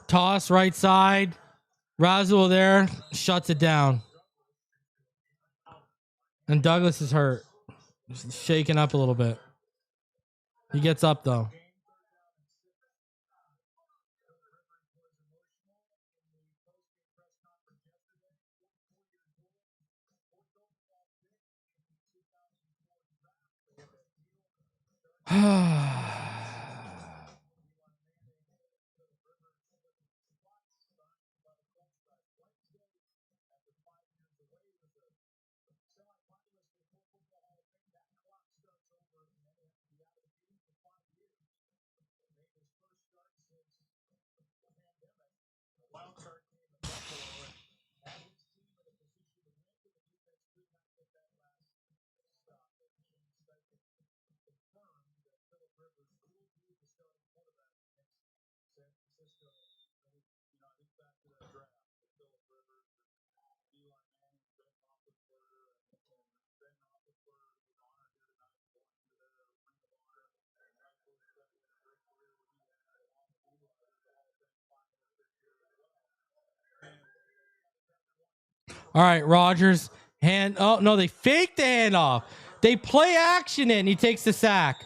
S1: Toss right side. Rasul there shuts it down. And Douglas is hurt. He's shaking up a little bit. He gets up though. All right, Rodgers. Oh, no, they fake the handoff. They play action it, and he takes the sack.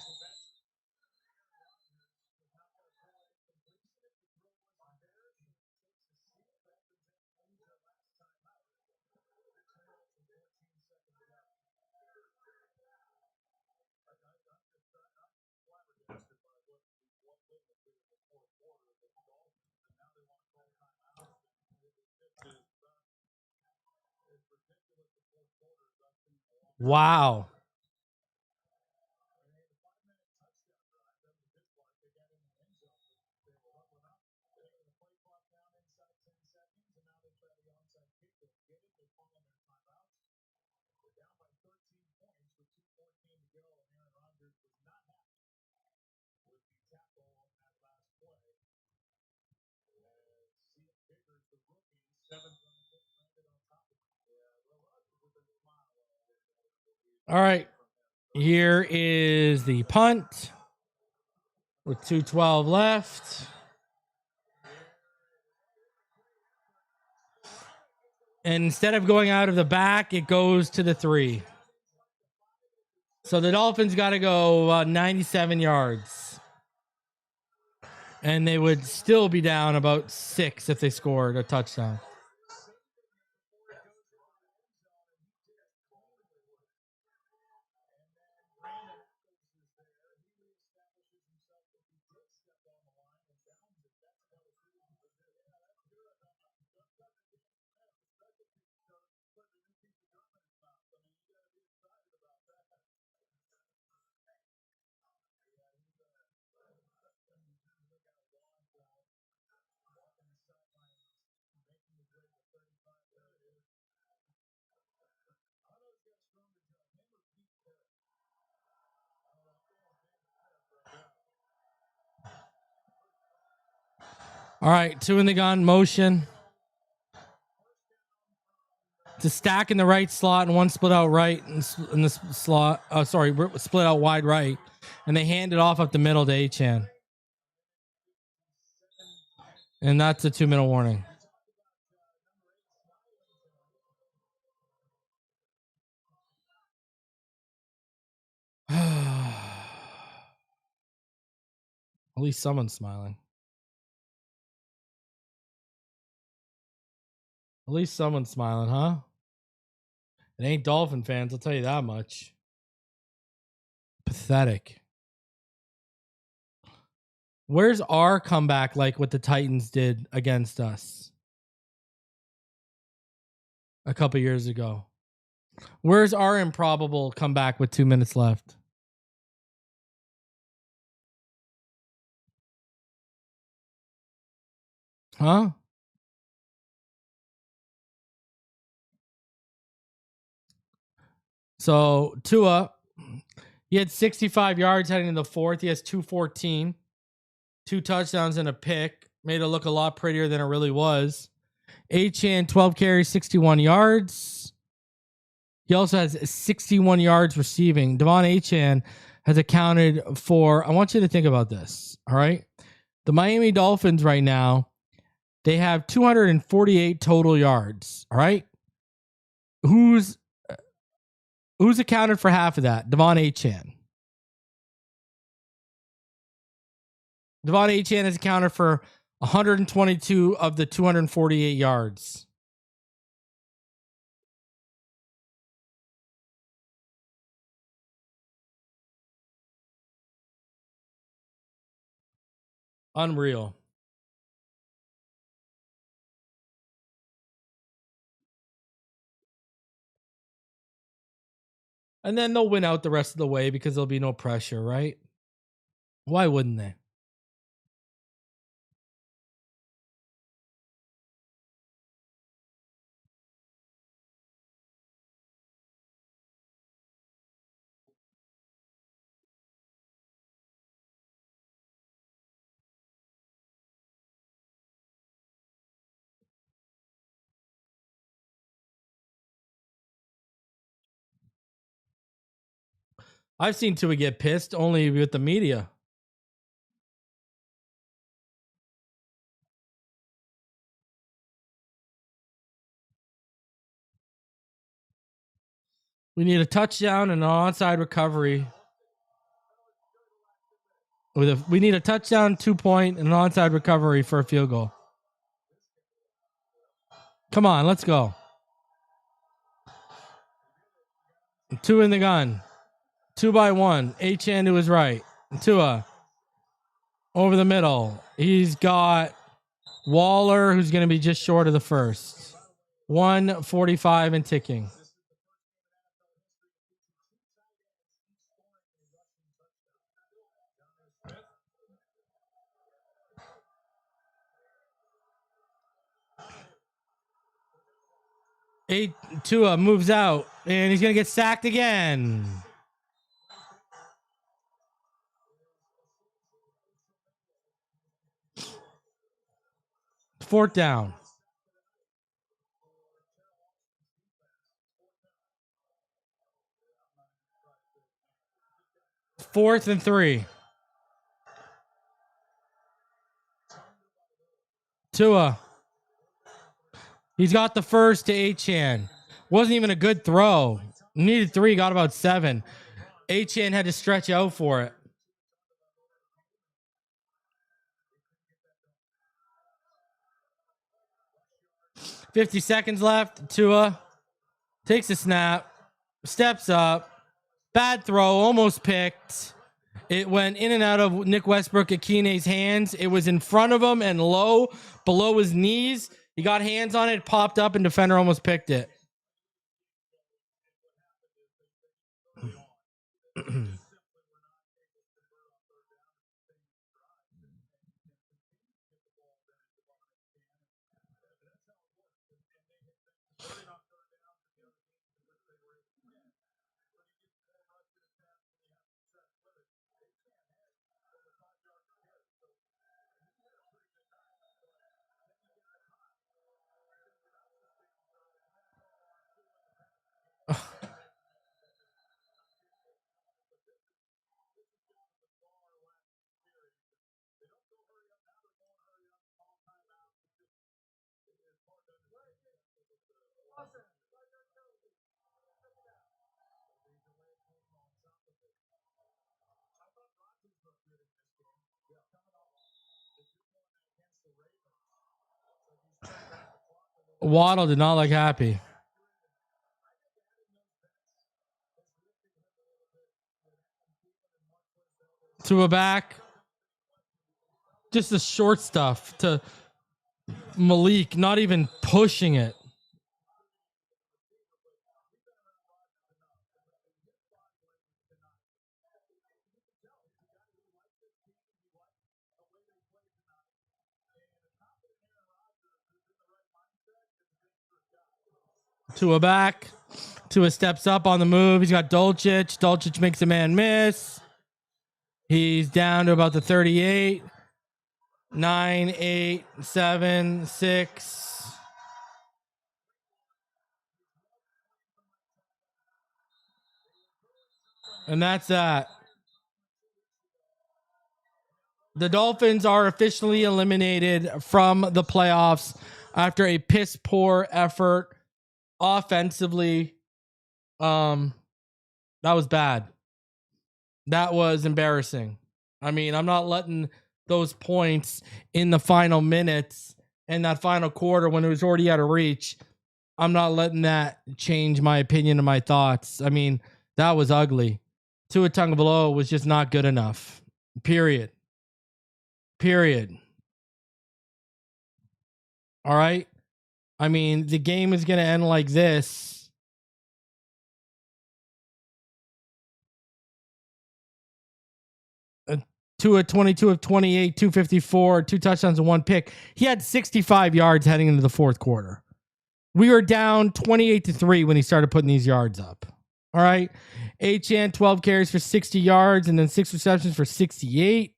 S1: Wow. All right. Here is the punt with 2:12 left. And instead of going out of the back, it goes to the 3. So the Dolphins got to go 97 yards. And they would still be down about 6 if they scored a touchdown. All right, 2 in the gun, motion. To stack in the right slot and 1 split out right in the slot. Oh, sorry, split out wide right. And they hand it off up the middle to Achane. And that's a 2-minute warning. At least someone's smiling. At least someone's smiling, huh? It ain't Dolphin fans, I'll tell you that much. Pathetic. Where's our comeback like what the Titans did against us a couple years ago? Where's our improbable comeback with 2 minutes left? Huh? So Tua, he had 65 yards heading into the 4th. He has 214, 2 touchdowns and a pick. Made it look a lot prettier than it really was. Achane, 12 carries, 61 yards. He also has 61 yards receiving. De'Von Achane has accounted for, I want you to think about this, all right? The Miami Dolphins right now, they have 248 total yards, all right? Who's accounted for half of that? De'Von Achane. De'Von Achane has accounted for 122 of the 248 yards. Unreal. And then they'll win out the rest of the way because there'll be no pressure, right? Why wouldn't they? I've seen Tua get pissed only with the media. We need a touchdown and an onside recovery. We need a touchdown, 2-point, and an onside recovery for a field goal. Come on, let's go. 2 in the gun. 2-by-1. Achane to his right. Tua over the middle. He's got Waller, who's going to be just short of the first. 1:45 and ticking. Tua moves out, and he's going to get sacked again. Fourth down. Fourth and 3. Tua. He's got the first to Achane. Wasn't even a good throw. Needed 3, got about 7. Achane had to stretch out for it. $50 seconds left. Tua takes a snap, steps up. Bad throw, almost picked. It went in and out of Nick Westbrook-Akine's hands. It was in front of him and low, below his knees. He got hands on it, popped up, and defender almost picked it. Waddle did not look happy. To a back. Just the short stuff to Malik, not even pushing it. To a back. Tua steps up on the move. He's got Dulcich. Dulcich makes a man miss. He's down to about the 38. 9, 8, 7, 6. And that's that. The Dolphins are officially eliminated from the playoffs after a piss poor effort offensively. That was bad. That was embarrassing. I mean, I'm not letting those points in the final minutes and that final quarter when it was already out of reach. I'm not letting that change my opinion and my thoughts. I mean, that was ugly. Tua Tagovailoa was just not good enough. Period. All right. I mean, the game is going to end like this. Tua 22 of 28, 254, 2 touchdowns and 1 pick. He had 65 yards heading into the fourth quarter. We were down 28-3 when he started putting these yards up. All right. Achane, 12 carries for 60 yards and then 6 receptions for 68.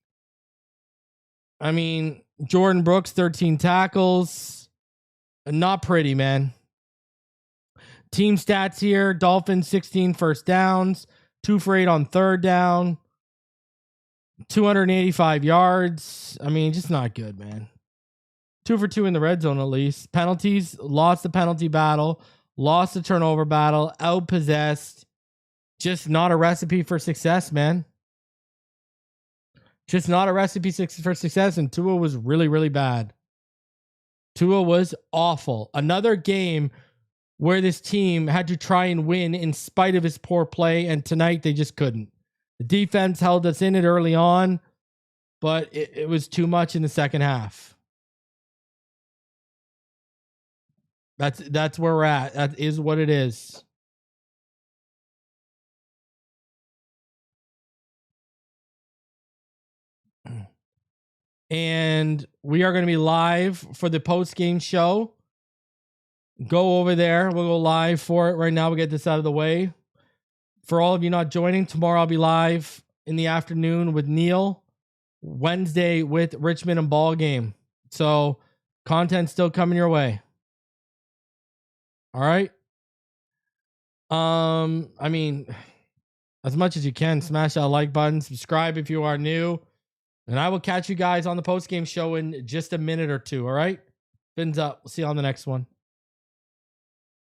S1: I mean, Jordan Brooks, 13 tackles. Not pretty, man. Team stats here. Dolphins, 16 first downs, 2 for 8 on third down, 285 yards. I mean, just not good, man. 2 for 2 in the red zone, at least. Penalties, lost the penalty battle, lost the turnover battle, outpossessed. just not a recipe for success, man. Just not a recipe for success. And Tua was really, really bad. Tua was awful. Another game where this team had to try and win in spite of his poor play. And tonight they just couldn't. The defense held us in it early on, but it was too much in the second half. That's where we're at. That is what it is. And we are going to be live for the post-game show. Go over there. We'll go live for it right now. We'll get this out of the way. For all of you not joining, tomorrow I'll be live in the afternoon with Neil. Wednesday with Richmond and Ball Game. So content still coming your way. All right. I mean, as much as you can, smash that like button, subscribe if you are new, and I will catch you guys on the post-game show in just a minute or two. All right. Fins up. We'll see you on the next one.